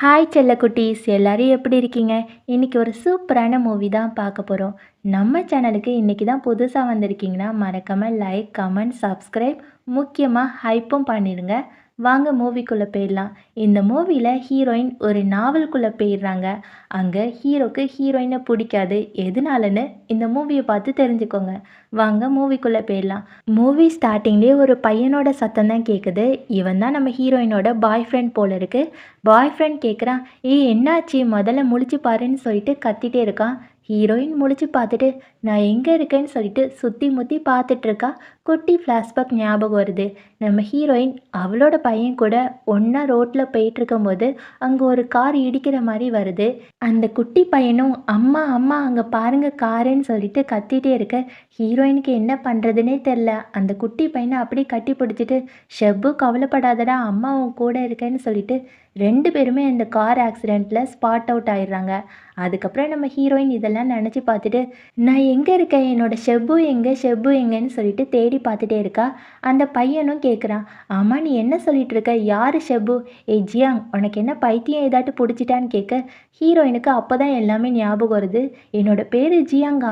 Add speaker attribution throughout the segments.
Speaker 1: Hi செல்லக்குட்டீஸ் எல்லாரும் எப்படி இருக்கீங்க? இன்னைக்கு ஒரு சூப்பரான மூவி தான் பார்க்க போகிறோம். நம்ம சேனலுக்கு இன்னைக்கு தான் புதுசாக வந்திருக்கீங்கன்னா மறக்காமல் லைக், கமெண்ட், சப்ஸ்கிரைப், முக்கியமாக ஹைப்பும் பண்ணிடுங்க. வாங்க மூவிக்குள்ளே போயிடலாம். இந்த மூவியில் ஹீரோயின் ஒரு நாவலுக்குள்ளே போயிடுறாங்க. அங்கே ஹீரோக்கு ஹீரோயினை பிடிக்காது. எதனாலன்னு இந்த மூவியை பார்த்து தெரிஞ்சுக்கோங்க. வாங்க மூவிக்குள்ளே போயிடலாம். மூவி ஸ்டார்டிங்லேயே ஒரு பையனோட சத்தம் தான் கேட்குது. இவன் தான் நம்ம ஹீரோயினோட பாய் ஃப்ரெண்ட் போல இருக்கு. பாய் ஃப்ரெண்ட் கேட்குறான், ஏய் என்னாச்சு, முதல்ல முழிச்சு பாருன்னு சொல்லிட்டு கத்திட்டே இருக்கான். ஹீரோயின் முழிச்சு பார்த்துட்டு நான் எங்கே இருக்கேன்னு சொல்லிட்டு சுற்றி முற்றி பார்த்துட்டு இருக்கா. குட்டி ஃப்ளாஷ்பேக் ஞாபகம் வருது. நம்ம ஹீரோயின் அவளோட பையன் கூட ஒன்றா ரோட்டில் போயிட்டுருக்கும்போது அங்கே ஒரு கார் இடிக்கிற மாதிரி வருது. அந்த குட்டி பையனும் அம்மா அம்மா அங்கே பாருங்க காருன்னு சொல்லிட்டு கத்திட்டே இருக்க. ஹீரோயினுக்கு என்ன பண்ணுறதுனே தெரில. அந்த குட்டி பையனை அப்படியே கட்டி பிடிச்சிட்டு, ஷெப்பு கவலைப்படாதடா, அம்மா உன் கூட இருக்கேன்னு சொல்லிட்டு ரெண்டு பேருமே இந்த கார் ஆக்சிடெண்ட்டில் ஸ்பாட் அவுட் ஆயிடுறாங்க. அதுக்கப்புறம் நம்ம ஹீரோயின் இதெல்லாம் நினச்சி பார்த்துட்டு, நான் எங்கே இருக்கேன், என்னோடய ஷெப்பு எங்கே, ஷெப்பு எங்கேன்னு சொல்லிட்டு தேடி பார்த்துட்டே இருக்கா. அந்த பையனும் கேட்குறான், ஆமாம் நீ என்ன சொல்லிட்டு இருக்க, யார் ஷெப்பு? ஏ ஜியாங், உனக்கு என்ன பைத்தியம் ஏதாட்டு பிடிச்சிட்டான்னு கேட்க, ஹீரோயினுக்கு அப்போ தான் எல்லாமே ஞாபகம் வருது. என்னோடய பேர் ஜியாங்கா.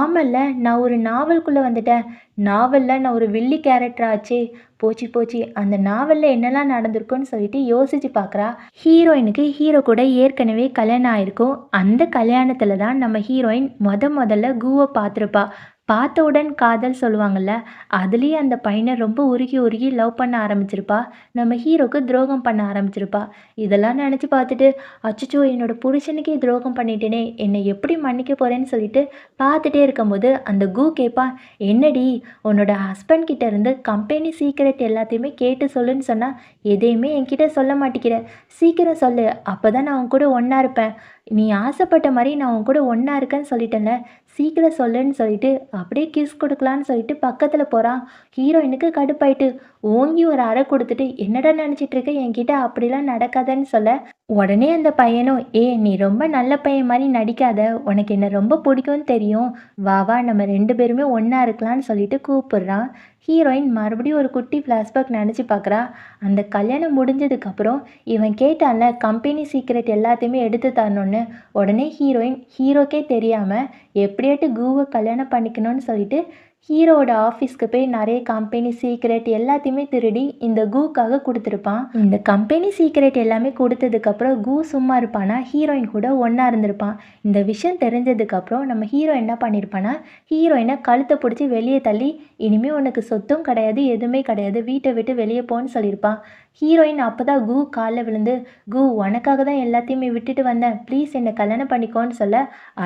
Speaker 1: ஆமல்ல, நான் ஒரு நாவலுக்குள்ளே வந்துட்டேன். நாவலில் நான் ஒரு வில்லி கேரக்டர் ஆச்சே. போச்சு போச்சு, அந்த நாவலில் என்னெல்லாம் நடந்திருக்குன்னு சொல்லிட்டு யோசிச்சு பார்க்குறா. ஹீரோயினுக்கு ஹீரோ கூட ஏற்கனவே கல்யாணம் ஆயிருக்கும். அந்த கல்யாணத்தில் தான் நம்ம ஹீரோயின் முதல்ல கூவை பார்த்துருப்பா. பார்த்தவுடன் காதல் சொல்லுவாங்கள்ல, அதுலேயே அந்த பையனை ரொம்ப உருகி உருகி லவ் பண்ண ஆரம்பிச்சிருப்பா. நம்ம ஹீரோக்கு துரோகம் பண்ண ஆரம்பிச்சிருப்பா. இதெல்லாம் நினச்சி பார்த்துட்டு, அச்சச்சோ என்னோட புருஷனுக்கே துரோகம் பண்ணிட்டேனே, என்னை எப்படி மன்னிக்க போகிறேன்னு சொல்லிட்டு பார்த்துட்டே இருக்கும்போது அந்த கூ கேட்பான், என்னடி உன்னோட ஹஸ்பண்ட் கிட்ட இருந்து கம்பெனி சீக்ரெட் எல்லாத்தையுமே கேட்டு சொல்லுன்னு சொன்னால் எதையுமே என்கிட்ட சொல்ல மாட்டேங்கிற, சீக்கிரம் சொல்லு, அப்போ தான் நான் உன் கூட ஒன்றா இருப்பேன். நீ ஆசைப்பட்ட மாதிரி நான் உன் கூட ஒன்றா இருக்கேன்னு சொல்லிட்டேன்ல, சீக்கிரம் சொல்லுன்னு சொல்லிட்டு அப்படியே கிஸ் கொடுக்கலான்னு சொல்லிட்டு பக்கத்தில் போகிறான். ஹீரோயினுக்கு கடுப்பாயிட்டு ஓங்கி ஒரு அறை கொடுத்துட்டு, என்னடா நினச்சிட்டு இருக்க, என்கிட்ட அப்படிலாம் நடக்காதன்னு சொல்ல, உடனே அந்த பையனும், ஏ நீ ரொம்ப நல்ல பையன் மாதிரி நடிக்காத, உனக்கு என்ன ரொம்ப பிடிக்கும்னு தெரியும், வா வா நம்ம ரெண்டு பேருமே ஒன்றா இருக்கலான்னு சொல்லிட்டு கூப்பிடுறான். ஹீரோயின் மறுபடியும் ஒரு குட்டி ஃப்ளாஷ்பேக் நினச்சி பார்க்குறா. அந்த கல்யாணம் முடிஞ்சதுக்கப்புறம் இவன் கேட்டான்ல கம்பெனி சீக்ரெட் எல்லாத்தையுமே எடுத்து தரணும்னு. உடனே ஹீரோயின் ஹீரோக்கே தெரியாமல் எப்படியாட்டு கூவை கல்யாணம் பண்ணிக்கணும்னு சொல்லிட்டு ஹீரோவோட ஆஃபீஸ்க்கு போய் நிறைய கம்பெனி சீக்ரெட் எல்லாத்தையுமே திருடி இந்த கூக்காக கொடுத்துருப்பான். இந்த கம்பெனி சீக்ரெட் எல்லாமே கொடுத்ததுக்கப்புறம் கூ சும்மா இருப்பானா, ஹீரோயின் கூட ஒன்றா இருந்திருப்பான். இந்த விஷயம் தெரிஞ்சதுக்கப்புறம் நம்ம ஹீரோ என்ன பண்ணியிருப்பானா, ஹீரோயினை கழுத்தை பிடிச்சி வெளியே தள்ளி, இனிமேல் உனக்கு சொத்தும் கிடையாது எதுவுமே கிடையாது, வீட்டை விட்டு வெளியே போன்னு சொல்லியிருப்பான். ஹீரோயின் அப்போ தான் கூ காலில் விழுந்து, கூ உனக்காக தான் எல்லாத்தையுமே விட்டுட்டு வந்தேன், ப்ளீஸ் என்னை கல்யாணம் பண்ணிக்கோன்னு சொல்ல,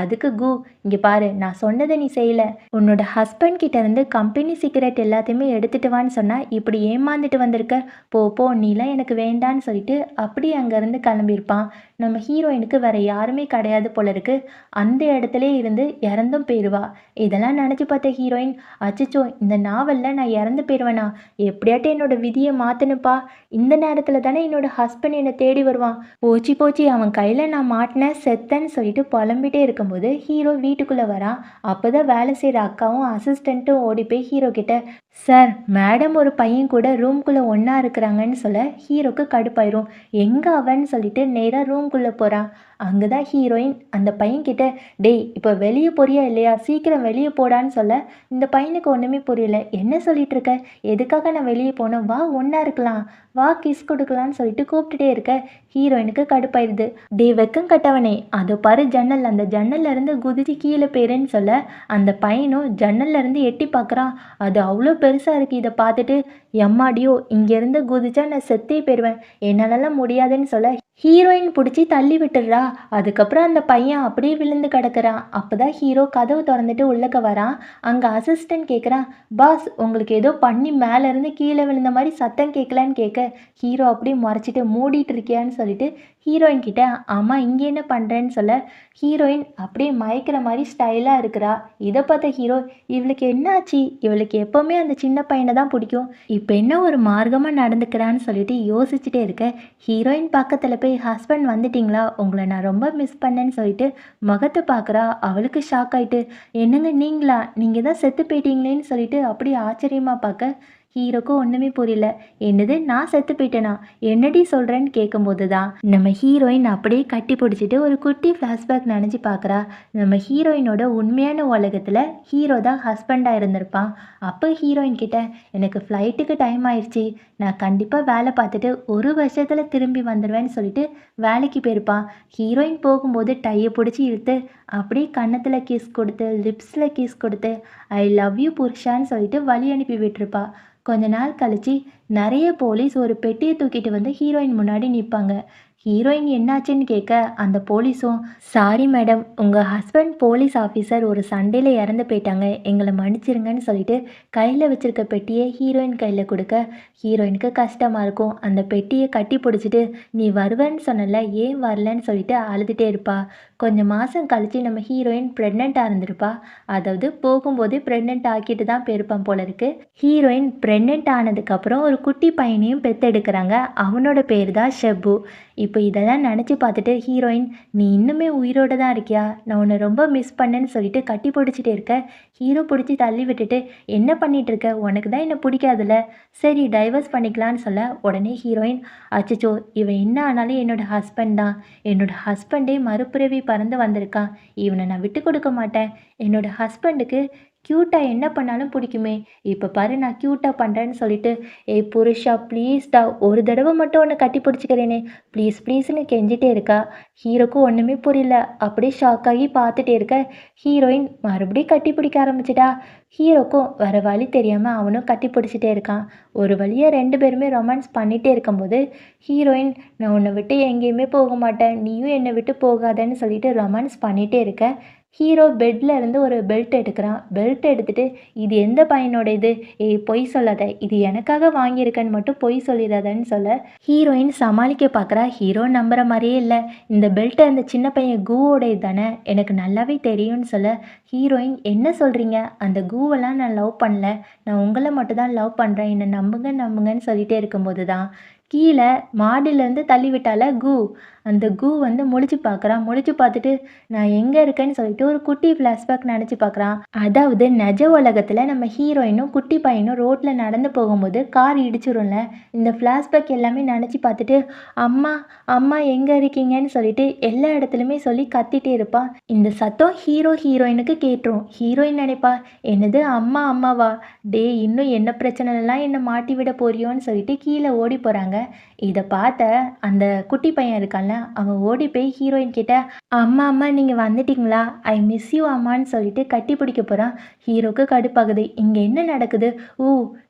Speaker 1: அதுக்கு கூ, இங்கே பாரு நான் சொன்னதை நீ செய்யலை, உன்னோட ஹஸ்பண்ட் கிட்ட இருந்து கம்பெனி சீக்ரெட் எல்லாத்தையுமே எடுத்துட்டு வான்னு சொன்னால் இப்படி ஏமாந்துட்டு வந்திருக்க, போ போ நீலாம் எனக்கு வேண்டான்னு சொல்லிட்டு அப்படியே அங்கேருந்து கிளம்பியிருப்பான். நம்ம ஹீரோயினுக்கு வேற யாருமே கிடையாது போல இருக்கு. அந்த இடத்துல இருந்து இறந்தும் போயிடுவா. இதெல்லாம் நினச்சி பார்த்த ஹீரோயின், அச்சச்சோ இந்த நாவலில் நான் இறந்து போயிடுவேனா, எப்படியாட்டும் என்னோட விதியை மாற்றணுப்பா, இந்த நேரத்தில் தானே என்னோட ஹஸ்பண்ட் என்னை தேடி வருவான், போச்சு போச்சு அவன் கையில் நான் மாட்டினேன் செத்தேன்னு சொல்லிட்டு புலம்பிட்டே இருக்கும்போது ஹீரோ வீட்டுக்குள்ளே வரான். அப்போ தான் வேலை செய்கிற அக்காவும் அசிஸ்டண்ட்டும் ஓடி போய் ஹீரோ கிட்ட, சார் மேடம் ஒரு பையன் கூட ரூம்குள்ளே ஒன்றா இருக்கிறாங்கன்னு சொல்ல ஹீரோக்கு கடுப்பாயிரும். எங்கே அவன்னு சொல்லிட்டு நேராக ரூம்குள்ளே போகிறான். அங்கே தான் ஹீரோயின் அந்த பையன்கிட்ட, டேய் இப்போ வெளியே போறியா இல்லையா, சீக்கிரம் வெளியே போடான்னு சொல்ல, இந்த பையனுக்கு ஒன்றுமே புரியல. என்ன சொல்லிட்டு இருக்க, எதுக்காக நான் வெளியே போனோம், வா ஒன்றா இருக்கலாம், வா கிஸ் கொடுக்கலான்னு சொல்லிட்டு கூப்பிட்டுட்டே இருக்க. ஹீரோயினுக்கு கடுப்பாயிருது. டே வெக்கம் கட்டவனே, அதை பாரு ஜன்னல், அந்த ஜன்னல்ல இருந்து குதிச்சு கீழே போயிருன்னு சொல்ல, அந்த பையனும் ஜன்னல்ல இருந்து எட்டி பார்க்குறான். அது அவ்வளோ பெருசாக இருக்குது. இதை பார்த்துட்டு, எம்மாடியோ இங்கேருந்து குதிச்சா நான் செத்தே போயிடுவேன், என்னாலலாம் முடியாதுன்னு சொல்ல ஹீரோயின் பிடிச்சி தள்ளி விட்டுடுறா. அதுக்கப்புறம் அந்த பையன் அப்படியே விழுந்து கிடக்குறான். அப்போ தான் ஹீரோ கதவு திறந்துட்டு உள்ளக்க வரான். அங்கே அசிஸ்டன்ட் கேட்குறான், பாஸ் உங்களுக்கு ஏதோ பண்ணி மேலேருந்து கீழே விழுந்த மாதிரி சத்தம் கேட்கலான்னு கேட்க, ஹீரோ அப்படியே முறைச்சிட்டு மூடிட்டு இருக்கியான்னு சொல்லிட்டு ஹீரோயின் கிட்ட, ஆமாம் இங்கே என்ன பண்ணுறேன்னு சொல்ல, ஹீரோயின் அப்படியே மயக்கிற மாதிரி ஸ்டைலாக இருக்கிறா. இதை பார்த்த ஹீரோ, இவளுக்கு என்னாச்சு, இவளுக்கு எப்போவுமே அந்த சின்ன பையனை தான் பிடிக்கும், இப்போ என்ன ஒரு மார்க்கமாக நடந்துக்கிறான்னு சொல்லிட்டு யோசிச்சுட்டே இருக்க. ஹீரோயின் பக்கத்தில் போய், ஹஸ்பண்ட் வந்துட்டிங்களா, உங்களை நான் ரொம்ப மிஸ் பண்ணேன்னு சொல்லிட்டு முகத்தை பார்க்குறா. அவளுக்கு ஷாக் ஆகிட்டு, என்னங்க நீங்களா, நீங்கள் தான் செத்து போயிட்டீங்களேன்னு சொல்லிட்டு அப்படியே ஆச்சரியமாக பார்க்க, ஹீரோக்கும் ஒன்றுமே புரியல. என்னது நான் செத்து போயிட்டேனா, என்னடி சொல்கிறேன்னு கேட்கும்போது தான் நம்ம ஹீரோயின் அப்படியே கட்டி பிடிச்சிட்டு ஒரு குட்டி ஃப்ளாஷ்பேக் நினச்சி பார்க்குறா. நம்ம ஹீரோயினோட உண்மையான உலகத்தில் ஹீரோ தான் ஹஸ்பண்டாக இருந்திருப்பான். அப்போ ஹீரோயின் கிட்ட எனக்கு ஃப்ளைட்டுக்கு டைம் ஆயிடுச்சு, நான் கண்டிப்பாக வேலை பார்த்துட்டு ஒரு வருஷத்தில் திரும்பி வந்துடுவேன்னு சொல்லிட்டு வேலைக்கு போயிருப்பான். ஹீரோயின் போகும்போது டையை பிடிச்சி இழுத்து அப்படியே கன்னத்தில் கிஸ் கொடுத்து லிப்ஸில் கிஸ் கொடுத்து ஐ லவ் யூ புருஷான்னு சொல்லிட்டு வழி அனுப்பி விட்டுருப்பா. கொஞ்ச நாள் கழிச்சு நிறைய போலீஸ் ஒரு பெட்டியை தூக்கிட்டு வந்து ஹீரோயின் முன்னாடி நிற்பாங்க. ஹீரோயின் என்னாச்சுன்னு கேட்க அந்த போலீஸும் சாரி மேடம், உங்கள் ஹஸ்பண்ட் போலீஸ் ஆஃபீஸர் ஒரு சண்டையில் இறந்து போயிட்டாங்க, எங்களை மன்னிச்சிருங்கன்னு சொல்லிட்டு கையில் வச்சிருக்க பெட்டியை ஹீரோயின் கையில் கொடுக்க ஹீரோயினுக்கு கஷ்டமாக இருக்கும். அந்த பெட்டியை கட்டி பிடிச்சிட்டு நீ வருவேன்னு சொன்னல, ஏன் வரலன்னு சொல்லிட்டு அழுதுகிட்டே இருப்பா. கொஞ்சம் மாதம் கழித்து நம்ம ஹீரோயின் ப்ரெக்னெண்ட்டாக இருந்திருப்பா. அதாவது போகும்போதே ப்ரெக்னென்ட் ஆக்கிட்டு தான் போயிருப்பான் போல இருக்கு. ஹீரோயின் ப்ரெக்னென்ட் ஆனதுக்கப்புறம் ஒரு குட்டி பையனையும் பெற்றெடுக்கிறாங்க. அவனோட பேர் தான் ஷெப்பு. இப்போ இதெல்லாம் நினச்சி பார்த்துட்டு ஹீரோயின் நீ இன்னுமே உயிரோடு தான் இருக்கியா, நான் உன்னை ரொம்ப மிஸ் பண்ணேன்னு சொல்லிட்டு கட்டி பிடிச்சிட்டே இருக்க. ஹீரோ பிடிச்சி தள்ளி விட்டுட்டு என்ன பண்ணிட்டு இருக்க, உனக்கு தான் என்னை பிடிக்காதுல்ல, சரி டைவர்ஸ் பண்ணிக்கலான்னு சொல்ல உடனே ஹீரோயின் அச்சச்சோ இவன் என்ன ஆனாலும் என்னோட ஹஸ்பண்ட் தான், என்னோட ஹஸ்பண்டே மறுபிறவி பறந்து வந்திருக்கான், இவனை நான் விட்டு கொடுக்க மாட்டேன், என்னோட ஹஸ்பண்டுக்கு க்யூட்டாக என்ன பண்ணாலும் பிடிக்குமே, இப்போ பாரு நான் க்யூட்டாக பண்ணுறேன்னு சொல்லிட்டு ஏய் புருஷா ப்ளீஸ்டா ஒரு தடவை மட்டும் உன்னை கட்டி பிடிச்சிக்கிறேனே ப்ளீஸ் ப்ளீஸ்னு கெஞ்சிட்டே இருக்கா. ஹீரோக்கும் ஒன்றுமே புரியல, அப்படியே ஷாக் ஆகி பார்த்துட்டே இருக்க ஹீரோயின் மறுபடியும் கட்டி பிடிக்க ஆரம்பிச்சிட்டா. ஹீரோக்கும் வர வழி தெரியாமல் அவனும் கட்டி பிடிச்சிட்டே இருக்கான். ஒரு வழியாக ரெண்டு பேருமே ரொமான்ஸ் பண்ணிகிட்டே இருக்கும்போது ஹீரோயின் நான் உன்னை விட்டு எங்கேயுமே போக மாட்டேன், நீயும் என்னை விட்டு போகாதன்னு சொல்லிட்டு ரொமான்ஸ் பண்ணிகிட்டே இருக்க. ஹீரோ பெட்டில் இருந்து ஒரு பெல்ட் எடுக்கிறான். பெல்ட் எடுத்துகிட்டு இது எந்த பையனோட இது, ஏய் பொய் சொல்லாத, இது எனக்காக வாங்கியிருக்கேன்னு மட்டும் பொய் சொல்லிடாதன்னு சொல்ல ஹீரோயின் சமாளிக்க பார்க்குறா. ஹீரோ நம்புகிற மாதிரியே இல்லை. இந்த பெல்ட்டை அந்த சின்ன பையன் கூவோடையது தானே, எனக்கு நல்லாவே தெரியும்னு சொல்ல ஹீரோயின் என்ன சொல்கிறீங்க, அந்த கூவெல்லாம் நான் லவ் பண்ணல, நான் உங்களை மட்டும் தான் லவ் பண்ணுறேன், என்னை நம்புங்க நம்புங்கன்னு சொல்லிகிட்டே இருக்கும்போது தான் கீழே மாடியிலேருந்து தள்ளி விட்டால கூ, அந்த கூ வந்து முழிச்சு பார்க்குறான். முழிச்சு பார்த்துட்டு நான் எங்கே இருக்கேன்னு சொல்லிட்டு ஒரு குட்டி ஃப்ளாஷ்பேக் நினச்சி பார்க்குறான். அதாவது நிஜ உலகத்தில் நம்ம ஹீரோயினும் குட்டி பையனும் ரோட்டில் நடந்து போகும்போது கார் இடிச்சிரும்ல, இந்த ஃப்ளாஷ்பேக் எல்லாமே நினச்சி பார்த்துட்டு அம்மா அம்மா எங்கே இருக்கீங்கன்னு சொல்லிட்டு எல்லா இடத்துலையுமே சொல்லி கத்திட்டே இருப்பான். இந்த சத்தம் ஹீரோயினுக்கு கேட்டுரும். ஹீரோயின் நினைப்பா என்னது அம்மா அம்மாவா, டே இன்னும் என்ன பிரச்சனைலாம் என்னை மாட்டி விட போறியோன்னு சொல்லிட்டு கீழே ஓடி போகிறாங்க. இதை பார்த்த அந்த குட்டி பையன் இருக்கான்ல, அவன் ஓடி போய் ஹீரோயின் கிட்ட அம்மா அம்மா நீங்கள் வந்துட்டீங்களா, ஐ மிஸ் யூ அம்மான்னு சொல்லிட்டு கட்டி பிடிக்க போகிறான். ஹீரோக்கு கடுப்பாகுது, இங்கே என்ன நடக்குது, ஓ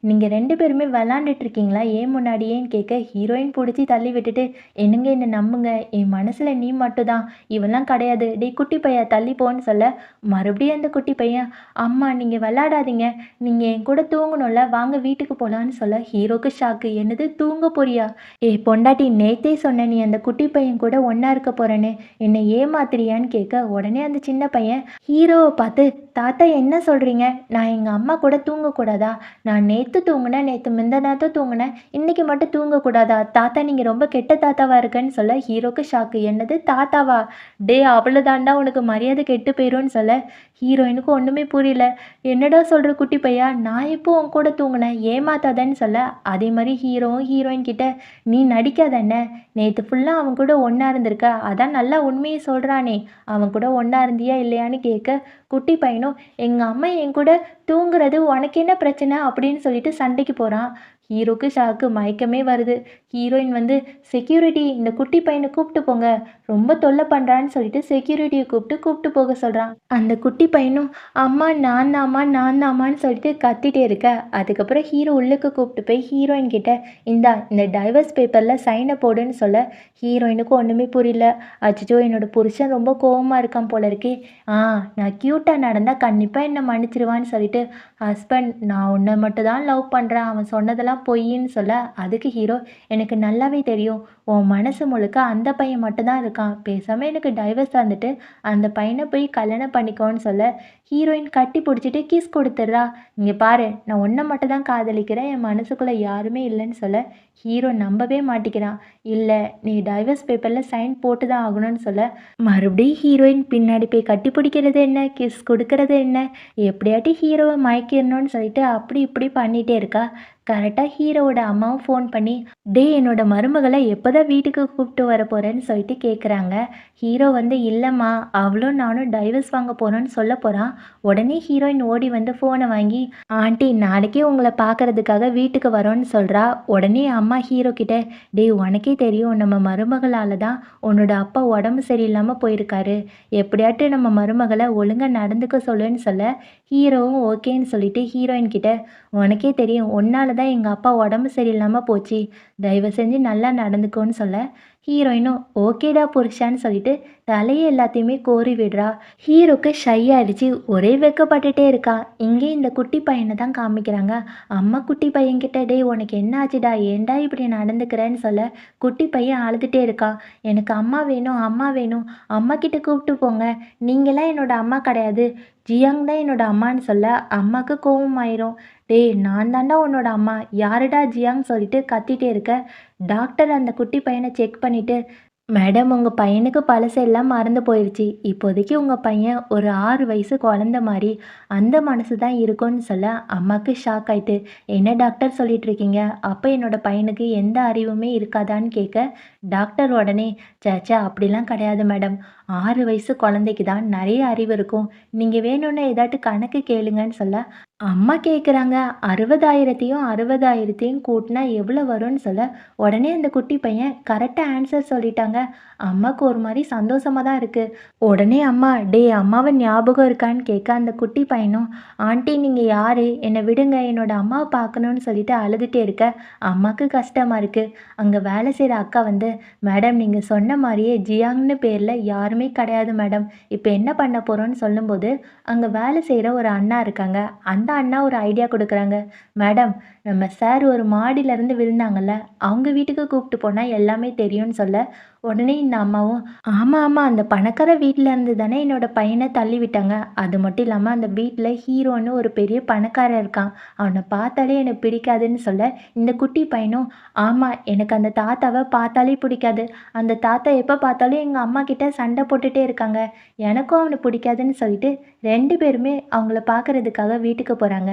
Speaker 1: நீங்கள் ரெண்டு பேருமே விளாண்டுட்டு இருக்கீங்களா ஏன் முன்னாடியேன்னு கேட்க ஹீரோயின் பிடிச்சி தள்ளி விட்டுட்டு என்னங்க என்ன நம்புங்க, என் மனசில் நீ மட்டும்தான், இவெல்லாம் கிடையாது, டே குட்டி பையன் தள்ளி போன்னு சொல்ல மறுபடியும் அந்த குட்டி பையன் அம்மா நீங்கள் விளாடாதீங்க, நீங்கள் என் கூட தூங்கணும்ல, வாங்க வீட்டுக்கு போகலான்னு சொல்ல ஹீரோக்கு ஷாக்கு, என்னது தூங்க போறியா, ஏ பொண்டாட்டி நேத்தே சொன்ன நீ அந்த குட்டி பையன் கூட ஒன்றா இருக்க போகிறேன்னு, என்னை ஏமாத்துறியான்னு கேட்க உடனே அந்த சின்ன பையன் ஹீரோவை பார்த்து தாத்தா என்ன சொல்கிறீங்க, நான் எங்கள் அம்மா கூட தூங்கக்கூடாதா, நான் நேற்று தூங்கினேன், நேற்று முந்த நேரத்தை தூங்கினேன், இன்றைக்கி மட்டும் தூங்கக்கூடாதா, தாத்தா நீங்கள் ரொம்ப கெட்ட தாத்தாவாக இருக்கேன்னு சொல்ல ஹீரோக்கு ஷாக்கு, என்னது தாத்தாவா, டே அவ்வளோதாண்டா உனக்கு மரியாதை கெட்டு போயிடும்னு சொல்ல ஹீரோயினுக்கு ஒன்றுமே புரியல. என்னடா சொல்கிற குட்டி பையா, நான் எப்போ உன் கூட தூங்கினேன், ஏமாத்தாதன்னு சொல்ல அதே மாதிரி ஹீரோவும் ஹீரோயின் கிட்ட நீ நடிக்காதண்ணே, நேற்று ஃபுல்லாக அவன் கூட ஒன்றா இருந்திருக்க, அதான் நல்லா உண்மையை சொல்கிறானே, அவன் கூட ஒன்றா இருந்தியா இல்லையான்னு கேட்க குட்டி பையனும் எங்கள் அம்மா என் கூட தூங்குறது உனக்கு என்ன பிரச்சனை அப்படின்னு சொல்லிட்டு சண்டைக்கு போகிறான். ஹீரோக்கு ஷாக்கு, மயக்கமே வருது. ஹீரோயின் வந்து செக்யூரிட்டி இந்த குட்டி பையனை கூப்பிட்டு போங்க, ரொம்ப தொல்லை பண்ணுறான்னு சொல்லிட்டு செக்யூரிட்டியை கூப்பிட்டு போக சொல்கிறான். அந்த குட்டி பையனும் அம்மா நான் தாம்மான்னு சொல்லிட்டு கத்திட்டே இருக்க. அதுக்கப்புறம் ஹீரோ உள்ளுக்கு கூப்பிட்டு போய் ஹீரோயின் கிட்ட இந்த டைவர்ஸ் பேப்பரில் சைனை போடுன்னு சொல்ல ஹீரோயினுக்கு ஒன்றுமே புரியல. அச்சோ என்னோட புருஷன் ரொம்ப கோவமாக இருக்கான் போல இருக்கே, நான் க்யூட்டாக நடந்தால் கண்டிப்பாக என்னை மன்னிச்சிருவான்னு சொல்லிட்டு ஹஸ்பண்ட் நான் உன்னை மட்டும் தான் லவ் பண்ணுறேன், அவன் சொன்னதெல்லாம் பொய்ன்னு சொல்ல அதுக்கு ஹீரோ எனக்கு நல்லாவே தெரியும், உன் மனசு முழுக்க அந்த பையன் மட்டும் தான் இருக்கான். பேசாம எனக்கு டைவர்ஸ் தந்துட்டு அந்த பையன போய் கல்யாணம் பண்ணிக்கோன்னு சொல்ல, ஹீரோயின் கட்டி பிடிச்சிட்டு கிஸ் குடுத்துடுறா. இங்க பாரு நான் உன்ன மட்டும் தான் காதலிக்கிறேன். என் மனசுக்குள்ள யாருமே இல்லன்னு சொல்ல, ஹீரோ நம்பவே மாட்டிக்கிறான். இல்ல நீ டைவர்ஸ் பேப்பர்ல சைன் போட்டு தான் ஆகணும்னு சொல்ல, மறுபடியும் ஹீரோயின் பின்னாடி போய் கட்டி பிடிக்கிறது என்ன, கிஸ் குடுக்கறது என்ன, எப்படியாட்டி ஹீரோவ மயக்கிரணும்னு சொல்லிட்டு அப்படி இப்படி பண்ணிட்டே இருக்கா. கரெக்டாக ஹீரோவோட அம்மாவும் ஃபோன் பண்ணி, டேய் என்னோட மருமகளை எப்போதான் வீட்டுக்கு கூப்பிட்டு வர போறேன்னு சொல்லிட்டு கேட்குறாங்க. ஹீரோ வந்து இல்லைம்மா அவளும் நானும் டைவர்ஸ் வாங்க போகிறோன்னு சொல்ல போகிறான். உடனே ஹீரோயின் ஓடி வந்து ஃபோனை வாங்கி, ஆண்டி நாளைக்கே உங்களை பார்க்கறதுக்காக வீட்டுக்கு வரோன்னு சொல்கிறா. உடனே அம்மா ஹீரோ கிட்ட, டேய் உனக்கே தெரியும் நம்ம மருமகளால் தான் உன்னோட அப்பா உடம்பு சரியில்லாமல் போயிருக்காரு. எப்படியாட்டு நம்ம மருமகளை ஒழுங்காக நடந்துக்க சொல்லுன்னு சொல்ல, ஹீரோவும் ஓகேன்னு சொல்லிட்டு ஹீரோயின் கிட்ட, உனக்கே தெரியும் உன்னால தான் எங்கள் அப்பா உடம்பு சரியில்லாமல் போச்சு. தயவு செஞ்சு நல்லா நடந்துக்கோன்னு சொல்ல, ஹீரோயினும் ஓகேடா புருஷான்னு சொல்லிட்டு தலையை எல்லாத்தையுமே கோரி விடுறா. ஹீரோக்கு ஷை ஆயிடுச்சு. ஒரே வெக்கப்பட்டுட்டே இருக்கா. இங்கே இந்த குட்டி பையனை தான் காமிக்கிறாங்க. அம்மா குட்டி பையன்கிட்ட, டேய் உனக்கு என்ன ஆச்சுடா, ஏன்டா இப்படி நடந்துக்கிறேன்னு சொல்ல, குட்டி பையன் அழுதுகிட்டே இருக்கான். எனக்கு அம்மா வேணும், அம்மா வேணும், அம்மா கிட்ட கூப்பிட்டு போங்க, நீங்களாம் என்னோட அம்மா கிடையாது, ஜியாங் தான் என்னோட அம்மான்னு சொல்ல, அம்மாவுக்கு கோவம் ஆயிரும். டேய் நான் தாண்டா உன்னோட அம்மா, யாருடா ஜியாங் சொல்லிட்டு கத்திட்டே இருக்க. டாக்டர் அந்த குட்டி பையனை செக் பண்ணிட்டு, மேடம் உங்கள் பையனுக்கு பழசெல்லாம் மறந்து போயிடுச்சு. இப்போதைக்கு உங்கள் பையன் ஒரு 6 வயசு குழந்த மாதிரி அந்த மனசு தான் இருக்கும்னு சொல்ல, அம்மாவுக்கு ஷாக் ஆயிட்டு, என்ன டாக்டர் சொல்லிட்டு இருக்கீங்க, அப்போ என்னோட பையனுக்கு எந்த அறிவுமே இருக்காதான்னு கேட்க, டாக்டர் உடனே, சேச்சா அப்படிலாம் கிடையாது மேடம், 6 வயசு குழந்தைக்கு தான் நிறைய அறிவு இருக்கும், நீங்கள் வேணும்னு ஏதாட்டு கணக்கு கேளுங்கன்னு சொல்ல, அம்மா கேட்குறாங்க 60,000த்தையும் 60,000த்தையும் கூட்டினா எவ்வளோ வரும்னு சொல்ல, உடனே அந்த குட்டி பையன் கரெக்டாக ஆன்சர் சொல்லிட்டாங்க. அம்மாவுக்கு ஒரு மாதிரி சந்தோஷமாக தான் இருக்குது. உடனே அம்மா, டேய் அம்மாவை ஞாபகம் இருக்கான்னு கேட்க, அந்த குட்டி பையனும், ஆண்டி நீங்கள் யார், என்னை விடுங்க, என்னோட அம்மாவை பார்க்கணுன்னு சொல்லிட்டு அழுதுகிட்டே இருக்க. அம்மாவுக்கு கஷ்டமாக இருக்குது. அங்கே வேலை செய்கிற அக்கா வந்து, மேடம் நீங்கள் சொன்ன மாதிரியே ஜியாங்னு பேரில் யாருமே கிடையாது மேடம், இப்போ என்ன பண்ண போகிறோன்னு சொல்லும்போது, அங்கே வேலை செய்கிற ஒரு அண்ணா இருக்காங்க. அந்த அண்ணா ஒரு ஐடியா கொடுக்குறாங்க. மேடம் நம்ம சார் ஒரு மாடியிலேருந்து விழுந்தாங்கல்ல, அவங்க வீட்டுக்கு கூப்பிட்டு போனால் எல்லாமே தெரியும்னு சொல்ல, உடனே இந்த அம்மாவும், ஆமாம் ஆமாம் அந்த பணக்கார வீட்டில் இருந்து தானே என்னோட பையனை தள்ளி விட்டாங்க. அது மட்டும் இல்லாமல் அந்த வீட்டில் ஹீரோன்னு ஒரு பெரிய பணக்காரன் இருக்கான், அவனை பார்த்தாலே எனக்கு பிடிக்காதுன்னு சொல்ல, இந்த குட்டி பையனும், ஆமாம் எனக்கு அந்த தாத்தாவை பார்த்தாலே பிடிக்காது, அந்த தாத்தா எப்போ பார்த்தாலும் எங்கள் அம்மா கிட்ட சண்டை போட்டுகிட்டே இருக்காங்க, எனக்கும் அவனை பிடிக்காதுன்னு சொல்லிட்டு 2 பேருமே அவங்கள பார்க்கறதுக்காக வீட்டுக்கு போகிறாங்க.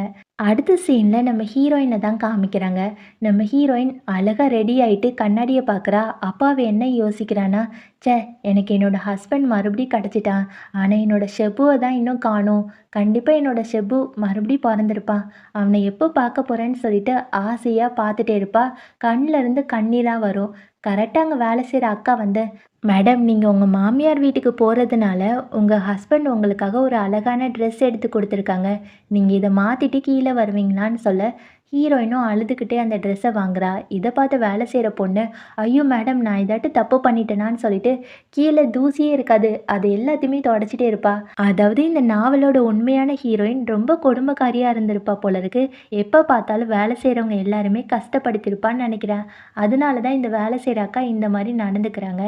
Speaker 1: அடுத்த சீனில் நம்ம ஹீரோயினை தான் காமிக்கிறாங்க. நம்ம ஹீரோயின் அழகாக ரெடி ஆகிட்டு கண்ணாடியை பார்க்குறா. அப்பாவை என்ன யோசிக்கிறான்னா, ச்சே எனக்கு என்னோட ஹஸ்பண்ட் மறுபடியும் கிடச்சிட்டான், ஆனால் என்னோட ஷெபுவை தான் இன்னும் காணோம், கண்டிப்பாக என்னோட ஷெபு மறுபடியும் பிறந்திருப்பான், அவனை எப்போ பார்க்க போகிறேன்னு சொல்லிட்டு ஆசையாக பார்த்துட்டே இருப்பா. கண்ணில் இருந்து கண்ணீராக வரும். கரெக்டாக அங்கே வேலை செய்கிற அக்கா வந்து, மேடம் நீங்கள் உங்கள் மாமியார் வீட்டுக்கு போகிறதுனால உங்கள் ஹஸ்பண்ட் உங்களுக்காக ஒரு அழகான ட்ரெஸ் எடுத்து கொடுத்துருக்காங்க, நீங்கள் இதை மாற்றிட்டு கீழே வருவீங்களான்னு சொல்ல, ஹீரோயினும் அழுதுகிட்டே அந்த ட்ரெஸ்ஸை வாங்குறா. இதை பார்த்து வேலை செய்கிற பொண்ணு, ஐயோ மேடம் நான் இதாட்டு தப்பு பண்ணிட்டேனான்னு சொல்லிட்டு கீழே தூசியே இருக்காது அது எல்லாத்தையுமே தொடச்சிட்டே இருப்பா. அதாவது இந்த நாவலோட உண்மையான ஹீரோயின் ரொம்ப கொடுமைக்காரியாக இருந்திருப்பா போல இருக்கு. எப்போ பார்த்தாலும் வேலை செய்கிறவங்க எல்லாருமே கஷ்டப்படுத்திருப்பான்னு நினைக்கிறேன். அதனால தான் இந்த வேலை செய்கிற அக்கா இந்த மாதிரி நடந்துக்கிறாங்க.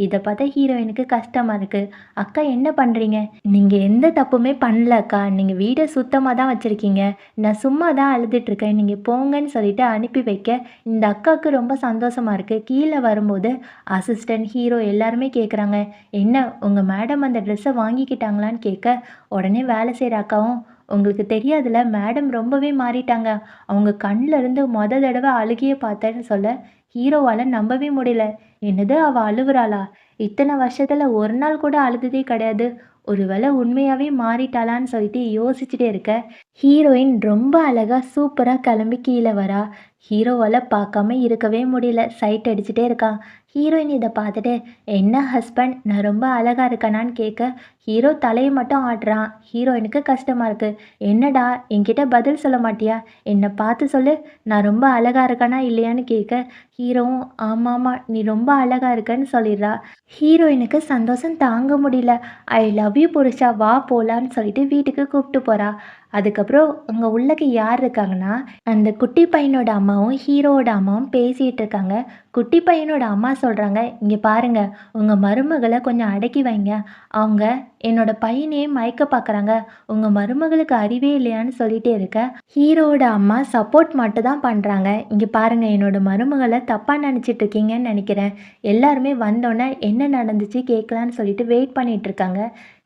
Speaker 1: இதை பார்த்தா ஹீரோயினுக்கு கஷ்டமாக இருக்குது. அக்கா என்ன பண்ணுறீங்க, நீங்கள் எந்த தப்புமே பண்ணல அக்கா, நீங்கள் வீடை சுத்தமாக தான் வச்சுருக்கீங்க, நான் சும்மா தான் அழுதுட்ருக்கேன், நீங்கள் போங்கன்னு சொல்லிட்டு அனுப்பி வைக்க, இந்த அக்காவுக்கு ரொம்ப சந்தோஷமாக இருக்குது. கீழே வரும்போது அசிஸ்டன்ட் ஹீரோ எல்லாருமே கேட்குறாங்க, என்ன உங்கள் மேடம் அந்த ட்ரெஸ்ஸை வாங்கிக்கிட்டாங்களான்னு கேட்க, உடனே வேலை செய்கிற அக்காவும், உங்களுக்கு தெரியாதுல மேடம் ரொம்பவே மாறிட்டாங்க, அவங்க கண்ணில் இருந்து தடவை அழுகியே பார்த்தேன்னு சொல்ல, ஹீரோவால் நம்பவே முடியல. என்னது அவள் அழுவுறாளா, இத்தனை வருஷத்தில் ஒரு நாள் கூட அழுததே கிடையாது, ஒருவேளை உண்மையாகவே மாறிட்டாளான்னு சொல்லிட்டு யோசிச்சுட்டே இருக்க, ஹீரோயின் ரொம்ப அழகாக சூப்பராக கிளம்பி கீழே வரா. ஹீரோவால் பார்க்காம இருக்கவே முடியல, சைட் அடிச்சுட்டே இருக்கான். ஹீரோயின் இதை பார்த்துட்டு, என்ன ஹஸ்பண்ட் நான் ரொம்ப அழகாக இருக்கேனான்னு கேட்க, ஹீரோ தலையை மட்டும் ஆட்டுறான். ஹீரோயினுக்கு கஷ்டமாக இருக்குது. என்னடா என்கிட்ட பதில் சொல்ல மாட்டியா, என்னை பார்த்து சொல்லு, நான் ரொம்ப அழகாக இருக்கேனா இல்லையான்னு கேட்க, ஹீரோவும் ஆமாம்மா நீ ரொம்ப அழகாக இருக்கன்னு சொல்லிடுறா. ஹீரோயினுக்கு சந்தோஷம் தாங்க முடியல. ஐ லவ் யூ புருஷா வா போகலான்னு சொல்லிட்டு வீட்டுக்கு கூப்பிட்டு போகிறா. அதுக்கப்புறம் அங்கே உள்ளக்க யார் இருக்காங்கன்னா, அந்த குட்டி பையனோட அம்மாவும் ஹீரோவோட அம்மாவும் பேசிகிட்டு இருக்காங்க. குட்டி பையனோட அம்மா சொல்கிறாங்க, இங்கே பாருங்க, உங்கள் மருமகளை கொஞ்சம் அடக்கி வைங்க. அவங்க என்னோட பையனையே மயக்க பார்க்குறாங்க. உங்கள் மருமகளுக்கு அறிவே இல்லையான்னு சொல்லிட்டே இருக்க, ஹீரோவோட அம்மா சப்போர்ட் மட்டும் தான் பண்ணுறாங்க. இங்கே பாருங்க, என்னோட மருமகளை தப்பாக நினச்சிட்டு இருக்கீங்கன்னு நினைக்கிறேன். எல்லாருமே வந்தோடனே என்ன நடந்துச்சு கேட்கலான்னு சொல்லிட்டு வெயிட் பண்ணிட்டு இருக்காங்க.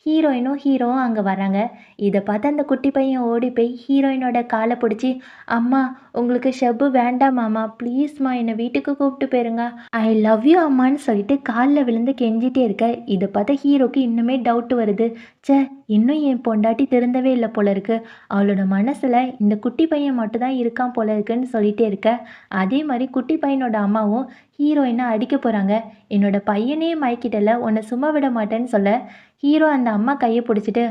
Speaker 1: ஹீரோவும் அங்கே வராங்க. இதை பார்த்து அந்த குட்டி பையன் ஓடி போய் ஹீரோயினோட காலை பிடிச்சி, அம்மா உங்களுக்கு ஷெப்பு வேண்டாமாம்மா, ப்ளீஸ்மா என்னை வீட்டுக்கு கூப்பிட்டு போயிருங்க, ஐ லவ் யூ அம்மான்னு சொல்லிட்டு காலில் விழுந்து கெஞ்சிட்டே இருக்க. இதை பார்த்த ஹீரோக்கு இன்னுமே டவுட் வருது. ச்சே, இன்னும் என் பொண்டாட்டி திருந்தவே இல்லை போல இருக்கு, அவளோட மனசில் இந்த குட்டி பையன் மட்டும் தான் இருக்கான் போல இருக்குன்னு சொல்லிட்டே இருக்க. அதே மாதிரி குட்டி பையனோட அம்மாவும் ஹீரோயினை அடிக்க போகிறாங்க. என்னோட பையனே மயக்கிட்டல, உன்னை சும்மா விட மாட்டேன்னு சொல்ல, ஹீரோ அந்த அம்மா கையை பிடிச்சிட்டு,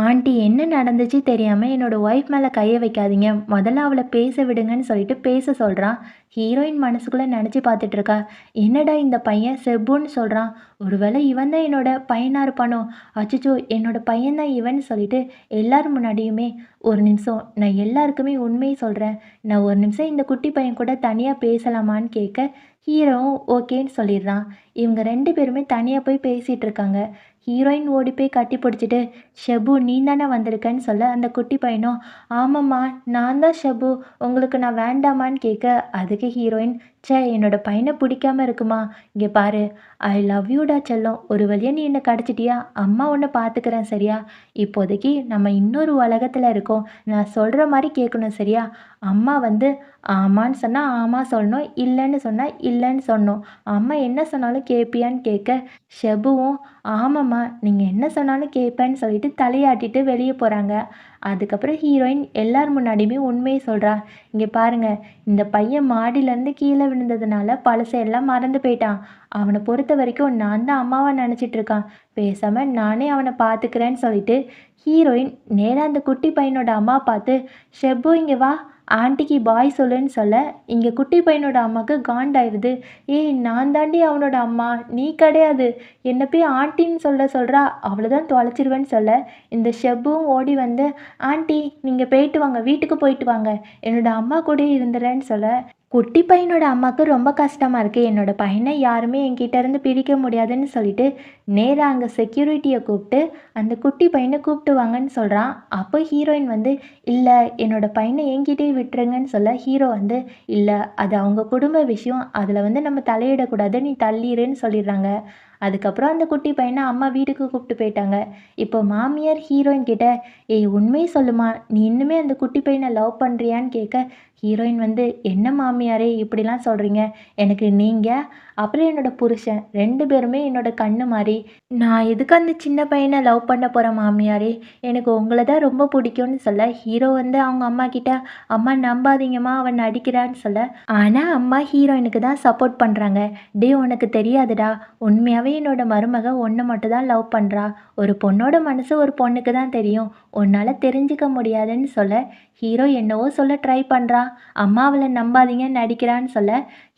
Speaker 1: ஆண்டி என்ன நடந்துச்சு தெரியாமல் என்னோட ஒய்ஃப் மேலே கையை வைக்காதீங்க, முதல்ல அவளை பேச விடுங்கன்னு சொல்லிட்டு பேச சொல்கிறான். ஹீரோயின் மனசுக்குள்ளே நினச்சி பார்த்துட்ருக்கா, என்னடா இந்த பையன் செப்புன்னு சொல்கிறான், ஒருவேளை இவன் தான் என்னோட பையனாக இருப்பானோ, அச்சச்சோ என்னோட பையன் தான் இவன் சொல்லிட்டு எல்லாரும் முன்னாடியுமே, ஒரு நிமிஷம் நான் எல்லாருக்குமே உண்மையை சொல்கிறேன், நான் ஒரு நிமிஷம் இந்த குட்டி பையன் கூட தனியாக பேசலாமான்னு கேட்க, ஹீரோவும் ஓகேன்னு சொல்லிடுறான். இவங்க 2 பேருமே தனியாக போய் பேசிகிட்டு இருக்காங்க. ஹீரோயின் ஓடி போய் கட்டி பிடிச்சிட்டு, ஷெபு நீ தானே வந்திருக்கன்னு சொல்ல, அந்த குட்டி பையனும் ஆமாம்மா நான் தான் ஷெபு, உங்களுக்கு நான் வேண்டாமான்னு கேட்க, அதுக்கு ஹீரோயின், ச்சே என்னோட பையனை பிடிக்காம இருக்குமா, இங்கே பாரு, ஐ லவ் யூடா செல்லம், ஒரு வழியாக நீ என்னை கிடச்சிட்டியா, அம்மா உன்னை பார்த்துக்கிறேன் சரியா, இப்போதைக்கு நம்ம இன்னொரு உலகத்தில் இருக்கோம், நான் சொல்கிற மாதிரி கேட்கணும் சரியா, அம்மா வந்து ஆமான்னு சொன்னால் ஆமாம் சொல்லணும், இல்லைன்னு சொன்னால் இல்லைன்னு சொல்லணும், அம்மா என்ன சொன்னாலும் கேட்பியான்னு கேட்க, ஷெபுவும் ஆமாம்மா நீங்கள் என்ன சொன்னாலும் கேட்பேன்னு சொல்லிட்டு தலையாட்டிட்டு வெளியே போகிறாங்க. அதுக்கப்புறம் ஹீரோயின் எல்லார் முன்னாடியுமே உண்மையை சொல்கிறா, இங்கே பாருங்கள், இந்த பையன் மாடியிலேருந்து கீழே விழுந்ததுனால பழசையெல்லாம் மறந்து போயிட்டான், அவனை பொறுத்த வரைக்கும் நான் தான் அம்மாவை நினச்சிட்ருக்கான், பேசாமல் நானே அவனை பார்த்துக்கிறேன்னு சொல்லிட்டு ஹீரோயின் நேராக அந்த குட்டி பையனோட அம்மா பார்த்து, ஷெப்பு இங்கே வா, ஆண்டிக்கு பாய் சொல்லுன்னு சொல்ல, இங்கே குட்டி பையனோட அம்மாவுக்கு காண்டாயிருது. ஏய் நான் தாண்டி அவனோட அம்மா, நீ கிடையாது, என்னை போய் ஆண்டின்னு சொல்கிறா, அவ்வளோதான் தொலைச்சிருவேன்னு சொல்ல, இந்த ஷெப்பும் ஓடி வந்து, ஆண்டி நீங்கள் போயிட்டு வாங்க, வீட்டுக்கு போயிட்டு வாங்க, என்னோட அம்மா கூட இருந்துறேன்னு சொல்ல, குட்டி பையனோட அம்மாவுக்கு ரொம்ப கஷ்டமாக இருக்குது, என்னோட பையனை யாருமே என்கிட்ட இருந்து பிரிக்க முடியாதுன்னு சொல்லிட்டு நேராக அங்கே செக்யூரிட்டியை கூப்பிட்டு அந்த குட்டி பையனை கூப்பிட்டு வாங்கன்னு சொல்கிறான். அப்போ ஹீரோயின் வந்து, இல்லை என்னோட பையனை என்கிட்டயே விட்டுருங்கன்னு சொல்ல, ஹீரோ வந்து, இல்லை அது அவங்க குடும்ப விஷயம், அதில் வந்து நம்ம தலையிடக்கூடாது, நீ தள்ளிடுன்னு சொல்லிடுறாங்க. அதுக்கப்புறம் அந்த குட்டி பையனை அம்மா வீட்டுக்கு கூப்பிட்டு போயிட்டாங்க. இப்போ மாமியார் ஹீரோயின் கிட்ட, ஏய் உண்மையை சொல்லுமா, நீ இன்னுமே அந்த குட்டி பையனை லவ் பண்ணுறியான்னு கேட்க, ஹீரோயின் வந்து, என்ன மாமியாரே இப்படிலாம் சொல்கிறீங்க, எனக்கு நீங்கள் அப்புறம் என்னோட புருஷன் 2 பேருமே என்னோட கண்ணு மாதிரி, நான் எதுக்கு அந்த சின்ன பையனை லவ் பண்ண போகிறேன் மாமியாரே, எனக்கு உங்களை தான் ரொம்ப பிடிக்கும்னு சொல்ல, ஹீரோ வந்து அவங்க அம்மா கிட்ட, அம்மா நம்பாதீங்கம்மா அவன் நடிக்கிறான்னு சொல்ல, ஆனால் அம்மா ஹீரோயினுக்கு தான் சப்போர்ட் பண்ணுறாங்க. டே உனக்கு தெரியாதுடா, உண்மையாகவே என்னோட மருமக ஒன்று மட்டும் தான் லவ் பண்ணுறா, ஒரு பொண்ணோட மனசு ஒரு பொண்ணுக்கு தான் தெரியும், உன்னால் தெரிஞ்சிக்க முடியாதுன்னு சொல்ல, ஹீரோ என்னவோ சொல்ல ட்ரை பண்ணுறா, அம்மா அவளை நம்பாதீங்க நடிக்கிறான்னு சொல்ல,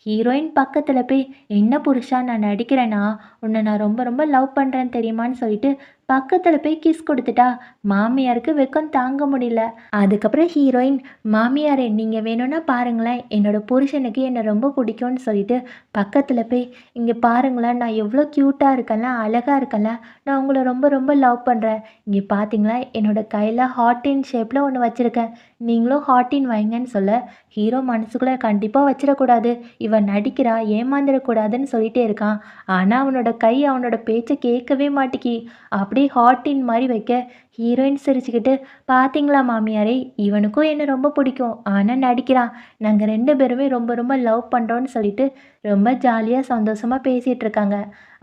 Speaker 1: ஹீரோயின் பக்கத்தில் போய், என்ன புருஷா நான் நடிக்கிறேன்னா, உன்னை நான் ரொம்ப ரொம்ப லவ் பண்ணுறேன்னு தெரியுமான்னு சொல்லிட்டு பக்கத்தில் போய் கிஸ் கொடுத்துட்டா. மாமியாருக்கு வெக்கம் தாங்க முடியல. அதுக்கப்புறம் ஹீரோயின், மாமியாரே நீங்கள் வேணும்னா பாருங்களேன், என்னோட புருஷனுக்கு என்னை ரொம்ப பிடிக்கும்னு சொல்லிட்டு பக்கத்தில் போய், இங்கே பாருங்களேன் நான் எவ்வளோ க்யூட்டாக இருக்கேன்ல, அழகாக இருக்கேன்ல, நான் உங்களை ரொம்ப ரொம்ப லவ் பண்ணுறேன், இங்கே பார்த்தீங்களா என்னோட கையில் ஹார்ட்டின் ஷேப்பில் ஒன்று வச்சுருக்கேன், நீங்களும் ஹார்ட்டின் வைங்கன்னு சொல்ல, ஹீரோ மனசுக்குள்ளே கண்டிப்பாக வச்சிடக்கூடாது, இவன் நடிக்கிறா ஏமாந்துடக்கூடாதுன்னு சொல்லிட்டே இருக்கான். ஆனால் அவனோட கை அவனோட பேச்சை கேட்கவே மாட்டேக்கி. அப்படியே ஹார்ட்டின் மாதிரி வைக்க, ஹீரோயின் சிரிச்சுக்கிட்டு, பார்த்தீங்களா மாமியாரே, இவனுக்கும் என்ன ரொம்ப பிடிக்கும், ஆனால் நடிக்கிறான், நாங்கள் 2 பேருமே ரொம்ப ரொம்ப லவ் பண்ணுறோன்னு சொல்லிட்டு ரொம்ப ஜாலியாக சந்தோஷமாக பேசிகிட்டு இருக்காங்க.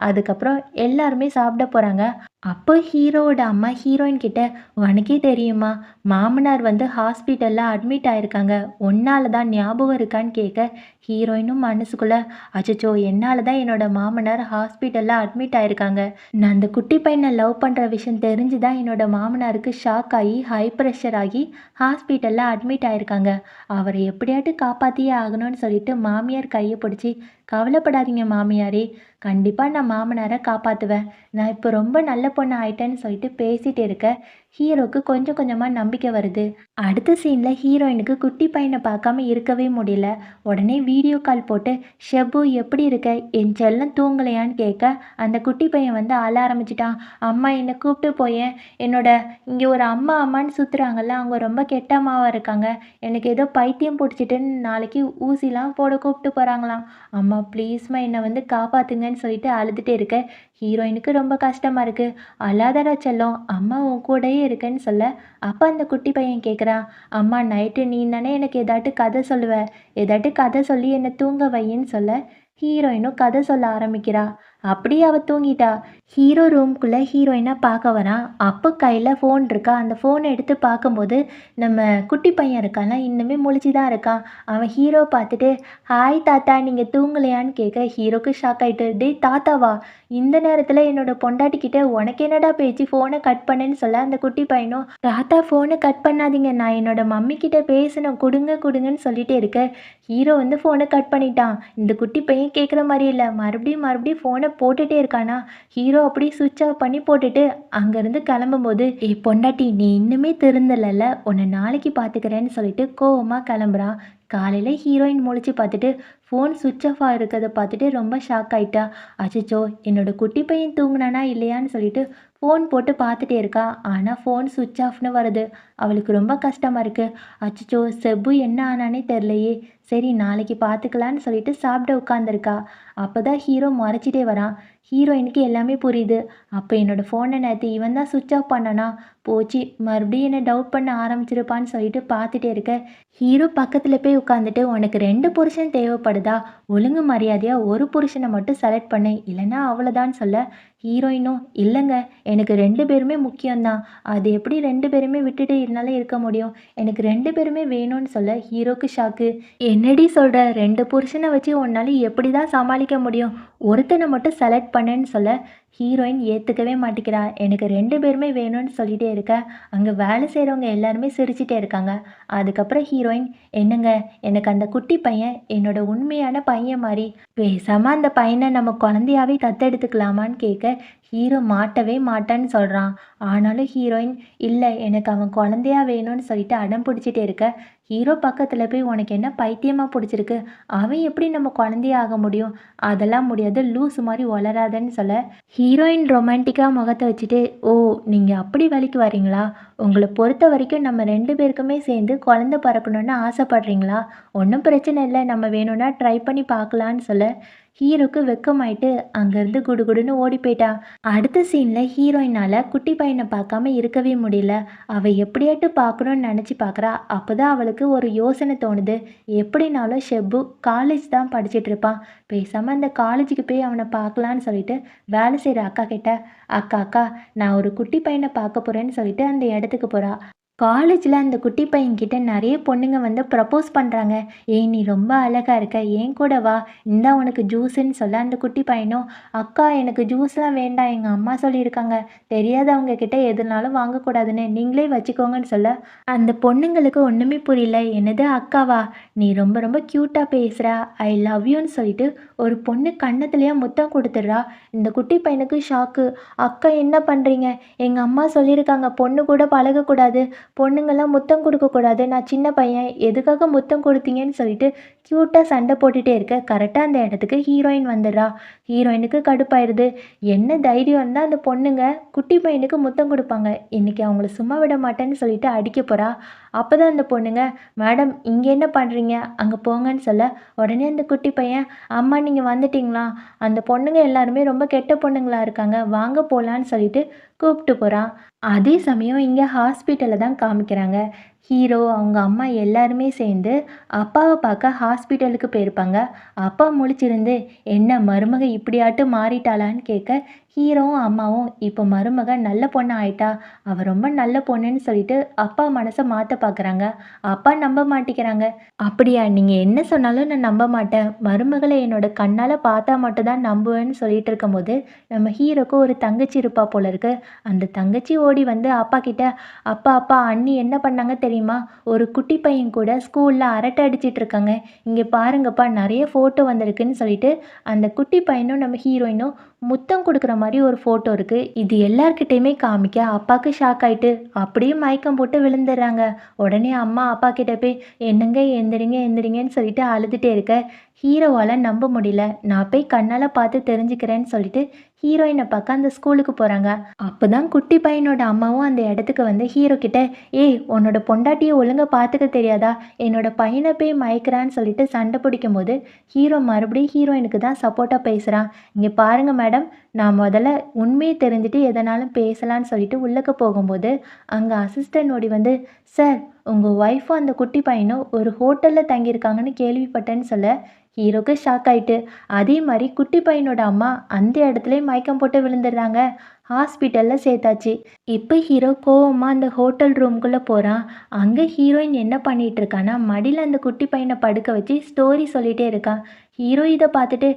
Speaker 1: அதுக்கப்புறம் எல்லாருமே சாப்பிட போகிறாங்க. அப்போ ஹீரோவோட அம்மா ஹீரோயின் கிட்ட, உனக்கே தெரியுமா மாமனார் வந்து ஹாஸ்பிட்டலில் அட்மிட் ஆயிருக்காங்க, உன்னால தான் ஞாபகம் இருக்கான்னு கேட்க, ஹீரோயினும் மனசுக்குள்ளே, அச்சச்சோ என்னால் தான் என்னோட மாமனார் ஹாஸ்பிட்டலில் அட்மிட் ஆயிருக்காங்க, நான் அந்த குட்டி பையனை லவ் பண்ணுற விஷயம் தெரிஞ்சு தான் என்னோட மாமனாருக்கு ஷாக் ஆகி ஹை ப்ரெஷர் ஆகி ஹாஸ்பிட்டலில் அட்மிட் ஆயிருக்காங்க, அவரை எப்படியாட்டு காப்பாற்றியே ஆகணும்னு சொல்லிட்டு மாமியார் கையை பிடிச்சி கவலைப்படாதீங்க மாமியாரே, கண்டிப்பாக நான் மாமனாரை காப்பாற்றுவேன். நான் இப்போ ரொம்ப நல்ல பொண்ணு ஆயிட்டேன்னு சொல்லிட்டு பேசிட்டு இருக்க ஹீரோக்கு கொஞ்சம் கொஞ்சமாக நம்பிக்கை வருது. அடுத்த சீனில் ஹீரோயினுக்கு குட்டி பையனை பார்க்காம இருக்கவே முடியல. உடனே வீடியோ கால் போட்டு ஷெபு எப்படி இருக்க, என் செல்லம் தூங்கலையான்னு கேட்க அந்த குட்டி பையன் வந்து அழ ஆரம்பிச்சிட்டான். அம்மா என்னை கூப்பிட்டு போயேன், என்னோட இங்கே ஒரு அம்மா அம்மான்னு சுற்றுறாங்கல்ல, அவங்க ரொம்ப கெட்ட அம்மாவாக இருக்காங்க, எனக்கு ஏதோ பைத்தியம் பிடிச்சிட்டுன்னு நாளைக்கு ஊசிலாம் போட கூப்பிட்டு போகிறாங்களாம். அம்மா ப்ளீஸ்மா என்னை வந்து காப்பாற்றுங்கன்னு சொல்லிட்டு அழுதுகிட்டே இருக்க ஹீரோயினுக்கு ரொம்ப கஷ்டமாக இருக்குது. அழாதடா செல்லம், அம்மா உன் கூடயே இருக்கேன்னு சொல்ல அப்போ அந்த குட்டி பையன் கேட்குறான், அம்மா நைட்டு நீ தானே எனக்கு ஏதாட்டு கதை சொல்லுவ, ஏதாட்டு கதை சொல்லி என்னை தூங்க வையின்னு சொல்ல ஹீரோயினும் கதை சொல்ல ஆரம்பிக்கிறா. அப்படியே அவள் தூங்கிட்டா. ஹீரோ ரூம்குள்ளே ஹீரோயினை பார்க்க வரான். அப்போ கையில் ஃபோன் இருக்கா. அந்த ஃபோனை எடுத்து பார்க்கும்போது நம்ம குட்டி பையன் இருக்கான்ல, இன்னுமே முழிச்சு தான் இருக்கான். அவன் ஹீரோ பார்த்துட்டு ஹாய் தாத்தா நீங்கள் தூங்கலையான்னு கேட்க ஹீரோக்கு ஷாக் ஆகிட்டு, டேய் தாத்தாவா, இந்த நேரத்தில் என்னோட பொண்டாட்டிக்கிட்ட உனக்கு என்னடா பேச்சு, ஃபோனை கட் பண்ணேன்னு சொல்ல அந்த குட்டி பையனும் தாத்தா ஃபோனை கட் பண்ணாதீங்க, நான் என்னோட மம்மி கிட்ட பேசணும், கொடுங்க கொடுங்கன்னு சொல்லிட்டு இருக்க ஹீரோ வந்து ஃபோனை கட் பண்ணிட்டான். இந்த குட்டி பையன் கேட்குற மாதிரி இல்லை, மறுபடியும் மறுபடியும் ஃபோனை போட்டுகிட்டே இருக்கானா. ஹீரோ அப்படியே சுவிட்ச் ஆஃப் பண்ணி போட்டுட்டு அங்கேருந்து கிளம்பும்போது பொண்டாட்டி நீ இன்னுமே திருந்தலைல்ல, உன்னை நாளைக்கு பார்த்துக்கிறேன்னு சொல்லிட்டு கோவமாக கிளம்புறான். காலையில் ஹீரோயின் முழிச்சு பார்த்துட்டு ஃபோன் சுவிட்ச் ஆஃப் இருக்கிறத பார்த்துட்டு ரொம்ப ஷாக் ஆகிட்டா. அச்சச்சோ என்னோட குட்டி பையன் தூங்குனானா இல்லையான்னு சொல்லிட்டு ஃபோன் போட்டு பார்த்துட்டே இருக்கா. ஆனால் ஃபோன் சுவிட்ச் ஆஃப்னு வருது. அவளுக்கு ரொம்ப கஷ்டமாக இருக்குது. அச்சச்சோ செப்பு என்ன ஆனானே தெரிலையே, சரி நாளைக்கு பார்த்துக்கலான்னு சொல்லிட்டு சாப்பிட உட்காந்துருக்கா. அப்போ தான் ஹீரோ முறைச்சிட்டே வரான். ஹீரோயினுக்கு எல்லாமே புரியுது. அப்போ என்னோடய ஃபோனை நேற்று இவன் தான் சுவிட்ச் ஆஃப் பண்ணனா, போச்சு மறுபடியும் என்னை டவுட் பண்ண ஆரம்பிச்சிருப்பான்னு சொல்லிட்டு பார்த்துட்டே இருக்க ஹீரோ பக்கத்தில் போய் உட்காந்துட்டு, உனக்கு 2 புருஷன் தேவைப்படுதா, ஒழுங்கு மரியாதையாக ஒரு புருஷனை மட்டும் செலக்ட் பண்ணு, இல்லைன்னா அவ்வளோதான் சொல்ல ஹீரோயினும் இல்லைங்க, எனக்கு 2 பேருமே முக்கியம்தான், அது எப்படி 2 பேருமே விட்டுட்டு என்னால் இருக்க முடியும், எனக்கு 2 பேருமே வேணும்னு சொல்ல ஹீரோக்கு ஷாக்கு. என்னடி சொல்கிற, 2 புருஷனை வச்சு உன்னால் எப்படி தான் சமாளிக்க முடியும், ஒருத்தனை மட்டும் செலக்ட் பண்ணேன்னு சொல்ல ஹீரோயின் ஏற்றுக்கவே மாட்டேங்கிறா. எனக்கு 2 பேருமே வேணும்னு சொல்லிகிட்டே இருக்க அங்கே வேலை செய்கிறவங்க எல்லாருமே சிரிச்சிட்டே இருக்காங்க. அதுக்கப்புறம் ஹீரோயின் என்னங்க, எனக்கு அந்த குட்டி பையன் என்னோட உண்மையான பையன் மாதிரி, பேசாமல் அந்த பையனை நம்ம குழந்தையாவே தத்தெடுத்துக்கலாமான்னு கேட்க ஹீரோ மாட்டவே மாட்டான்னு சொல்கிறான். ஆனாலும் ஹீரோயின் இல்லை எனக்கு அவன் குழந்தையா வேணும்னு சொல்லிட்டு அடம் பிடிச்சிட்டே இருக்க ஹீரோ பக்கத்தில் போய் உனக்கு என்ன பைத்தியமாக பிடிச்சிருக்கு, அவன் எப்படி நம்ம குழந்தைய ஆக முடியும், அதெல்லாம் முடியாது லூஸ் மாதிரி வளராதன்னு சொல்ல ஹீரோயின் ரொமான்டிக்காக முகத்தை வச்சுட்டு, ஓ நீங்கள் அப்படி வேலைக்கு வரீங்களா, உங்களை பொறுத்த வரைக்கும் நம்ம 2 பேருக்குமே சேர்ந்து குழந்தை பிறக்கணுன்னு ஆசைப்படுறீங்களா, ஒன்றும் பிரச்சனை இல்லை, நம்ம வேணும்னா ட்ரை பண்ணி பார்க்கலான்னு சொல்ல ஹீரோக்கு வெக்கமாயிட்டு அங்கேருந்து குடுகுடுன்னு ஓடி போயிட்டான். அடுத்த சீனில் ஹீரோயினால் குட்டி பையனை பார்க்காம இருக்கவே முடியல. அவள் எப்படியாட்டு பார்க்கணுன்னு நினச்சி பார்க்குறா. அப்போ தான் அவளுக்கு ஒரு யோசனை தோணுது. எப்படினாலும் ஷெப்பு காலேஜ் தான் படிச்சுட்டு இருப்பான், பேசாமல் அந்த காலேஜுக்கு போய் அவனை பார்க்கலான்னு சொல்லிட்டு வேலை செய்கிற அக்கா கிட்ட, அக்கா அக்கா நான் ஒரு குட்டி பையனை பார்க்க போகிறேன்னு சொல்லிட்டு அந்த இடத்துக்கு போகிறா. காலேஜில் அந்த குட்டி பையன்கிட்ட நிறைய பொண்ணுங்க வந்து ப்ரப்போஸ் பண்ணுறாங்க. ஏய் நீ ரொம்ப அழகாக இருக்க, ஏன் கூட வா, இந்தா உனக்கு ஜூஸுன்னு சொல்ல அந்த குட்டி பையனும், அக்கா எனக்கு ஜூஸ்லாம் வேண்டாம், எங்கள் அம்மா சொல்லியிருக்காங்க தெரியாதவங்க கிட்ட எதுனாலும் வாங்கக்கூடாதுன்னு, நீங்களே வச்சுக்கோங்கன்னு சொல்ல அந்த பொண்ணுங்களுக்கு ஒன்றுமே புரியல. என்னது அக்காவா, நீ ரொம்ப ரொம்ப க்யூட்டாக பேசுகிறா, ஐ லவ் யூன்னு சொல்லிட்டு ஒரு பொண்ணு கன்னத்துலேயே முத்தம் கொடுத்துட்றா. இந்த குட்டி பையனுக்கு ஷாக்கு. அக்கா என்ன பண்ணுறீங்க, எங்கள் அம்மா சொல்லியிருக்காங்க பொண்ணு கூட பழகக்கூடாது, பொண்ணுங்கள்லாம் முத்தம் கொடுக்கக்கூடாது, நான் சின்ன பையன், எதுக்காக முத்தம் கொடுத்தீங்கன்னு சொல்லிட்டு க்யூட்டாக சண்டை போட்டுகிட்டே இருக்க கரெக்டாக அந்த இடத்துக்கு ஹீரோயின் வந்துடுறா. ஹீரோயினுக்கு கடுப்பாயிடுது. என்ன தைரியம் இருந்தால் அந்த பொண்ணுங்க குட்டி பையனுக்கு முத்தம் கொடுப்பாங்க, இன்றைக்கி அவங்கள சும்மா விட மாட்டேன்னு சொல்லிட்டு அடிக்க போகிறா. அப்போ தான் அந்த பொண்ணுங்க, மேடம் இங்கே என்ன பண்ணுறீங்க, அங்கே போங்கன்னு சொல்ல உடனே அந்த குட்டி பையன், அம்மா நீங்கள் வந்துட்டிங்களா, அந்த பொண்ணுங்க எல்லாருமே ரொம்ப கெட்ட பொண்ணுங்களாக இருக்காங்க, வாங்க போகலான்னு சொல்லிட்டு கூப்பிட்டு போகிறான். அதே சமயம் இங்கே ஹாஸ்பிட்டலில் தான் காமிக்கிறாங்க. ஹீரோ அவங்க அம்மா எல்லாருமே சேர்ந்து அப்பாவை பார்க்க ஹாஸ்பிட்டலுக்கு போயிருப்பாங்க. அப்பா முழிச்சிருந்து என்ன மருமக இப்படியாட்டு மாறிட்டாளான்னு கேட்க ஹீரோவும் அம்மாவும் இப்போ மருமக நல்ல பொண்ணு ஆயிட்டா, அவ ரொம்ப நல்ல பொண்ணுன்னு சொல்லிட்டு அப்பா மனச மாத்த பார்க்குறாங்க. அப்பா நம்ப மாட்டேங்கிறாங்க. "அப்படியா? நீங்க என்ன சொன்னாலும் நான் நம்ப மாட்டேன். மருமகள என்னோட கண்ணால பார்த்தா மட்டும் தான் நம்புவேன்னு" சொல்லிட்டு இருக்கும்போது, நம்ம ஹீரோக்கு ஒரு தங்கச்சி இருப்பா போல இருக்கு. அந்த தங்கச்சி ஓடி வந்து அப்பா கிட்ட, "அப்பா, அப்பா அண்ணி என்ன பண்ணாங்க தெரியுமா? ஒரு குட்டி பையன் கூட ஸ்கூல்ல அரட்டை அடிச்சிட்டு இருக்காங்க. இங்க பாருங்கப்பா நெறைய ஃபோட்டோ வந்திருக்குன்னு" சொல்லிட்டு, அந்த குட்டி பையனும் நம்ம ஹீரோயினும் முத்தம் குடுக்குற மாரி ஒரு ஃபோட்டோ இருக்கு. இது எல்லார்கிட்டயுமே காமிக்க அப்பாக்கு ஷாக் ஆயிட்டு, அப்படியே மயக்கம் போட்டு விழுந்துர்றாங்க. உடனே அம்மா அப்பா கிட்ட போய், "என்னங்க எந்திரிங்க எந்திரிங்கன்னு" சொல்லிட்டு அழுதுட்டே இருக்க, ஹீரோவால நம்ப முடியல. நான் போய் கண்ணால பார்த்து தெரிஞ்சுக்கிறேன்னு சொல்லிட்டு ஹீரோயின பார்க்க அந்த ஸ்கூலுக்கு போறாங்க. அப்பதான் குட்டி பையனோட அம்மாவும் அந்த இடத்துக்கு வந்து ஹீரோ கிட்ட, "ஏய் உன்னோட பொண்டாட்டிய ஒழுங்கா பார்த்துக்க தெரியாதா? என்னோட பையன போய் மயக்குறான்னு" சொல்லிட்டு சண்டை பிடிக்கும்போது, ஹீரோ மறுபடியும் ஹீரோயினுக்கு தான் சப்போர்ட்டா பேசுறான். "இங்க பாருங்க மேடம், நான் முதல்ல உண்மைய தெரிஞ்சுட்டு எதனாலும் பேசலான்னு" சொல்லிட்டு உள்ளக்க போகும்போது, அங்க அசிஸ்டன்ட் ஓடி வந்து, "சார் உங்க ஒய்ஃபும் அந்த குட்டி பையனும் ஒரு ஹோட்டல்ல தங்கியிருக்காங்கன்னு கேள்விப்பட்டேன்னு" சொல்ல, ஹீரோக்கு ஷாக் ஆயிட்டு. அதே மாரி குட்டி பையனோட அம்மா அந்த இடத்துலயே மயக்கம் போட்டு விழுந்துடுறாங்க. ஹாஸ்பிட்டல்ல சேர்த்தாச்சு. இப்ப ஹீரோ கோவமா அந்த ஹோட்டல் ரூம்குள்ள போறான். அங்க ஹீரோயின் என்ன பண்ணிட்டு இருக்கான்னா, மடியில அந்த குட்டி பையன படுக்க வச்சு ஸ்டோரி சொல்லிட்டே இருக்கா. ஹீரோ இத பார்த்துட்டு,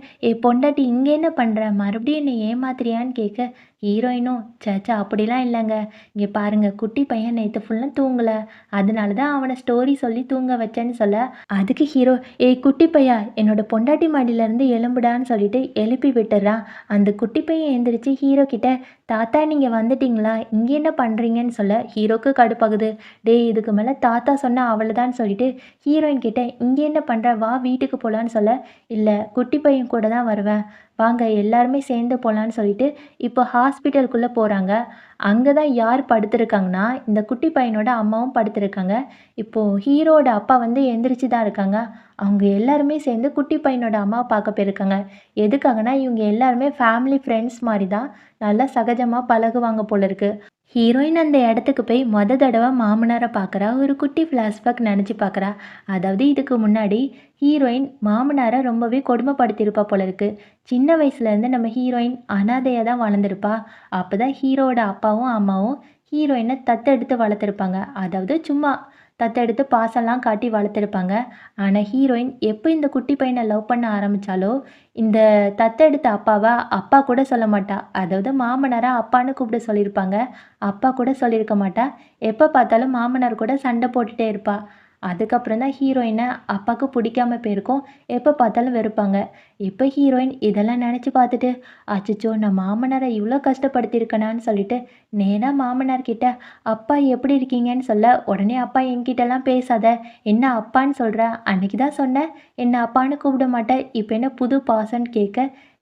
Speaker 1: பொண்டாட்டி இங்க என்ன பண்ற? மறுபடியும் என்ன ஏமாத்துறியான்னு" கேட்க, ஹீரோயினும், "ச்சே அப்படிலாம் இல்லங்க. இங்க பாருங்க குட்டி பையன் நேத்து ஃபுல்லா தூங்கல. அதனால தான் அவன ஸ்டோரி சொல்லி தூங்க வச்சேன்னு" சொல்ல, அதுக்கு ஹீரோ, "ஏய் குட்டி பையா, என்னோட பொண்டாட்டி மடியிலேருந்து எழும்புடான்னு" சொல்லிட்டு எழுப்பி விட்டுர்றான். அந்த குட்டி பையன் எந்திரிச்சு ஹீரோ கிட்ட, "தாத்தா நீங்க வந்துட்டீங்களா? இங்க என்ன பண்றீங்கன்னு" சொல்ல, ஹீரோக்கு கடுப்பாகுது. "டேய் இதுக்கு மேல தாத்தா சொன்னா அவ்வளதான்னு" சொல்லிட்டு ஹீரோயின் கிட்ட, "இங்க என்ன பண்ற? வா வீட்டுக்கு போலான்னு" சொல்ல, "இல்ல குட்டி பையன் கூட தான் வருவேன். வாங்க எல்லாருமே சேர்ந்து போலான்னு" சொல்லிட்டு இப்போ ஹாஸ்பிட்டலுக்குள்ள போறாங்க. அங்க தான் யார் படுத்திருக்காங்கன்னா, இந்த குட்டி பையனோட அம்மாவும் படுத்திருக்காங்க. இப்போ ஹீரோவோட அப்பா வந்து எந்திரிச்சு தான் இருக்காங்க. அவங்க எல்லாருமே சேர்ந்து குட்டி பையனோட அம்மாவ பார்க்க போயிருக்காங்க. எதுக்காகன்னா, இவங்க எல்லாருமே ஃபேமிலி ஃப்ரெண்ட்ஸ் மாரி தான் நல்லா சகஜமா பழகுவாங்க போல இருக்கு. ஹீரோயின் அந்த இடத்துக்கு போய் தடவ மாமனார பார்க்குறா. ஒரு குட்டி ஃப்ளாஷ்பேக் நெனச்சு பார்க்குறா. அதாவது இதுக்கு முன்னாடி ஹீரோயின் மாமனார ரொம்பவே கொடுமைப்படுத்தியிருப்பா போல இருக்கு. சின்ன வயசுலேருந்து நம்ம ஹீரோயின் அனாதையா தான் வளர்ந்துருப்பா. அப்பதான் ஹீரோவோட அப்பாவும், அம்மாவும் ஹீரோயின தத்தெடுத்து வளர்த்துருப்பாங்க. அதாவது சும்மா தத்தெடுத்து பாசம்லாம் காட்டி வளர்த்துருப்பாங்க. ஆனா ஹீரோயின் எப்போ இந்த குட்டி பையன லவ் பண்ண ஆரம்பிச்சாலோ, இந்த தத்தெடுத்த அப்பாவ அப்பா கூட சொல்ல மாட்டா. அதாவது மாமனார அப்பான்னு கூப்பிட சொல்லியிருப்பாங்க. அப்பா கூட சொல்லியிருக்க மாட்டா. எப்ப பார்த்தாலும் மாமனார் கூட சண்டை போட்டுட்டே இருப்பா. அதுக்கப்புறம் தான் ஹீரோயின அப்பாவுக்கு பிடிக்காம போயிருக்கும். எப்ப பார்த்தாலும் வெறுப்பாங்க. இப்ப ஹீரோயின் இதெல்லாம் நெனச்சு பார்த்துட்டு, அச்சச்சோ! நான் மாமனார இவ்ளோ கஷ்டப்படுத்தியிருக்கனான்னு சொல்லிட்டு, நேரா மாமனார் கிட்ட, "அப்பா எப்படி இருக்கீங்கன்னு" சொல்ல, உடனே "அப்பா என்கிட்டலாம் பேசாத. என்ன அப்பான்னு சொல்ற? அன்னைக்கு தான் சொன்ன, என்ன அப்பான்னு கூப்பிட மாட்ட. இப்ப என்ன புது பாசம்ன்னு" கேட்க,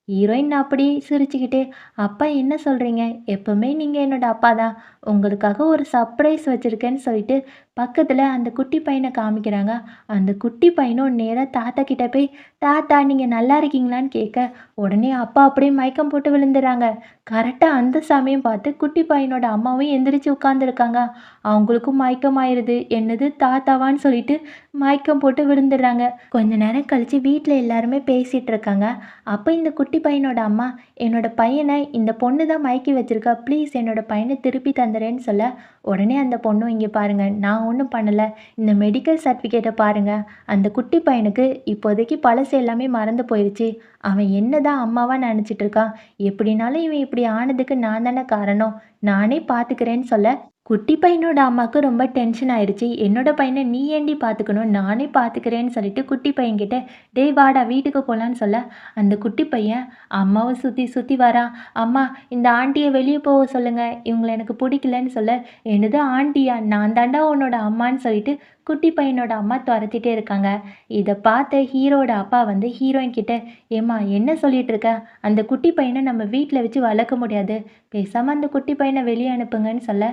Speaker 1: ஹீரோயின் அப்படியே சிரிச்சுக்கிட்டே, "அப்பா என்ன சொல்றீங்க? எப்பவுமே நீங்க என்னோட அப்பா தான். உங்களுக்காக ஒரு சர்ப்ரைஸ் வச்சிருக்கேன்னு" சொல்லிட்டு பக்கத்துல அந்த குட்டி பையன காமிக்கிறாங்க. அந்த குட்டி பையனும் நேரா தாத்தா கிட்ட போய், "தாத்தா நீங்க நல்லா இருக்கீங்களான்னு" கேட்க, உடனே அப்பா அப்படியே மயக்கம் போட்டு விழுந்துறாங்க. கரெக்ட்டா அந்த சமயம் பார்த்து குட்டி பையனோட அம்மாவும் எந்திரிச்சு உட்காந்துருக்காங்க. அவங்களுக்கும் மயக்கமாயிருது. என்னது தாத்தாவான்னு சொல்லிட்டு மயக்கம் போட்டு விழுந்துடுறாங்க. கொஞ்ச நேரம் கழிச்சு வீட்ல எல்லாருமே பேசிட்டு இருக்காங்க. அப்ப இந்த குட்டி பையனோட அம்மா, "என்னோட பையன இந்த பொண்ணு தான் மயக்கி வச்சிருக்கா. ப்ளீஸ் என்னோட பையன திருப்பி தந்துறேன்னு" சொல்ல, உடனே அந்த பொண்ணும், "இங்க பாருங்க நான் ஒண்ணும் பண்ணல. இந்த மெடிக்கல் சர்டிஃபிகேட்ட பாருங்க. அந்த குட்டி பையனுக்கு இப்போதைக்கு பழசு எல்லாமே மறந்து போயிருச்சு. அவன் என்னதான் அம்மாவா நெனச்சிட்டு இருக்கான். எப்படினாலும் இவன் இப்படி ஆனதுக்கு நான் தானே காரணம். நானே பார்த்துக்கிறேன்னு" சொல்ல, குட்டி பையனோட அம்மாவுக்கு ரொம்ப டென்ஷன் ஆயிடுச்சு. "என்னோட பையன நீ ஏன்டி பார்த்துக்கணும்? நானே பார்த்துக்கிறேன்னு" சொல்லிட்டு குட்டி பையன்கிட்ட, "டேய் வாடா வீட்டுக்கு போலான்னு" சொல்ல, அந்த குட்டி பையன் அம்மாவ சுத்தி சுத்தி வரான். "அம்மா இந்த ஆண்டிய வெளிய போக சொல்லுங்க. இவங்கள எனக்கு புடிக்கலன்னு" சொல்ல, "என்னது ஆண்டியா? நான் தான்டா உன்னோட அம்மான்னு" சொல்லிட்டு குட்டி பையனோட அம்மா தொரத்திட்டே இருக்காங்க. இத பார்த்த ஹீரோவோட அப்பா வந்து ஹீரோயின் கிட்ட, "ஏம்மா என்ன சொல்லிட்டு இருக்க? அந்த குட்டி பையன நம்ம வீட்ல வச்சு வளர்க்க முடியாது. பேசாம அந்த குட்டி பையன வெளிய அனுப்புங்கன்னு" சொல்ல,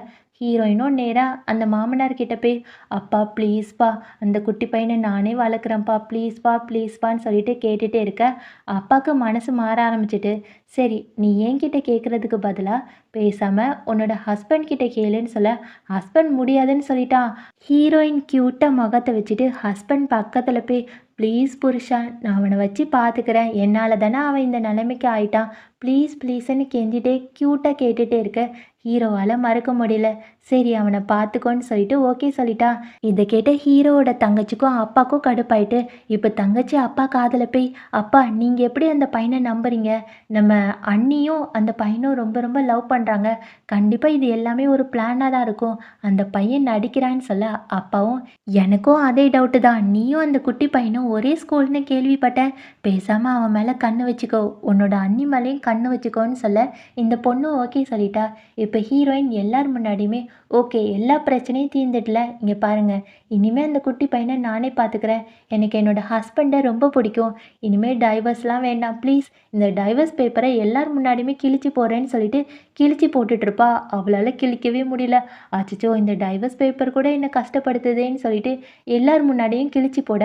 Speaker 1: ஹீரோயினும் நேரா அந்த மாமனார் கிட்ட போய், "அப்பா ப்ளீஸ்ப்பா அந்த குட்டி பையன நானே வளர்க்குறேன்ப்பா. ப்ளீஸ்ப்பா ப்ளீஸ்ப்பான்னு" சொல்லிட்டு கேட்டுட்டே இருக்க, அப்பாவுக்கு மனசு மாற ஆரம்பிச்சுட்டு, "சரி நீ என்கிட்ட கேட்குறதுக்கு பதிலா பேசாம உன்னோட ஹஸ்பண்ட் கிட்ட கேளுன்னு" சொல்ல, ஹஸ்பண்ட் முடியாதுன்னு சொல்லிட்டான். ஹீரோயின் கியூட்டா முகத்த வச்சுட்டு ஹஸ்பண்ட் பக்கத்துல போய், "ப்ளீஸ் புருஷா நான் அவன வச்சு பார்த்துக்கிறேன். என்னால தானே அவன் இந்த நிலைமைக்கு ஆயிட்டான். ப்ளீஸ் ப்ளீஸ்ன்னு கெஞ்சிட்டே க்யூட்டாக கேட்டுகிட்டே இருக்க ஹீரோவால் மறக்க முடியல. சரி அவனை பார்த்துக்கோன்னு சொல்லிட்டு ஓகே சொல்லிட்டான். இதை கேட்ட ஹீரோவோட தங்கச்சிக்கும் அப்பாவுக்கும் கடுப்பாயிட்டு, இப்போ தங்கச்சி அப்பா காதில் போய், அப்பா நீங்கள் எப்படி அந்த பையனை நம்புறீங்க? நம்ம அண்ணியும் அந்த பையனும் ரொம்ப ரொம்ப லவ் பண்ணுறாங்க. கண்டிப்பாக இது எல்லாமே ஒரு பிளானாக தான் இருக்கும். அந்த பையன் நடிக்கிறான்னு சொல்ல அப்பாவும், எனக்கும் அதே டவுட்டு தான். நீயும் அந்த குட்டி பையனும் ஒரே ஸ்கூல்னு கேள்விப்பட்டேன். பேசாமல் அவன் மேலே கண்ணு வச்சுக்கோ, உன்னோட அண்ணி மேலேயும் கண்ணு வச்சுக்கோன்னு சொல்ல இந்த பொண்ணு ஓகே சொல்லிட்டா. இப்போ ஹீரோயின் எல்லார் முன்னாடியுமே, ஓகே எல்லா பிரச்சனையும் தீர்ந்துடல, இங்கே பாருங்கள், இனிமேல் அந்த குட்டி பையனை நானே பார்த்துக்கிறேன். எனக்கு என்னோட ஹஸ்பண்டை ரொம்ப பிடிக்கும். இனிமேல் டைவர்ஸ்லாம் வேண்டாம் ப்ளீஸ். இந்த டைவர்ஸ் பேப்பரை எல்லார் முன்னாடியுமே கிழிச்சு போகிறேன்னு சொல்லிட்டு கிழிச்சு போட்டுட்ருப்பா. அவளால் கிழிக்கவே முடியல. அச்சச்சோ இந்த டைவர்ஸ் பேப்பர் கூட என்னை கஷ்டப்படுத்துதேன்னு சொல்லிட்டு எல்லார் முன்னாடியும் கிழிச்சு போட,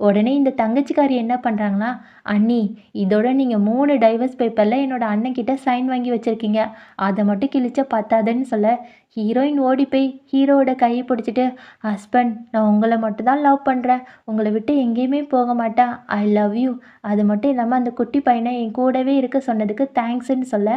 Speaker 1: உடனே இந்த தங்கச்சிக்காரி என்ன பண்ணுறாங்கன்னா, அண்ணி இதோட நீங்கள் 3 டைவர்ஸ் பேப்பரில் என்னோட அண்ணன்கிட்ட சைன் வாங்கி வச்சுருக்கீங்க, அதை மட்டும் கிழிச்சா பத்தாதுன்னு சொல்ல ஹீரோயின் ஓடி போய் ஹீரோவோட கையை பிடிச்சிட்டு, ஹஸ்பண்ட் நான் உங்களை மட்டும் தான் லவ் பண்ணுறேன், உங்களை விட்டு எங்கேயுமே போக மாட்டேன், ஐ லவ் யூ. அது மட்டும் இல்லாமல் அந்த குட்டி பையனை என் கூடவே இருக்க சொன்னதுக்கு தேங்க்ஸுன்னு சொல்ல,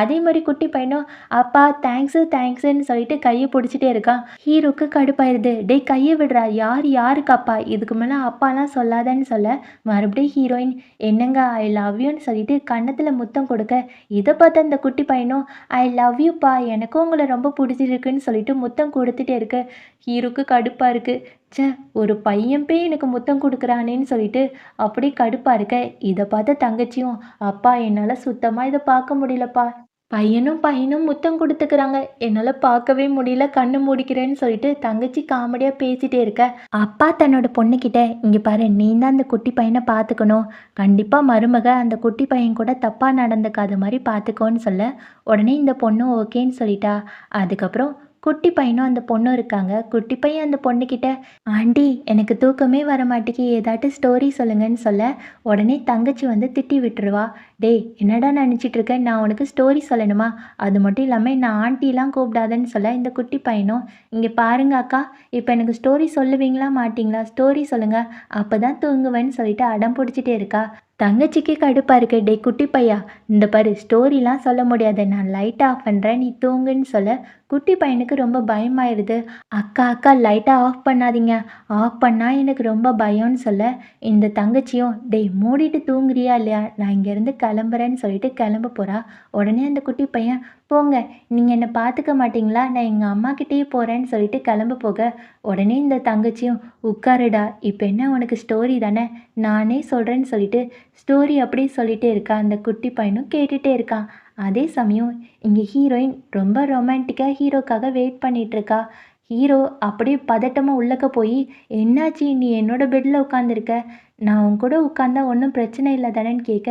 Speaker 1: அதே மாதிரி குட்டி பையனும் அப்பா தேங்க்ஸு தேங்க்ஸுன்னு சொல்லிட்டு கையை பிடிச்சிட்டே இருக்கான். ஹீரோக்கு கடுப்பாயிருது. டேய் கையை விடுறா, யார் யாருக்கு அப்பா, இதுக்கு மேலே அப்பாலாம் சொல்லாதன்னு சொல்ல மறுபடியும் ஹீரோயின் என்னங்க ஐ லவ் யூன்னு சொல்லிட்டு கன்னத்தில் முத்தம் கொடுக்க, இதை பார்த்த அந்த குட்டி பையனும் ஐ லவ் யூப்பா, எனக்கும் உங்களை ரொம்ப பிடிச்சிருக்குன்னு சொல்லிட்டு முத்தம் கொடுத்துட்டே இருக்க ஹீரோக்கு கடுப்பாக இருக்குது. ச்சே ஒரு பையன் போய் எனக்கு முத்தம் கொடுக்குறானேன்னு சொல்லிட்டு அப்படியே கடுப்பாக இருக்க, இதை பார்த்த தங்கச்சியும் அப்பா என்னால் சுத்தமாக இதை பார்க்க முடியலப்பா, பையனும் முத்தம் கொடுத்துக்கிறாங்க, என்னால் பார்க்கவே முடியல, கண்ணு மூடிக்கிறேன்னு சொல்லிட்டு தங்கச்சி காமெடியாக பேசிகிட்டே இருக்க, அப்பா தன்னோட பொண்ணுக்கிட்ட இங்கே பாரு நீ தான் அந்த குட்டி பையனை பார்த்துக்கணும், கண்டிப்பாக மருமக அந்த குட்டி பையன் கூட தப்பாக நடந்துக்காத மாதிரி பார்த்துக்கோன்னு சொல்ல உடனே இந்த பொண்ணும் ஓகேன்னு சொல்லிட்டா. அதுக்கப்புறம் குட்டி பையனும் அந்த பொண்ணும் இருக்காங்க. குட்டி பையன் அந்த பொண்ணுக்கிட்ட ஆண்டி எனக்கு தூக்கமே வர மாட்டேங்கி ஏதாட்டும் ஸ்டோரி சொல்லுங்கன்னு சொல்ல உடனே தங்கச்சி வந்து திட்டி விட்டுருவா. டேய் என்னடா நினச்சிட்டு இருக்க, நான் உனக்கு ஸ்டோரி சொல்லணுமா, அது மட்டும் இல்லாமல் நான் ஆண்டிலாம் கூப்பிடாதன்னு சொல்ல இந்த குட்டி பையனும் இங்கே பாருங்க அக்கா, இப்போ எனக்கு ஸ்டோரி சொல்லுவீங்களா மாட்டிங்களா, ஸ்டோரி சொல்லுங்கள் அப்போ தான் தூங்குவேன்னு சொல்லிட்டு அடம் பிடிச்சிட்டே இருக்கா. தங்கச்சிக்கு கடுப்பாக இருக்கு. டே குட்டி பையா இந்த பாரு ஸ்டோரிலாம் சொல்ல முடியாது, நான் லைட் ஆஃப் பண்ணுறேன் நீ தூங்குன்னு சொல்ல குட்டி பையனுக்கு ரொம்ப பயமாயிருது. அக்கா அக்கா லைட்டாக ஆஃப் பண்ணாதீங்க, ஆஃப் பண்ணால் எனக்கு ரொம்ப பயம்னு சொல்ல இந்த தங்கச்சியும் டேய் மூடிட்டு தூங்குறியா இல்லையா, நான் இங்கேருந்து கிளம்புறேன்னு சொல்லிட்டு கிளம்ப போகிறா. உடனே அந்த குட்டி பையன் போங்க நீங்கள் என்னை பார்த்துக்க மாட்டிங்களா, நான் எங்கள் அம்மாக்கிட்டேயே போகிறேன்னு சொல்லிட்டு கிளம்ப போக உடனே இந்த தங்கச்சியும் உட்காருடா இப்போ என்ன உனக்கு ஸ்டோரி தானே நானே சொல்கிறேன்னு சொல்லிட்டு ஸ்டோரி அப்படியே சொல்லிகிட்டே இருக்கா. அந்த குட்டி பையனும் கேட்டுகிட்டே இருக்கான். அதே சமயம் இங்கே ஹீரோயின் ரொம்ப ரொமான்டிக்காக ஹீரோக்காக வெயிட் பண்ணிகிட்ருக்கா. ஹீரோ அப்படியே பதட்டமாக உள்ளக்க போய் என்னாச்சு நீ என்னோட பெட்டில் உட்காந்துருக்க, நான் உன் கூட உட்காந்தா ஒன்றும் பிரச்சனை இல்லை தானேன்னு கேட்க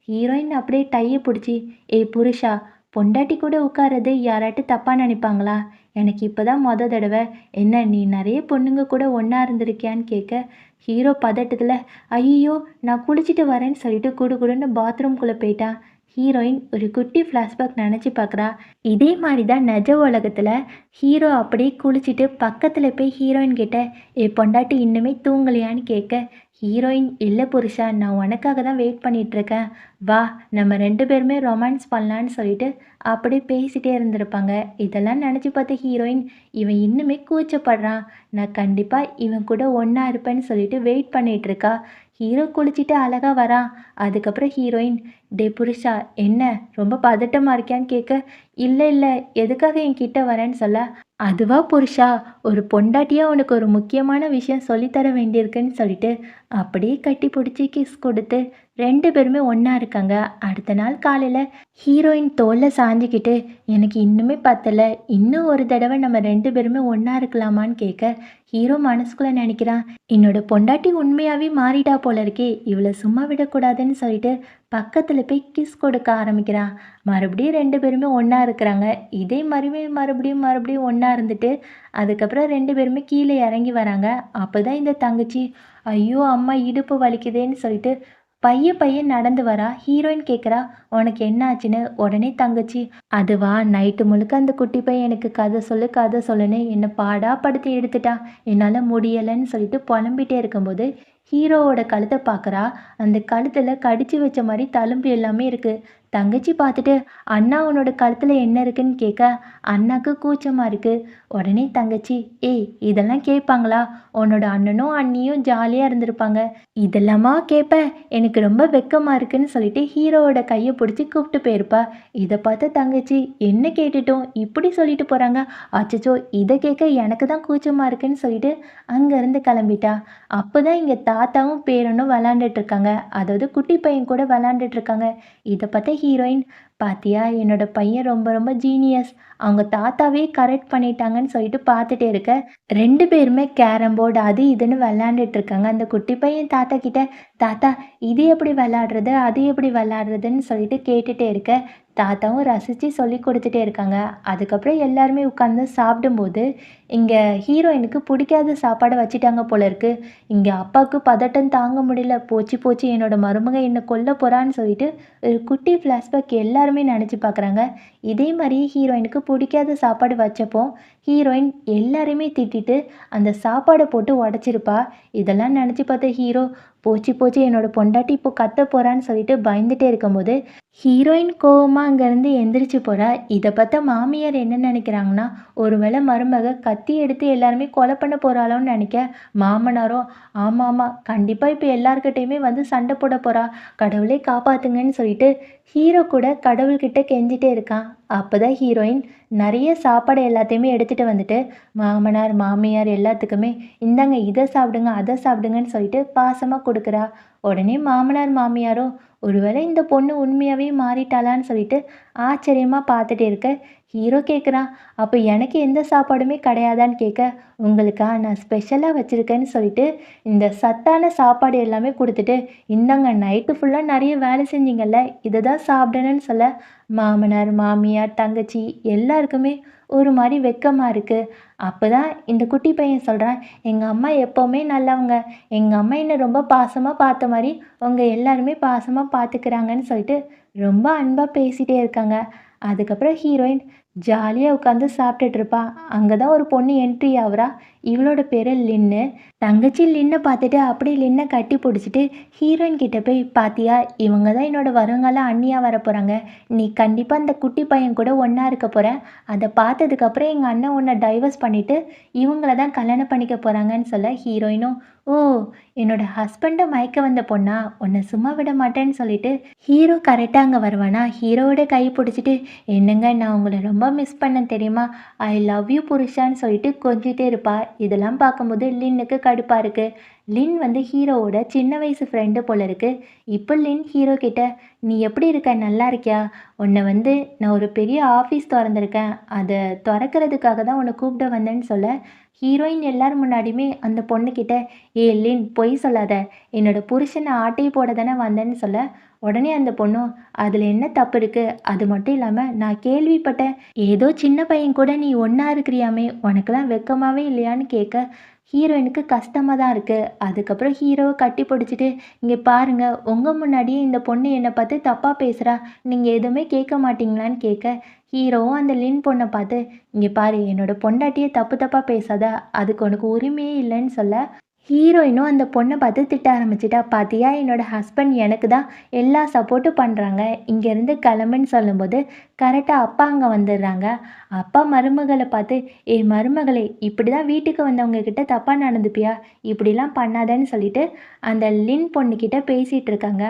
Speaker 1: ஹீரோயின் அப்படியே டையை பிடிச்சி ஏய் புருஷா பொண்டாட்டி கூட உட்காரது யாராட்டு தப்பாக நினைப்பாங்களா, எனக்கு இப்போ தான் தடவை, என்ன நீ நிறைய பொண்ணுங்க கூட ஒன்றா இருந்திருக்கியான்னு கேட்க ஹீரோ பதட்டத்தில் ஐயோ நான் குளிச்சுட்டு வரேன்னு சொல்லிட்டு குடுகுடுன்னு பாத்ரூம்குள்ளே போயிட்டான். ஹீரோயின் ஒரு குட்டி ஃப்ளாஷ்பேக் நினச்சி பார்க்குறா. இதே மாதிரி தான் நிஜ உலகத்தில் ஹீரோ அப்படியே குளிச்சுட்டு பக்கத்தில் போய் ஹீரோயின் கிட்ட பொண்டாட்டி இன்னுமே தூங்கலையான்னு கேட்க ஹீரோயின் இல்லை புருஷா நான் உனக்காக தான் வெயிட் பண்ணிகிட்ருக்கேன், வா நம்ம 2 பேருமே ரொமான்ஸ் பண்ணலான்னு சொல்லிட்டு அப்படியே பேசிகிட்டே இருந்திருப்பாங்க. இதெல்லாம் நினச்சி பார்த்த ஹீரோயின் இவன் இன்னுமே கூச்சப்படுறான், நான் கண்டிப்பாக இவன் கூட ஒன்றா இருப்பேன்னு சொல்லிட்டு வெயிட் பண்ணிகிட்ருக்கா. ஹீரோ குளிச்சுட்டு அழகாக வரான். அதுக்கப்புறம் ஹீரோயின் டே புருஷா என்ன ரொம்ப பதட்டமாக இருக்கியான்னு கேட்க இல்லை இல்லை எதுக்காக என் கிட்ட வரேன்னு சொல்ல அதுவா புருஷா ஒரு பொண்டாட்டியாக உனக்கு ஒரு முக்கியமான விஷயம் சொல்லித்தர வேண்டியிருக்குன்னு சொல்லிட்டு அப்படியே கட்டி பிடிச்சி கிஸ் கொடுத்து 2 பேருமே ஒன்றா இருக்காங்க. அடுத்த நாள் காலையில் ஹீரோயின் தோளில் சாஞ்சிக்கிட்டு எனக்கு இன்னுமே பத்தலை, இன்னும் ஒரு தடவை நம்ம 2 பேருமே ஒன்றா இருக்கலாமான்னு கேட்க ஹீரோ மனசுக்குள்ளே நினைக்கிறான் என்னோட பொண்டாட்டி உண்மையாகவே மாறிட்டா போல இருக்கே, இவளை சும்மா விடக்கூடாதுன்னு சொல்லிட்டு பக்கத்தில் போய் கிஸ் கொடுக்க ஆரம்பிக்கிறான். மறுபடியும் 2 பேருமே ஒன்றா இருக்கிறாங்க. இதே மாதிரி மறுபடியும் ஒன்றா இருந்துட்டு அதுக்கப்புறம் 2 பேருமே கீழே இறங்கி வராங்க. அப்போ தான் இந்த தங்கச்சி ஐயோ அம்மா இடுப்பு வலிக்குதேன்னு சொல்லிட்டு பையன் நடந்து வரா. ஹீரோயின் கேட்குறா உனக்கு என்ன ஆச்சுன்னு. உடனே தங்கச்சி அதுவா நைட்டு முழுக்க அந்த குட்டி பையன் எனக்கு கதை சொல்லுன்னு என்னை பாடா படுத்தி எடுத்துட்டான், என்னால் முடியலைன்னு சொல்லிட்டு புலம்பிகிட்டே இருக்கும்போது ஹீரோவோட கழுத்தை பார்க்குறா. அந்த கழுத்தில் கடிச்சு வச்ச மாதிரி தழும்பு எல்லாமே இருக்கு. தங்கச்சி பார்த்துட்டு, அண்ணா உன்னோட கழுத்தில் என்ன இருக்குன்னு கேட்க, அண்ணாக்கு கூச்சமாக இருக்கு. உடனே தங்கச்சி, ஏய் இதெல்லாம் கேட்பாங்களா? உன்னோட அண்ணனும் அண்ணியும் ஜாலியாக இருந்திருப்பாங்க. இதெல்லாமா கேட்பேன், எனக்கு ரொம்ப வெக்கமாக இருக்குன்னு சொல்லிட்டு ஹீரோவோட கையை பிடிச்சி கூப்பிட்டு போயிருப்பா. இதை பார்த்த தங்கச்சி, என்ன கேட்டுட்டோம் இப்படி சொல்லிட்டு போகிறாங்க, அச்சச்சோ இதை கேட்க எனக்கு தான் கூச்சமாக இருக்குன்னு சொல்லிட்டு அங்கேருந்து கிளம்பிட்டா. அப்போ தான் இங்கே தாத்தாவும் பேரனும் விளாண்டுட்டு இருக்காங்க. அதாவது குட்டி பையன் கூட விளாண்டுட்டு இருக்காங்க. இதை பார்த்த ஹீரோயின், பாத்தியா என்னோட பையன் ரொம்ப ரொம்ப ஜீனியஸ், அவங்க தாத்தாவே கரெக்ட் பண்ணிட்டாங்கன்னு சொல்லிட்டு பார்த்துட்டே இருக்க. 2 பேருமே கேரம் போர்டு அது இதுன்னு விளாண்டுட்டு இருக்காங்க. அந்த குட்டி பையன் தாத்தா கிட்ட, தாத்தா இது எப்படி விளாடுறது அது எப்படி விளாடுறதுன்னு சொல்லிட்டு கேட்டுட்டே இருக்க. தாத்தாவும் ரசித்து சொல்லி கொடுத்துட்டே இருக்காங்க. அதுக்கப்புறம் எல்லாருமே உட்காந்து சாப்பிடும்போது இங்கே ஹீரோயினுக்கு பிடிக்காத சாப்பாடை வச்சுட்டாங்க போல இருக்கு. இங்கே அப்பாவுக்கு பதட்டம் தாங்க முடியல, போச்சு போச்சு என்னோட மருமக என்னை கொல்ல போகிறான்னு சொல்லிட்டு ஒரு குட்டி ஃப்ளாஷ்பேக் எல்லாருமே நினச்சி பார்க்குறாங்க. இதே மாதிரியே ஹீரோயினுக்கு பிடிக்காத சாப்பாடு வச்சப்போ ஹீரோயின் எல்லாரையுமே திட்டிட்டு அந்த சாப்பாடை போட்டு உடச்சிருப்பா. இதெல்லாம் நினச்சி பார்த்த ஹீரோ, போச்சு போச்சு என்னோட பொண்டாட்டி இப்போ கத்த போகிறான்னு சொல்லிட்டு பயந்துட்டே இருக்கும்போது ஹீரோயின் கோவமாக அங்கேருந்து எந்திரிச்சு போகிறா. இதை பார்த்த மாமியார் என்ன நினைக்கிறாங்கன்னா, ஒருவேளை மருமக கத்தி எடுத்து எல்லாருமே கொலை பண்ண போகிறாளோன்னு நினைக்க, மாமனாரோ ஆமாம் ஆமாம் கண்டிப்பாக இப்போ எல்லாருக்கிட்டையுமே வந்து சண்டை போட போகிறா, கடவுளே காப்பாற்றுங்கன்னு சொல்லிட்டு ஹீரோ கூட கடவுள்கிட்ட கெஞ்சிட்டே இருக்கான். அப்போ தான் ஹீரோயின் நிறைய சாப்பாடு எல்லாத்தையுமே எடுத்துகிட்டு வந்துட்டு மாமனார் மாமியார் எல்லாத்துக்குமே, இந்தாங்க இதை சாப்பிடுங்க அதை சாப்பிடுங்கன்னு சொல்லிட்டு பாசமாக கொடுக்குறா. உடனே மாமனார் மாமியாரும், ஒருவேளை இந்த பொண்ணு உண்மையாகவே மாறிட்டாளான்னு சொல்லிட்டு ஆச்சரியமாக பார்த்துட்டு இருக்க. ஹீரோ கேட்குறான், அப்போ எனக்கு எந்த சாப்பாடுமே கிடையாதான்னு கேட்க, உங்களுக்கா நான் ஸ்பெஷலாக வச்சுருக்கேன்னு சொல்லிட்டு இந்த சத்தான சாப்பாடு எல்லாமே கொடுத்துட்டு, இந்தாங்க நைட்டு ஃபுல்லாக நிறைய வேலை செஞ்சீங்கல்ல இதை தான் சாப்பிடணுன்னு சொல்ல, மாமனார் மாமியார் தங்கச்சி எல்லாருக்குமே ஒரு மாதிரி வெக்கமாக இருக்குது. அப்போ தான் இந்த குட்டி பையன் சொல்கிறான், எங்கள் அம்மா எப்போவுமே நல்லவங்க, எங்கள் அம்மா என்னை ரொம்ப பாசமாக பார்த்த மாதிரி உங்கள் எல்லாருமே பாசமாக பார்த்துக்கிறாங்கன்னு சொல்லிட்டு ரொம்ப அன்பாக பேசிகிட்டே இருக்காங்க. அதுக்கப்புறம் ஹீரோயின் ஜாலியாக உட்காந்து சாப்பிட்டுட்டு இருப்பா. அங்கே தான் ஒரு பொண்ணு என்ட்ரி ஆகுறா. இவளோட பேர் லின்னு. தங்கச்சி லின்னை பார்த்துட்டு அப்படியே லின்னை கட்டி பிடிச்சிட்டு ஹீரோயின் கிட்ட போய், பாத்தியா இவங்க தான் என்னோட வருங்கால அண்ணியாக வர போகிறாங்க, நீ கண்டிப்பாக அந்த குட்டி பையன் கூட ஒன்றா இருக்க போகிற, அதை பார்த்ததுக்கப்புறம் எங்கள் அண்ணன் உன்னை டைவர்ஸ் பண்ணிவிட்டு இவங்கள தான் கல்யாணம் பண்ணிக்க போகிறாங்கன்னு சொல்ல, ஹீரோயினும் ஓ என்னோட ஹஸ்பண்டை மயக்க வந்த பொண்ணா, உன்னை சும்மா விட மாட்டேன்னு சொல்லிட்டு ஹீரோ கரெக்டாக அங்கே வருவானா. ஹீரோவோட கை பிடிச்சிட்டு, என்னங்க நான் உங்களை ரொம்ப மிஸ் பண்ணேன் தெரியுமா, ஐ லவ் யூ புருஷான்னு சொல்லிட்டு கொஞ்சிட்டே இருப்பா. இதெல்லாம் பார்க்கும்போது லின்னுக்கு கடுப்பாக இருக்குது. லின் வந்து ஹீரோவோட சின்ன வயசு ஃப்ரெண்டு போல இருக்குது. இப்போ லின் ஹீரோ கிட்ட, நீ எப்படி இருக்க நல்லா இருக்கியா, உன்னை வந்து நான் ஒரு பெரிய ஆஃபீஸ் திறந்துருக்கேன், அதை திறக்கிறதுக்காக தான் உன்னை கூப்பிட வந்தேன்னு சொல்ல, ஹீரோயின் எல்லாரும் முன்னாடியுமே அந்த பொண்ணுக்கிட்ட, ஏ லின் பொய் சொல்லாத, என்னோட புருஷனை ஆட்டையை போட தானே வந்தேன்னு சொல்ல, உடனே அந்த பொண்ணும், அதில் என்ன தப்பு இருக்குது, அது மட்டும் இல்லாமல் நான் கேள்விப்பட்டேன் ஏதோ சின்ன பையன் கூட நீ ஒன்றா இருக்கிறியாமே, உனக்கெல்லாம் வெக்கமாகவே இல்லையான்னு கேட்க, ஹீரோயினுக்கு கஷ்டமாக தான் இருக்குது. அதுக்கப்புறம் ஹீரோவை கட்டி பிடிச்சிட்டு, இங்கே பாருங்கள் உங்கள் முன்னாடியே இந்த பொண்ணு என்னை பார்த்து தப்பாக பேசுகிறா, நீங்கள் எதுவுமே கேட்க மாட்டீங்களான்னு கேட்க, ஹீரோவும் அந்த லின் பொண்ணை பார்த்து, இங்கே பாரு என்னோட பொண்டாட்டியே தப்பு தப்பாக பேசாத, அதுக்கு உனக்கு உரிமையே இல்லைன்னு சொல்ல, ஹீரோயினும் அந்த பொண்ணை பார்த்து திட்ட ஆரம்பிச்சிட்டா. பாத்தியா என்னோட ஹஸ்பண்ட் எனக்கு தான் எல்லா சப்போர்ட்டும் பண்ணுறாங்க, இங்கேருந்து கிளம்புன்னு சொல்லும்போது கரெக்டாக அப்பா அங்கே வந்துடுறாங்க. அப்பா மருமகளை பார்த்து, ஏ மருமகளே இப்படி தான் வீட்டுக்கு வந்தவங்க கிட்ட தப்பாக நடந்துப்பியா, இப்படிலாம் பண்ணாதன்னு சொல்லிட்டு அந்த லின் பொண்ணுக்கிட்ட பேசிகிட்டு இருக்காங்க.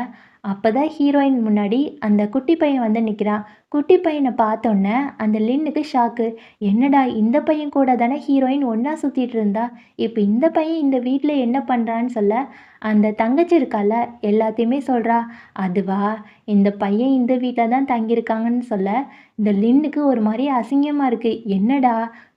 Speaker 1: அப்போ தான் ஹீரோயின் முன்னாடி அந்த குட்டி பையன் வந்து நிற்கிறான். குட்டி பையனை பார்த்தோன்னே அந்த லின்னுக்கு ஷாக்கு. என்னடா இந்த பையன் கூட தானே ஹீரோயின் ஒன்றா சுற்றிட்டு இருந்தா, இப்போ இந்த பையன் இந்த வீட்டில் என்ன பண்ணுறான்னு சொல்ல, அந்த தங்கச்சி இருக்கால எல்லாத்தையுமே சொல்கிறா. அதுவா இந்த பையன் இந்த வீட்டில் தான் தங்கியிருக்காங்கன்னு சொல்ல, இந்த லின்னுக்கு ஒரு மாதிரி அசிங்கமாக இருக்குது. என்னடா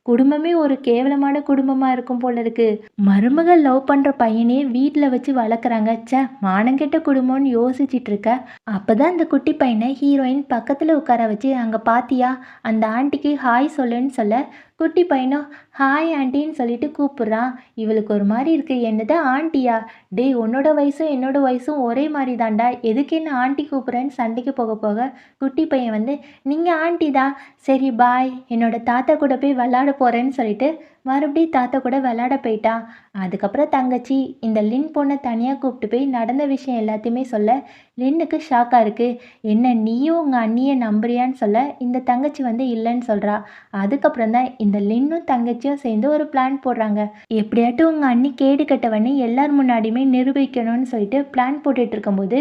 Speaker 1: குடும்பமே ஒரு கேவலமான குடும்பமாக இருக்கும் போல இருக்கு, மருமகள் லவ் பண்ணுற பையனே வீட்டில் வச்சு வளர்க்குறாங்க, ச்சே மானங்கெட்ட குடும்பம்னு யோசிச்சுட்டு இருக்க. அப்போ தான் இந்த குட்டி பையனை ஹீரோயின் பக்கத்தில் உட்கார வச்சு, அங்கே பாத்தியா அந்த ஆண்டிக்கு ஹாய் சொல்லுன்னு சொல்ல, குட்டி பையனும் ஹாய் ஆண்டின்னு சொல்லிட்டு கூப்பிட்றான். இவளுக்கு ஒரு மாதிரி இருக்குது, என்னதான் ஆண்டியா, டேய் உன்னோட வயசும் என்னோட வயசும் ஒரே மாதிரி தாண்டா, எதுக்கு என்ன ஆண்டி கூப்பிட்றேன்னு சண்டைக்கு போக போக குட்டி பையன் வந்து, நீங்கள் ஆண்டி தான், சரி பாய் என்னோட தாத்தா கூட போய் விளாட போகிறேன்னு சொல்லிட்டு மறுபடியும் தாத்தா கூட விளையாட போயிட்டான். அதுக்கப்புறம் தங்கச்சி இந்த லின் பொண்ணை தனியாக கூப்பிட்டு போய் நடந்த விஷயம் எல்லாத்தையுமே சொல்ல லின்னுக்கு ஷாக்காக இருக்குது. என்ன நீயும் உங்கள் அண்ணியை நம்புறியான்னு சொல்ல இந்த தங்கச்சி வந்து இல்லைன்னு சொல்கிறா. அதுக்கப்புறம் தான் இந்த லின்னும் தங்கச்சியும் சேர்ந்து ஒரு பிளான் போடுறாங்க. எப்படியாட்டும் உங்கள் அண்ணி கேடு கட்டவன்னு எல்லார் முன்னாடியுமே நிரூபிக்கணும்னு சொல்லிட்டு பிளான் போட்டுட்டு இருக்கும்போது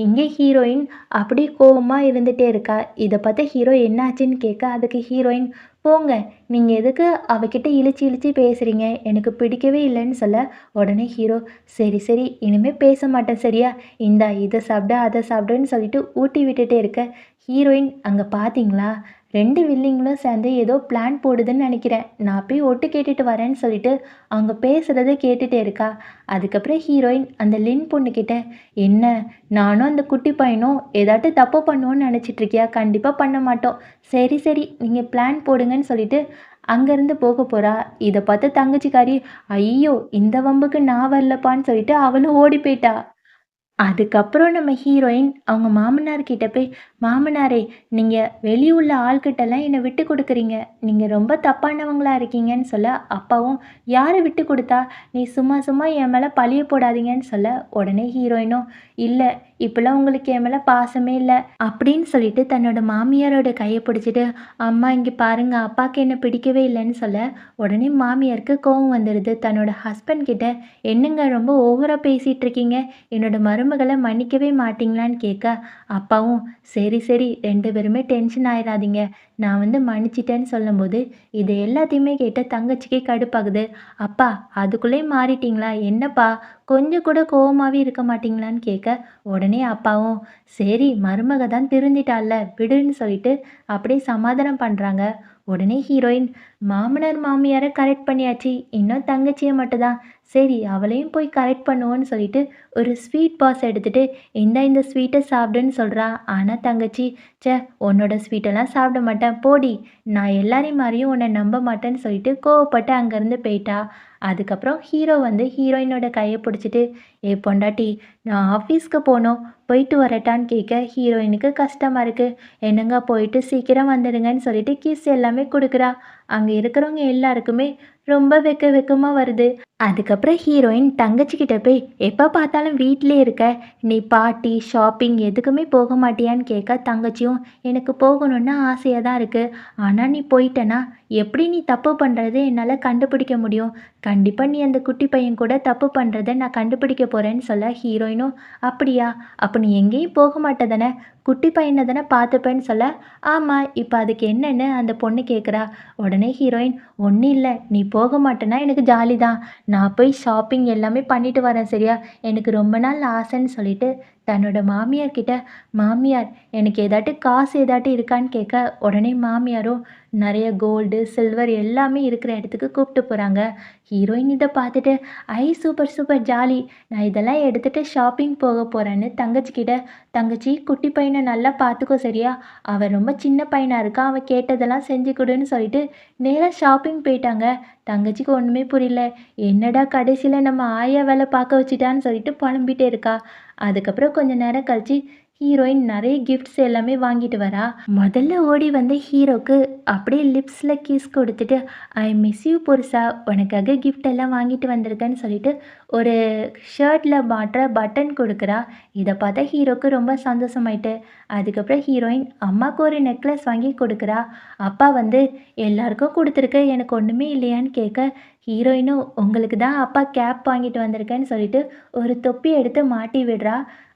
Speaker 1: இங்கே ஹீரோயின் அப்படியே கோவமாக இருந்துகிட்டே இருக்கா. இதை பார்த்து ஹீரோ என்னாச்சுன்னு கேட்க அதுக்கு ஹீரோயின் போங்க, நீங்கள் எதுக்கு அவகிட்ட இழிச்சு இழிச்சு பேசுகிறீங்க, எனக்கு பிடிக்கவே இல்லைன்னு சொல்ல உடனே ஹீரோ சரி சரி இனிமேல் பேச மாட்டேன் சரியா, இந்தா இதை சாப்பிட அதை சாப்பிடுன்னு சொல்லிட்டு ஊட்டி விட்டுட்டே இருக்க ஹீரோயின் அங்கே பார்த்தீங்களா 2 வில்லிங்களும் சேர்ந்து ஏதோ பிளான் போடுதுன்னு நினைக்கிறேன், நான் போய் ஒட்டு கேட்டுட்டு வரேன்னு சொல்லிட்டு அவங்க பேசுகிறத கேட்டுகிட்டே இருக்கா. அதுக்கப்புறம் ஹீரோயின் அந்த லின் பொண்ணுக்கிட்ட என்ன நானும் அந்த குட்டி பையனும் ஏதாட்டும் தப்பு பண்ணுவோன்னு நினச்சிட்ருக்கியா, கண்டிப்பாக பண்ண மாட்டோம், சரி சரி நீங்கள் பிளான் போடுங்கன்னு சொல்லிட்டு அங்கேருந்து போக போகிறா. இதை பார்த்து தங்கச்சிக்காரி ஐயோ இந்த வம்புக்கு நான் வரலப்பான்னு சொல்லிட்டு அவளும் ஓடி போயிட்டா. அதுக்கப்புறம் நம்ம ஹீரோயின் அவங்க மாமனார்கிட்ட போய் மாமனாரே நீங்கள் வெளியுள்ள ஆள்கிட்டலாம் என்னை விட்டு கொடுக்குறீங்க, நீங்கள் ரொம்ப தப்பானவங்களா இருக்கீங்கன்னு சொல்ல அப்பாவும் யாரை விட்டு கொடுத்தா, நீ சும்மா சும்மா என் மேலே பழிய போடாதீங்கன்னு சொல்ல உடனே ஹீரோயினும் இல்லை இப்போல்லாம் உங்களுக்கு என் மேலே பாசமே இல்லை அப்படின்னு சொல்லிட்டு தன்னோட மாமியாரோட கையை பிடிச்சிட்டு அம்மா இங்கே பாருங்க அப்பாவுக்கு என்ன பிடிக்கவே இல்லைன்னு சொல்ல உடனே மாமியாருக்கு கோவம் வந்துடுது. தன்னோட ஹஸ்பண்ட் கிட்ட என்னங்க ரொம்ப ஓவராக பேசிகிட்டு இருக்கீங்க, என்னோட மருமகளை மன்னிக்கவே மாட்டீங்களான்னு கேட்க அப்பாவும் சரி சரி 2 பேருமே டென்ஷன் ஆயிடாதீங்க, நான் வந்து மன்னிச்சிட்டேன்னு சொல்லும்போது இது எல்லாத்தையுமே கேட்ட தங்கச்சிக்கே கடுப்பாகுது. அப்பா அதுக்குள்ளேயே மாறிட்டீங்களா என்னப்பா, கொஞ்சம் கூட கோவமாகவே இருக்க மாட்டீங்களான்னு கேட்க உடனே அப்பாவும் சரி மருமக தான் திருந்திட்டால விடுன்னு சொல்லிட்டு அப்படியே சமாதானம் பண்ணுறாங்க. உடனே ஹீரோயின் மாமனார் மாமியாரை கரெக்ட் பண்ணியாச்சு, இன்னும் தங்கச்சியை மட்டும்தான், சரி அவளையும் போய் கரெக்ட் பண்ணுவோன்னு சொல்லிட்டு ஒரு ஸ்வீட் பாஸ் எடுத்துகிட்டு இந்த ஸ்வீட்டை சாப்பிடுன்னு சொல்கிறா. ஆனால் தங்கச்சி சே உன்னோட ஸ்வீட்டெல்லாம் சாப்பிட மாட்டேன் போடி, நான் எல்லாரையும் மாதிரியும் உன்னை நம்ப மாட்டேன்னு சொல்லிட்டு கோவப்பட்டு அங்கேருந்து போயிட்டா. அதுக்கப்புறம் ஹீரோ வந்து ஹீரோயினோட கையை பிடிச்சிட்டு பொண்டாட்டி நான் ஆஃபீஸ்க்கு போகணும் போயிட்டு வரட்டான்னு கேட்க ஹீரோயினுக்கு கஷ்டமாக இருக்குது. என்னங்க போயிட்டு சீக்கிரம் வந்துடுங்கன்னு சொல்லிட்டு கிஸ் எல்லாமே கொடுக்குறா. அங்கே இருக்கிறவங்க எல்லாருக்குமே ரொம்ப வெக்கமாக வருது. அதுக்கப்புறம் ஹீரோயின் தங்கச்சிக்கிட்ட போய் எப்போ பார்த்தாலும் வீட்டிலே இருக்க, நீ பார்ட்டி ஷாப்பிங் எதுக்குமே போக மாட்டியான்னு கேட்க தங்கச்சியும் எனக்கு போகணுன்னு ஆசையாக தான் இருக்குது, ஆனால் நீ போயிட்டனா எப்படி நீ தப்பு பண்ணுறது என்னால் கண்டுபிடிக்க முடியும், கண்டிப்பாக நீ அந்த குட்டி பையன் கூட தப்பு பண்ணுறதை நான் கண்டுபிடிக்க போகிறேன்னு சொல்ல ஹீரோயினும் அப்படியா அப்போ நீ எங்கேயும் போக மாட்டேதானே, குட்டி பையனை தானே பார்த்துப்பேன்னு சொல்ல ஆமாம் இப்போ அதுக்கு என்னன்னு அந்த பொண்ணு கேட்குறா. உடனே ஹீரோயின் ஒன்றும் இல்லை நீ போக மாட்டேன்னா எனக்கு ஜாலி தான், நான் போய் ஷாப்பிங் எல்லாமே பண்ணிட்டு வரேன் சரியா, எனக்கு ரொம்ப நாள் ஆசைன்னு சொல்லிட்டு தன்னோட மாமியார் கிட்ட மாமியார் எனக்கு காசு இருக்கான்னு கேட்க உடனே மாமியாரும் நிறைய கோல்டு சில்வர் எல்லாமே இருக்கிற இடத்துக்கு கூப்பிட்டு போகிறாங்க. ஹீரோயின் இதை பார்த்துட்டு ஐ சூப்பர் சூப்பர் ஜாலி, நான் இதெல்லாம் எடுத்துகிட்டு ஷாப்பிங் போக போகிறேன்னு தங்கச்சிக்கிட்ட தங்கச்சி குட்டி பையனை நல்லா பார்த்துக்கோ சரியா, அவன் ரொம்ப சின்ன பையனாக இருக்கான், அவன் கேட்டதெல்லாம் செஞ்சு கொடுன்னு சொல்லிட்டு நேராக ஷாப்பிங் போயிட்டாங்க. தங்கச்சிக்கு ஒன்றுமே புரியல, என்னடா கடைசியில் நம்ம ஆயா வேலை பார்க்க வச்சுட்டான்னு சொல்லிட்டு புலம்பிகிட்டே இருக்கா. அதுக்கப்புறம் கொஞ்ச நேரம் கழிச்சு ஹீரோயின் நிறைய கிஃப்ட்ஸ் எல்லாமே வாங்கிட்டு வரா. முதல்ல ஓடி வந்து ஹீரோக்கு அப்படியே லிப்ஸில் கிஸ் கொடுத்துட்டு ஐ மிஸ் யூ புருஷா, உனக்காக கிஃப்ட் எல்லாம் வாங்கிட்டு வந்திருக்கேன்னு சொல்லிட்டு ஒரு ஷர்ட்டில் மாட்டுற பட்டன் கொடுக்குறா. இதை பார்த்தா ஹீரோக்கு ரொம்ப சந்தோஷமாயிட்டு அதுக்கப்புறம் ஹீரோயின் அம்மாவுக்கு ஒரு நெக்லஸ் வாங்கி கொடுக்குறா. அப்பா வந்து எல்லாருக்கும் கொடுத்துருக்க எனக்கு ஒன்றுமே இல்லையான்னு கேட்க ஹீரோயினும் உங்களுக்கு தான் அப்பா கேப் வாங்கிட்டு வந்திருக்கேன்னு சொல்லிட்டு ஒரு தொப்பி எடுத்து மாட்டி விடுறா.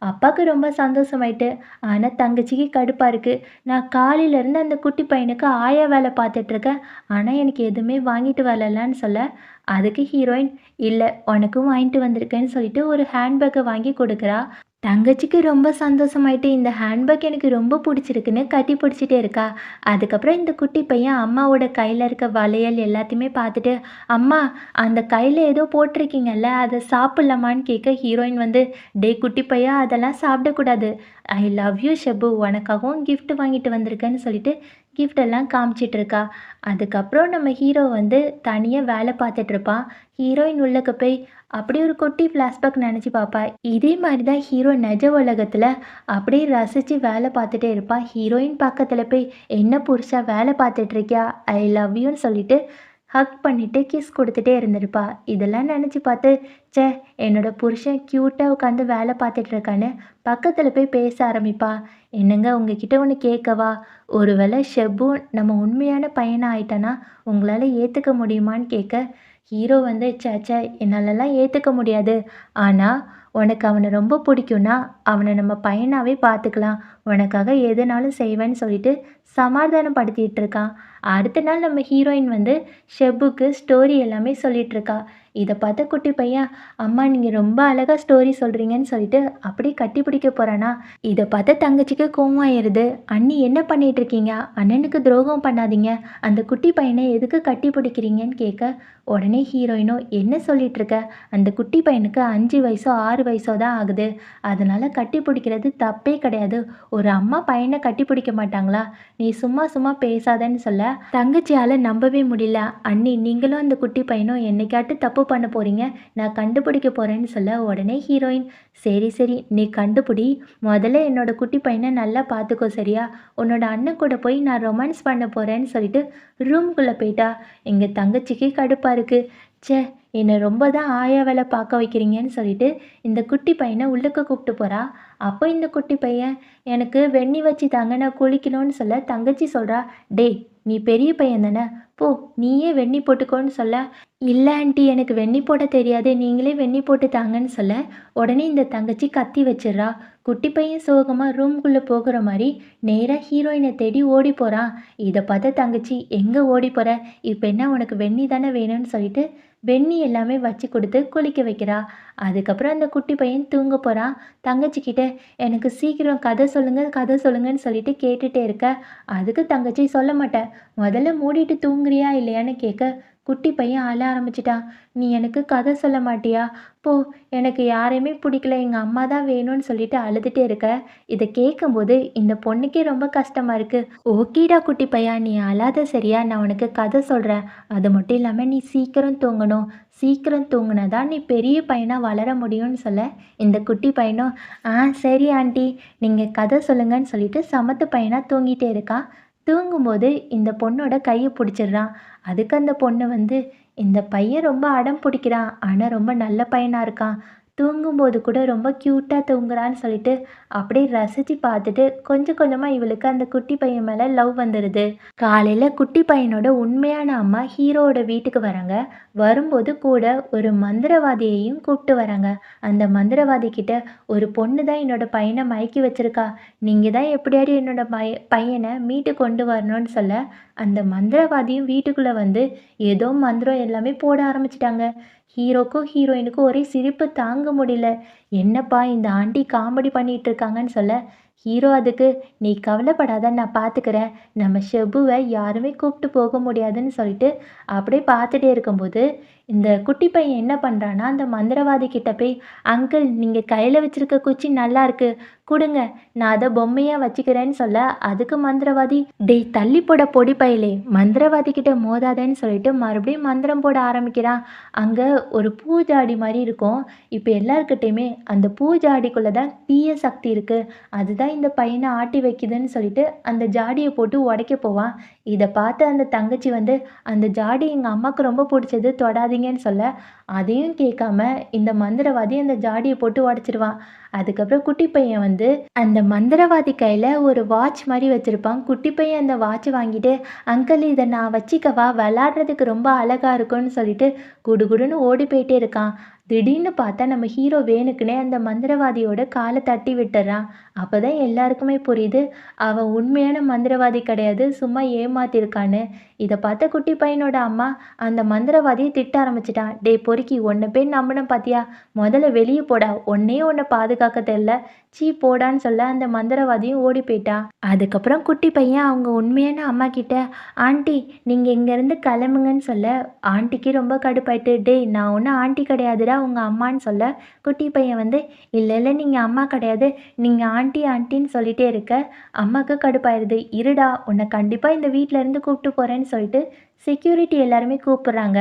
Speaker 1: அப்பாவுக்கு ரொம்ப சந்தோஷமாயிட்டு ஆனால் தங்கச்சிக்கு கடுப்பாக இருக்குது, நான் காலையிலேருந்து அந்த குட்டி பையனுக்கு ஆயா வேலை பார்த்துட்ருக்கேன், ஆனால் எனக்கு எதுவுமே வாங்கிட்டு வரலன்னு சொல்ல அதுக்கு ஹீரோயின் இல்லை உனக்கும் வாங்கிட்டு வந்திருக்கேன்னு சொல்லிட்டு ஒரு ஹேண்ட்பேக்கை வாங்கி கொடுக்குறா. தங்கச்சிக்கு ரொம்ப சந்தோஷமாயிட்டு இந்த ஹேண்ட்பேக் எனக்கு ரொம்ப பிடிச்சிருக்குன்னு கட்டி பிடிச்சிட்டே இருக்கா. அதுக்கப்புறம் இந்த குட்டி பையன் அம்மாவோட கையில் இருக்க வளையல் எல்லாத்தையுமே பார்த்துட்டு அம்மா அந்த கையில் ஏதோ போட்டிருக்கீங்கல்ல அதை சாப்பிட்லாமான்னு கேட்க ஹீரோயின் வந்து டே குட்டி பையா அதெல்லாம் சாப்பிடக்கூடாது, ஐ லவ் யூ ஷெபு, உனக்காகவும் கிஃப்ட் வாங்கிட்டு வந்திருக்கேன்னு சொல்லிட்டு கிஃப்ட் எல்லாம் காமிச்சிட்ருக்கா. அதுக்கப்புறம் நம்ம ஹீரோ வந்து தனியாக வேலை பார்த்துட்ருப்பான். ஹீரோயின் உள்ளக்க போய் அப்படியே ஒரு குட்டி ஃப்ளாஷ்பேக் நினச்சி பார்ப்பா. இதே மாதிரி தான் ஹீரோ நிஜ உலகத்தில் அப்படியே ரசித்து வேலை பார்த்துட்டே இருப்பாள். ஹீரோயின் பக்கத்தில் போய் என்ன புருஷா வேலை பார்த்துட்ருக்கியா, ஐ லவ் யூன்னு சொல்லிட்டு ஹக் பண்ணிட்டு கிஸ் கொடுத்துட்டே இருந்திருப்பா. இதெல்லாம் நினச்சி பார்த்து, ச்சே, என்னோட புருஷன் க்யூட்டாக உட்காந்து வேலை பார்த்துட்டு இருக்கான்னு பக்கத்தில் போய் பேச ஆரம்பிப்பா. என்னங்க உங்ககிட்ட ஒன்று கேட்கவா? ஒருவேளை ஷெப்பு நம்ம உண்மையான பையனா ஆயிட்டானா உங்களால் ஏற்றுக்க முடியுமான்னு கேட்க, ஹீரோ வந்து ச்சே ச்சே என்னாலலாம் ஏற்றுக்க முடியாது. ஆனால் உனக்கு அவனை ரொம்ப பிடிக்கும்னா அவனை நம்ம பையனாவே பார்த்துக்கலாம். உனக்காக எதுனாலும் செய்வேன்னு சொல்லிட்டு சமாதானப்படுத்திட்டு இருக்கான். அடுத்த நாள் நம்ம ஹீரோயின் வந்து ஷெப்புக்கு ஸ்டோரி எல்லாமே சொல்லிட்டு இருக்கா. இதை பார்த்த குட்டி பையன், அம்மா நீங்கள் ரொம்ப அழகாக ஸ்டோரி சொல்கிறீங்கன்னு சொல்லிட்டு அப்படியே கட்டி பிடிக்க போகிறானா. இதை பார்த்த தங்கச்சிக்கு கோவம் ஆயிடுது. அண்ணி என்ன பண்ணிட்டு இருக்கீங்க? அண்ணனுக்கு துரோகம் பண்ணாதீங்க. அந்த குட்டி பையனை எதுக்கு கட்டி பிடிக்கிறீங்கன்னு கேட்க, உடனே ஹீரோயினோ என்ன சொல்லிட்டு இருக்க? அந்த குட்டி பையனுக்கு 5 வயசோ 6 வயசோ தான் ஆகுது. அதனால கட்டி பிடிக்கிறது தப்பே கிடையாது. ஒரு அம்மா பையனை கட்டி பிடிக்க மாட்டாங்களா? நீ சும்மா சும்மா பேசாதன்னு சொல்ல தங்கச்சியால் நம்பவே முடியல. அண்ணி நீங்களும் அந்த குட்டி பையனும் என்னைக்காட்டு தப்பு பண்ண போறீங்க, நான் கண்டுபிடிக்க போறேன்னு சொல்ல உடனே ஹீரோயின், சரி சரி நீ கண்டுபிடி, முதல்ல என்னோட குட்டி பையனை நல்லா பார்த்துக்கோ சரியா? உன்னோட அண்ணன் கூட போய் நான் ரொமான்ஸ் பண்ண போறேன்னு சொல்லிட்டு ரூம்குள்ளே போயிட்டா. எங்கள் தங்கச்சிக்கு கடுப்பாக இருக்கு. ச்சே, என்னை ரொம்ப தான் ஆயா வேலை பார்க்க வைக்கிறீங்கன்னு சொல்லிட்டு இந்த குட்டி பையனை உள்ளுக்கு கூப்பிட்டு போகிறா. அப்போ இந்த குட்டி பையன், எனக்கு வெந்நி வச்சு தாங்க நான் குளிக்கணும்னு சொல்ல தங்கச்சி சொல்கிறா, டேய் நீ பெரிய பையன் தானே, போ நீயே வெந்நி போட்டுக்கோன்னு சொல்ல, இல்லை ஆண்டி எனக்கு வெந்நி போட தெரியாது, நீங்களே வெந்நி போட்டு தாங்கன்னு சொல்ல உடனே இந்த தங்கச்சி கத்தி வச்சிடுறா. குட்டி பையன் சோகமாக ரூம்குள்ளே போகிற மாதிரி நேராக ஹீரோயினை தேடி ஓடி போகிறான். இதை பார்த்த தங்கச்சி, எங்கே ஓடி போகிற? இப்போ என்ன உனக்கு வெந்நி தானே வேணும்னு சொல்லிட்டு வெந்நி எல்லாமே வச்சு கொடுத்து குளிக்க வைக்கிறா. அதுக்கப்புறம் அந்த குட்டி பையன் தூங்க போகிறான். தங்கச்சிக்கிட்ட எனக்கு சீக்கிரம் கதை சொல்லுங்கள் கதை சொல்லுங்கன்னு சொல்லிட்டு கேட்டுகிட்டே இருக்க, அதுக்கு தங்கச்சி சொல்ல மாட்டேன், முதல்ல மூடிட்டு தூங்குறியா இல்லையான்னு கேட்க, குட்டி பையன் அழ ஆரம்பிச்சிட்டான். நீ எனக்கு கதை சொல்ல மாட்டியா? போ, எனக்கு யாரையுமே பிடிக்கல, எங்கள் அம்மா தான் வேணும்னு சொல்லிட்டு அழுதுகிட்டே இருக்க. இதை கேட்கும்போது இந்த பொண்ணுக்கே ரொம்ப கஷ்டமாக இருக்குது. ஓகேடா குட்டி பையா, நீ அழாத சரியா, நான் உனக்கு கதை சொல்கிறேன். அது மட்டும் இல்லாமல் நீ சீக்கிரம் தூங்கணும், சீக்கிரம் தூங்குனதான் நீ பெரிய பையனாக வளர முடியும்னு சொல்ல இந்த குட்டி பையனும், சரி ஆண்டி நீங்கள் கதை சொல்லுங்கன்னு சொல்லிட்டு சமத்து பையனாக தூங்கிட்டே இருக்கான். தூங்கும்போது இந்த பொண்ணோட கையை பிடிச்சிடுறான். அதுக்கு அந்த பொண்ணு வந்து, இந்த பையன் ரொம்ப அடம் பிடிக்கிறான், ஆனால் ரொம்ப நல்ல பையனாக இருக்கான், தூங்கும்போது கூட ரொம்ப க்யூட்டாக தூங்குறான்னு சொல்லிட்டு அப்படியே ரசித்து பார்த்துட்டு கொஞ்சம் கொஞ்சமாக இவளுக்கு அந்த குட்டி பையன் மேலே லவ் வந்துடுது. காலையில் குட்டி பையனோட உண்மையான அம்மா ஹீரோவோட வீட்டுக்கு வராங்க. வரும்போது கூட ஒரு மந்திரவாதியையும் கூப்பிட்டு வராங்க. அந்த மந்திரவாதி கிட்ட, ஒரு பொண்ணு தான் என்னோட பையனை மயக்கி வச்சிருக்கா, நீங்கள் தான் எப்படியாவது என்னோட பையனை மீட்டு கொண்டு வரணும்னு சொல்ல அந்த மந்திரவாதியும் வீட்டுக்குள்ளே வந்து ஏதோ மந்திரம் எல்லாமே போட ஆரம்பிச்சிட்டாங்க. ஹீரோக்கும் ஹீரோயினுக்கும் ஒரே சிரிப்பு தாங்க முடியல. என்னப்பா இந்த ஆண்டி காமெடி பண்ணிட்டு இருக்காங்கன்னு சொல்ல ஹீரோ அதுக்கு, நீ கவலைப்படாத நான் பார்த்துக்கிறேன், நம்ம ஷெபுவை யாருமே கூப்பிட்டு போக முடியாதுன்னு சொல்லிட்டு அப்படியே பார்த்துட்டே இருக்கும்போது இந்த குட்டி பையன் என்ன பண்ணுறான்னா அந்த மந்திரவாதி கிட்ட போய், அங்கிள் நீங்கள் கையில் வச்சுருக்க குச்சி நல்லா இருக்கு, கொடுங்க, நான் அதை பொம்மையாக வச்சுக்கிறேன்னு சொல்ல அதுக்கு மந்திரவாதி, டேய் தள்ளி போட பொடி பையலே, மந்திரவாதி கிட்ட மோதாதேன்னு சொல்லிட்டு மறுபடியும் மந்திரம் போட ஆரம்பிக்கிறான். அங்கே ஒரு பூஜாடி மாதிரி இருக்கும். இப்போ எல்லாருக்கிட்டையுமே அந்த பூஜாடிக்குள்ளே தான் தீய சக்தி இருக்குது, அதுதான் இந்த பையனை ஆட்டி வைக்குதுன்னு சொல்லிட்டு அந்த ஜாடியை போட்டு உடைக்க போவான். இதை பார்த்து அந்த தங்கச்சி வந்து, அந்த ஜாடி எங்கள் அம்மாவுக்கு ரொம்ப பிடிச்சது, தொடாதீங்கன்னு சொல்ல அதையும் கேட்காம இந்த மந்திரவாதி அந்த ஜாடியை போட்டு உடச்சிருவான். அதுக்கப்புறம் குட்டி பையன் வந்து அந்த மந்திரவாதி கையில் ஒரு வாட்ச் மாதிரி வச்சுருப்பான். குட்டி பையன் அந்த வாட்ச் வாங்கிட்டு, அங்கிள் இதை நான் வச்சிக்கவா, விளாட்றதுக்கு ரொம்ப அழகாக இருக்கும்னு சொல்லிட்டு குடுகுடுன்னு ஓடி போயிட்டே இருக்கான். திடீர்னு பார்த்தா நம்ம ஹீரோ வேணுக்குனே அந்த மந்திரவாதியோட காலை தட்டி விட்டுறான். அப்போ தான் எல்லாருக்குமே புரியுது, அவன் உண்மையான மந்திரவாதி கிடையாது, சும்மா ஏமாத்திருக்கான்னு. இதை பார்த்த குட்டி பையனோட அம்மா அந்த மந்திரவாதியை திட்ட ஆரம்பிச்சிட்டான். டே பொறுக்கி, உன்னை போய் நம்பின பார்த்தியா, முதல்ல வெளியே போடா, உன்னை பாதுகாக்க தெரியல, சீ போடான்னு சொல்ல அந்த மந்திரவாதியும் ஓடி போயிட்டான். அதுக்கப்புறம் குட்டி பையன் அவங்க உண்மையான அம்மா கிட்ட, ஆண்டி நீங்கள் இங்கேருந்து கிளம்புங்கன்னு சொல்ல ஆண்டிக்கு ரொம்ப கடுப்பாயிட்டு, டேய் நான் ஒன்றும் ஆண்டி கிடையாதுடா உங்கள் அம்மான்னு சொல்ல குட்டி பையன் வந்து, இல்லை இல்லை நீங்கள் அம்மா கிடையாது, நீங்கள் ஆண்டி ஆண்டின்னு சொல்லிகிட்டே இருக்க. அம்மாவுக்கு கடுப்பாயிருது, இருடா உன்னை கண்டிப்பாக இந்த வீட்டிலேருந்து கூப்பிட்டு போகிறேன்னு சொல்லிட்டு செக்யூரிட்டி எல்லாருமே கூப்பிட்றாங்க.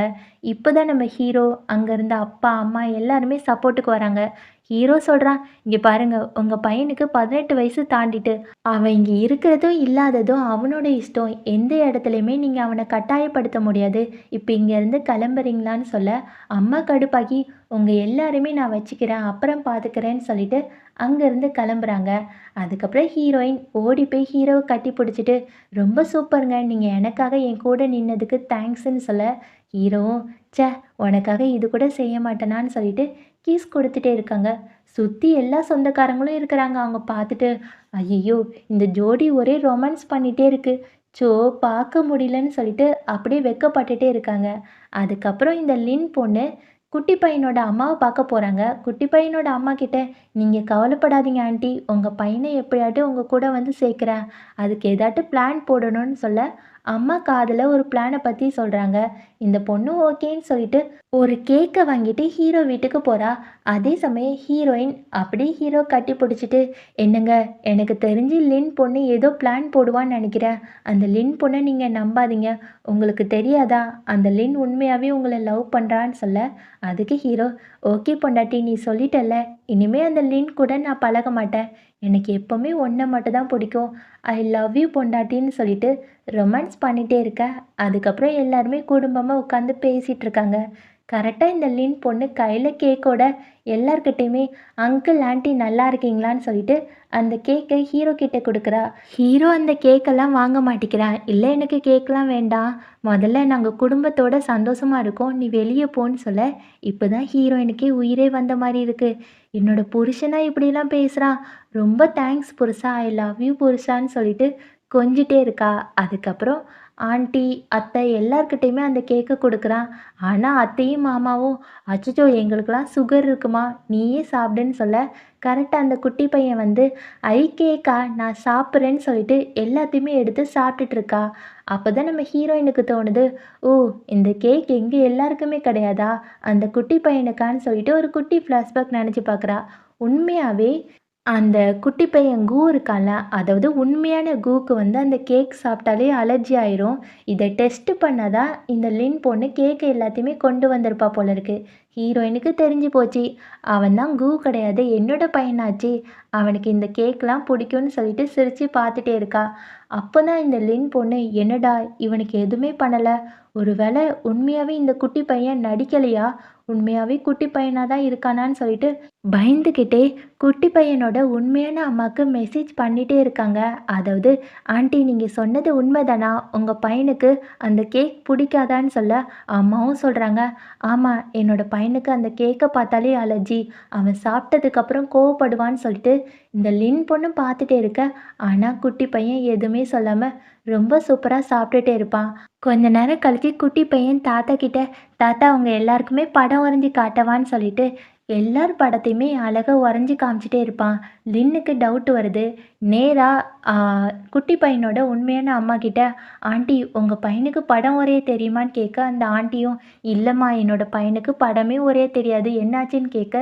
Speaker 1: இப்போ தான் நம்ம ஹீரோ அங்கேருந்து அப்பா அம்மா எல்லாருமே சப்போர்ட்டுக்கு வராங்க. ஹீரோ சொல்கிறான், இங்கே பாருங்க உங்கள் பையனுக்கு 18 வயசு தாண்டிட்டு அவன் இங்கே இருக்கிறதும் இல்லாததும் அவனோட இஷ்டம். எந்த இடத்துலையுமே நீங்கள் அவனை கட்டாயப்படுத்த முடியாது. இப்போ இங்கேருந்து கிளம்புறீங்களான்னு சொல்ல அம்மா கடுப்பாக்கி உங்கள் எல்லாருமே நான் வச்சுக்கிறேன் அப்புறம் பார்த்துக்கிறேன்னு சொல்லிட்டு அங்கேருந்து கிளம்புறாங்க. அதுக்கப்புறம் ஹீரோயின் ஓடி போய் ஹீரோவை கட்டி பிடிச்சிட்டு ரொம்ப சூப்பருங்க நீங்கள் எனக்காக என் கூட நின்னதுக்கு தேங்க்ஸ்ன்னு சொல்ல ஹீரோவும் ச்சே உனக்காக இது கூட செய்ய மாட்டேனான்னு சொல்லிட்டு கீஸ் கொடுத்துட்டே இருக்காங்க. சுற்றி எல்லா சொந்தக்காரங்களும் இருக்கிறாங்க. அவங்க பார்த்துட்டு ஐயையோ இந்த ஜோடி ஒரே ரொமான்ஸ் பண்ணிகிட்டே இருக்கு. ஸோ பார்க்க முடியலன்னு சொல்லிட்டு அப்படியே வெட்கப்பட்டுட்டே இருக்காங்க. அதுக்கப்புறம் இந்த லின் பொண்ணு குட்டி பையனோட அம்மாவை பார்க்க போகிறாங்க. குட்டி பையனோட அம்மா கிட்ட நீங்கள் கவலைப்படாதீங்க ஆண்டி உங்கள் பையனை எப்படியாட்டும் உங்கள் கூட வந்து சேர்க்குறேன். அதுக்கு ஏதாட்டும் பிளான் போடணும்னு சொல்ல அம்மா காதில் ஒரு பிளானை பற்றி சொல்கிறாங்க. இந்த பொண்ணு ஓகேன்னு சொல்லிட்டு ஒரு கேக்கை வாங்கிட்டு ஹீரோ வீட்டுக்கு போகிறா. அதே சமயம் ஹீரோயின் அப்படியே ஹீரோ கட்டி பிடிச்சிட்டு என்னங்க எனக்கு தெரிஞ்சு லின் பொண்ணு ஏதோ பிளான் போடுவான்னு நினைக்கிறேன். அந்த லின் பொண்ணை நீங்கள் நம்பாதீங்க. உங்களுக்கு தெரியாதா அந்த லின் உண்மையாகவே உங்களை லவ் பண்ணுறான்னு சொல்ல அதுக்கு ஹீரோ ஓகே பொண்டாட்டி நீ சொல்லிட்டல்ல இனிமேல் அந்த லின் கூட நான் பழக மாட்டேன். எனக்கு எப்போவுமே ஒன்றை மட்டும் தான் பிடிக்கும். ஐ லவ் யூ பொண்டாட்டின்னு சொல்லிட்டு ரொமான்ஸ் பண்ணிகிட்டே இருக்க. அதுக்கப்புறம் எல்லாருமே குடும்பமாக உட்காந்து பேசிகிட்டு இருக்காங்க. கரெக்டாக இந்த லின் பொண்ணு கையில் கேக்கோட எல்லார்கிட்டையுமே அங்கிள் ஆண்டி நல்லா இருக்கீங்களான்னு சொல்லிட்டு அந்த கேக்கை ஹீரோ கிட்ட கொடுக்குறா. ஹீரோ அந்த கேக்கெல்லாம் வாங்க மாட்டேங்கிறான். இல்லை எனக்கு கேக்கெலாம் வேண்டாம், முதல்ல நாங்கள் குடும்பத்தோட சந்தோஷமாக இருக்கோம், நீ வெளியே போன்னு சொல்ல இப்போ தான் ஹீரோயினுக்கே உயிரே வந்த மாதிரி இருக்குது. என்னோட புருஷனா இப்படிலாம் பேசுகிறான், ரொம்ப thanks Purusha, I love you புருஷான்னு சொல்லிட்டு கொஞ்சிட்டே இருக்கா. அதுக்கப்புறம் ஆண்டி அத்தை எல்லார்கிட்டையுமே அந்த கேக்கை கொடுக்குறான். ஆனால் அத்தையும் மாமாவும் அச்சச்சோ எங்களுக்கெல்லாம் சுகர் இருக்குமா நீயே சாப்பிடுன்னு சொல்ல கரெக்டாக அந்த குட்டி பையன் வந்து ஐ கேக்கா நான் சாப்பிட்றேன்னு சொல்லிட்டு எல்லாத்தையுமே எடுத்து சாப்பிட்டுட்டு இருக்கா. அப்போ தான் நம்ம ஹீரோயினுக்கு தோணுது, ஓ இந்த கேக் எங்கே எல்லாருக்குமே கிடையாதா அந்த குட்டி பையனுக்கான்னு சொல்லிட்டு ஒரு குட்டி ஃப்ளாஷ்பேக் நினச்சி பார்க்குறா. உண்மையாகவே அந்த குட்டி பையன் கூ இருக்கான்ல, அதாவது உண்மையான கூக்கு வந்து அந்த கேக் சாப்பிட்டாலே அலர்ஜி ஆயிரும். இதை டெஸ்ட் பண்ண தான் இந்த லின் பொண்ணு கேக் எல்லாத்தையுமே கொண்டு வந்திருப்பா போல இருக்கு. ஹீரோயினுக்கு தெரிஞ்சு போச்சு, அவன் தான் கூ கிடையாது என்னோட பையனாச்சே, அவனுக்கு இந்த கேக்லாம் பிடிக்கும்னு சொல்லிட்டு சிரித்து பார்த்துட்டே இருக்கா. அப்போ தான் இந்த லின் பொண்ணு என்னடா இவனுக்கு எதுவுமே பண்ணலை, ஒரு வேளை உண்மையாகவே இந்த குட்டி பையன் நடிக்கலையா, உண்மையாகவே குட்டி பையனாக தான் இருக்கானான்னு சொல்லிட்டு பயந்துக்கிட்டே குட்டி பையனோட உண்மையான அம்மாவுக்கு மெசேஜ் பண்ணிகிட்டே இருக்காங்க. அதாவது ஆண்டி நீங்கள் சொன்னது உண்மைதானா, உங்கள் பையனுக்கு அந்த கேக் பிடிக்காதான்னு சொல்ல அம்மாவும் சொல்கிறாங்க ஆமாம் என்னோட பையனுக்கு அந்த கேக்கை பார்த்தாலே அலர்ஜி, அவன் சாப்பிட்டதுக்கப்புறம் கோவப்படுவான்னு சொல்லிட்டு இந்த லின் பொண்ணு பார்த்துட்டே இருக்க. ஆனால் குட்டி பையன் எதுவுமே சொல்லாமல் ரொம்ப சூப்பராக சாப்பிட்டுட்டே இருப்பான். கொஞ்ச நேரம் கழிச்சு குட்டி பையன் தாத்தா கிட்ட தாத்தா அவங்க எல்லாருக்குமே படம் வரைஞ்சி காட்டவான்னு சொல்லிட்டு எல்லார் படத்தையுமே அழகாக வரைஞ்சி காமிச்சிட்டே இருப்பான். லின்னுக்கு டவுட் வருது. நேராக குட்டி பையனோட உண்மையான அம்மா கிட்ட ஆண்டி உங்கள் பையனுக்கு படம் வரைய தெரியுமான்னு கேட்க அந்த ஆண்டியும் இல்லைம்மா என்னோட பையனுக்கு படமே வரைய தெரியாது என்னாச்சுன்னு கேட்க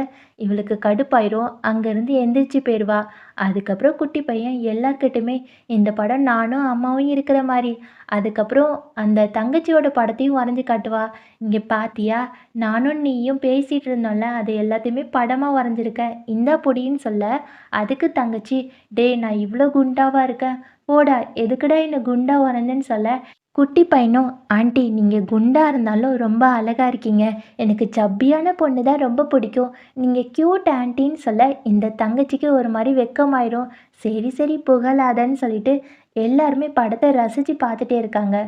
Speaker 1: இவளுக்கு கடுப்பாயிரும். அங்கேருந்து எந்திரிச்சு போயிடுவா. அதுக்கப்புறம் குட்டி பையன் எல்லார்கிட்டையுமே இந்த படம் நானும் அம்மாவும் இருக்கிற மாதிரி, அதுக்கப்புறம் அந்த தங்கச்சியோட படத்தையும் வரைஞ்சி காட்டுவா. இங்கே பாத்தியா நானும் நீயும் பேசிகிட்டு இருந்தோம்ல அது எல்லாத்தையுமே படமாக வரைஞ்சிருக்கேன் இந்தா பொடின்னு சொல்ல அதுக்கு தங்கச்சி டே நான் இவ்வளோ குண்டாவா இருக்கேன், போடா எதுக்குடா என்னை குண்டா வரைஞ்சேன்னு சொல்ல குட்டி பையனும் ஆண்டி நீங்கள் குண்டா இருந்தாலும் ரொம்ப அழகாக இருக்கீங்க, எனக்கு சப்பியான பொண்ணு தான் ரொம்ப பிடிக்கும், நீங்கள் க்யூட் ஆண்டின்னு சொல்ல இந்த தங்கச்சிக்கு ஒரு மாதிரி வெக்கமாயிரும். சரி சரி புகழாதன்னு சொல்லிட்டு எல்லாருமே படத்தை ரசித்து பார்த்துட்டே இருக்காங்க.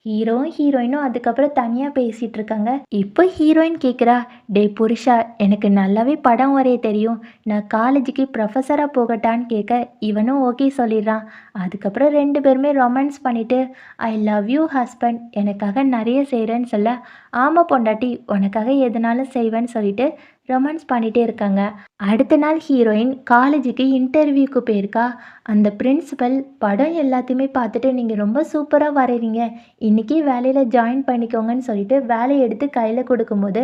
Speaker 1: ஹீரோவும் ஹீரோயினும் அதுக்கப்புறம் தனியாக பேசிகிட்டு இருக்காங்க. இப்போ ஹீரோயின் கேட்குறா டே புருஷா எனக்கு நல்லாவே படம் வரைய தெரியும், நான் காலேஜுக்கு ப்ரொஃபஸராக போகட்டான்னு கேட்க இவனும் ஓகே சொல்லிடுறான். அதுக்கப்புறம் ரெண்டு பேருமே ரொமான்ஸ் பண்ணிவிட்டு ஐ லவ் யூ ஹஸ்பண்ட் எனக்காக நிறைய செய்கிறேன்னு சொல்ல ஆமாம் பொண்டாட்டி உனக்காக எதுனாலும் செய்வேன்னு சொல்லிட்டு ரொமான்ஸ் பண்ணிகிட்டே இருக்காங்க. அடுத்த நாள் ஹீரோயின் காலேஜுக்கு இன்டர்வியூக்கு போயிருக்கா. அந்த பிரின்சிபல் படம் எல்லாத்தையுமே பார்த்துட்டு நீங்கள் ரொம்ப சூப்பராக வரைகிறீங்க, இன்றைக்கி வேலையில் ஜாயின் பண்ணிக்கோங்கன்னு சொல்லிட்டு வேலையை எடுத்து கையில் கொடுக்கும்போது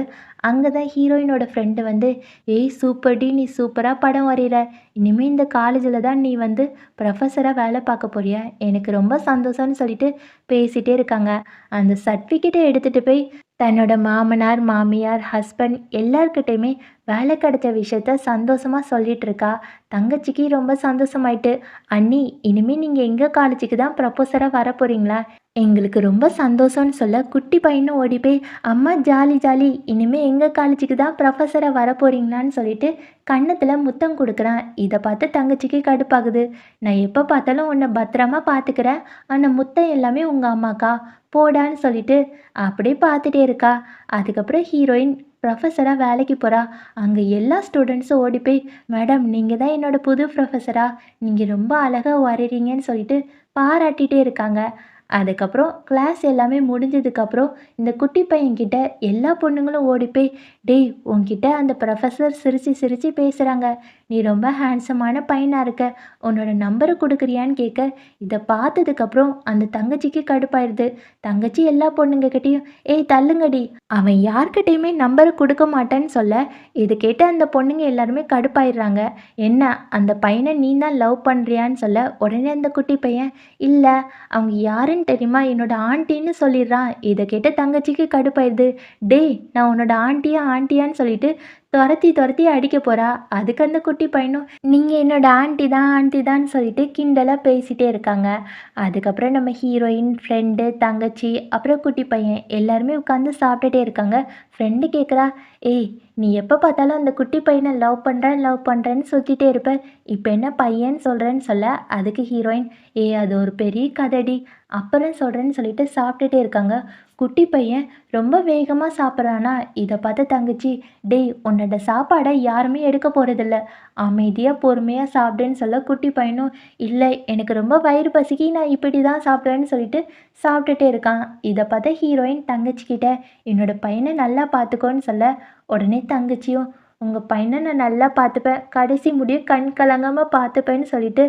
Speaker 1: அங்கே தான் ஹீரோயினோட ஃப்ரெண்டு வந்து ஏய் சூப்பர்டி நீ சூப்பராக படம் வரைகிற, இனிமேல் இந்த காலேஜில் தான் நீ வந்து ப்ரொஃபஸராக வேலை பார்க்க போறியா, எனக்கு ரொம்ப சந்தோஷம்னு சொல்லிட்டு பேசிகிட்டே இருக்காங்க. அந்த சர்டிஃபிகேட்டை எடுத்துகிட்டு போய் தன்னோட மாமனார் மாமியார் ஹஸ்பண்ட் எல்லார்கிட்டையுமே வேலை கிடைச்ச விஷயத்த சந்தோஷமா சொல்லிட்டு இருக்கா. தங்கச்சிக்கு ரொம்ப சந்தோஷமாயிட்டு, "அண்ணி, இனிமே நீங்க எங்க காலேஜுக்கு தான் ப்ரொஃபஸரா வரப்போறீங்களா? எங்களுக்கு ரொம்ப சந்தோஷம்னு" சொல்ல, குட்டி பையனும் ஓடி போய், "அம்மா ஜாலி ஜாலி, இனிமே எங்க காலேஜுக்கு தான் ப்ரொஃபஸரா வரப்போறீங்களான்னு" சொல்லிட்டு கன்னத்துல முத்தம் குடுக்குறான். இத பார்த்து தங்கச்சிக்கு கடுப்பாகுது. "நான் எப்ப பார்த்தாலும் உன்ன பத்திரமா பார்த்துக்கிறேன். ஆனா முத்தம் எல்லாமே உங்க அம்மாக்கா, போடான்னு" சொல்லிட்டு அப்படியே பார்த்துட்டே இருக்கா. அதுக்கப்புறம் ஹீரோயின் ப்ரொஃபஸரா வேலைக்கு போறா. அங்க எல்லா ஸ்டூடெண்ட்ஸும் ஓடி போய், "மேடம், நீங்க தான் என்னோட புது ப்ரொஃபஸரா? நீங்க ரொம்ப அழகா வரைறீங்கன்னு" சொல்லிட்டு பாராட்டிட்டே இருக்காங்க. அதுக்கப்புறம் கிளாஸ் எல்லாமே முடிஞ்சதுக்கப்புறம் இந்த குட்டி பையன்கிட்ட எல்லா பொண்ணுங்களும் ஓடி போய், "டேய், உன்கிட்ட அந்த ப்ரொஃபஸர் சிரிச்சு சிரிச்சு பேசுறாங்க. நீ ரொம்ப ஹேண்ட்ஸமான பையனா இருக்க. உன்னோட நம்பர குடுக்குறியான்னு" கேட்க, இத பார்த்ததுக்கப்புறம் அந்த தங்கச்சிக்கு கடுப்பாயிருது. தங்கச்சி எல்லா பொண்ணுங்ககிட்டயும், "ஏய் தள்ளுங்கடி, அவன் யார்கிட்டயுமே நம்பர குடுக்க மாட்டேன்னு" சொல்ல, இத கேட்டு அந்த பொண்ணுங்க எல்லாருமே கடுப்பாயிடுறாங்க. "என்ன, அந்த பையன நீ தான் லவ் பண்றியான்னு" சொல்ல, உடனே அந்த குட்டி பையன், "இல்ல, அவங்க யாருன்னு தெரியுமா? என்னோட ஆன்ட்டின்னு" சொல்லிடுறான். இத கேட்டு தங்கச்சிக்கு கடுப்பாயிடுது. "டேய், நான் உன்னோட ஆன்ட்டியா ஆன்ட்டியான்னு சொல்லிட்டு தொரத்தி தொரத்தி அடிக்க போறா. அதுக்கு அந்த குட்டி பையனும், "நீங்க என்னோட ஆன்ட்டி தான் ஆன்ட்டி தான்னு" சொல்லிட்டு கிண்டலா பேசிட்டே இருக்காங்க. அதுக்கப்புறம் நம்ம ஹீரோயின், ஃப்ரெண்டு, தங்கச்சி, அப்புறம் குட்டி பையன் எல்லாருமே உட்காந்து சாப்பிட்டுட்டே இருக்காங்க. ஃப்ரெண்டு கேட்குறா, "ஏய், நீ எப்போ பார்த்தாலும் அந்த குட்டி பையனை லவ் பண்ணுறேன் லவ் பண்ணுறேன்னு சுற்றிட்டே இருப்ப. இப்போ என்ன பையன்னு சொல்கிறேன்னு" சொல்ல, அதுக்கு ஹீரோயின், "ஏய், அது ஒரு பெரிய கதடி, அப்புறம் சொல்கிறேன்னு" சொல்லிட்டு சாப்பிட்டுட்டே இருக்காங்க. குட்டி பையன் ரொம்ப வேகமாக சாப்பிட்றானா. இதை பார்த்து தங்கச்சி, "டேய், உன்னோட சாப்பாடை யாருமே எடுக்க போகிறதில்ல, அமைதியாக பொறுமையாக சாப்பிடுன்னு" சொல்ல, குட்டி பையனும், "இல்லை, எனக்கு ரொம்ப வயிறு பசிக்கு, நான் இப்படி தான் சாப்பிடுவேன்னு" சொல்லிட்டு சாப்பிட்டுட்டே இருக்கான். இதை பார்த்த ஹீரோயின் தங்கச்சிக்கிட்ட, "என்னோட பையனை நல்லா பார்த்துக்கோன்னு" சொல்ல, உடனே தங்கச்சியும், "உங்கள் பையனை நான் நல்லா பார்த்துப்பேன், கடைசி முடியும் கண் கலங்காமல் பார்த்துப்பேன்னு" சொல்லிட்டு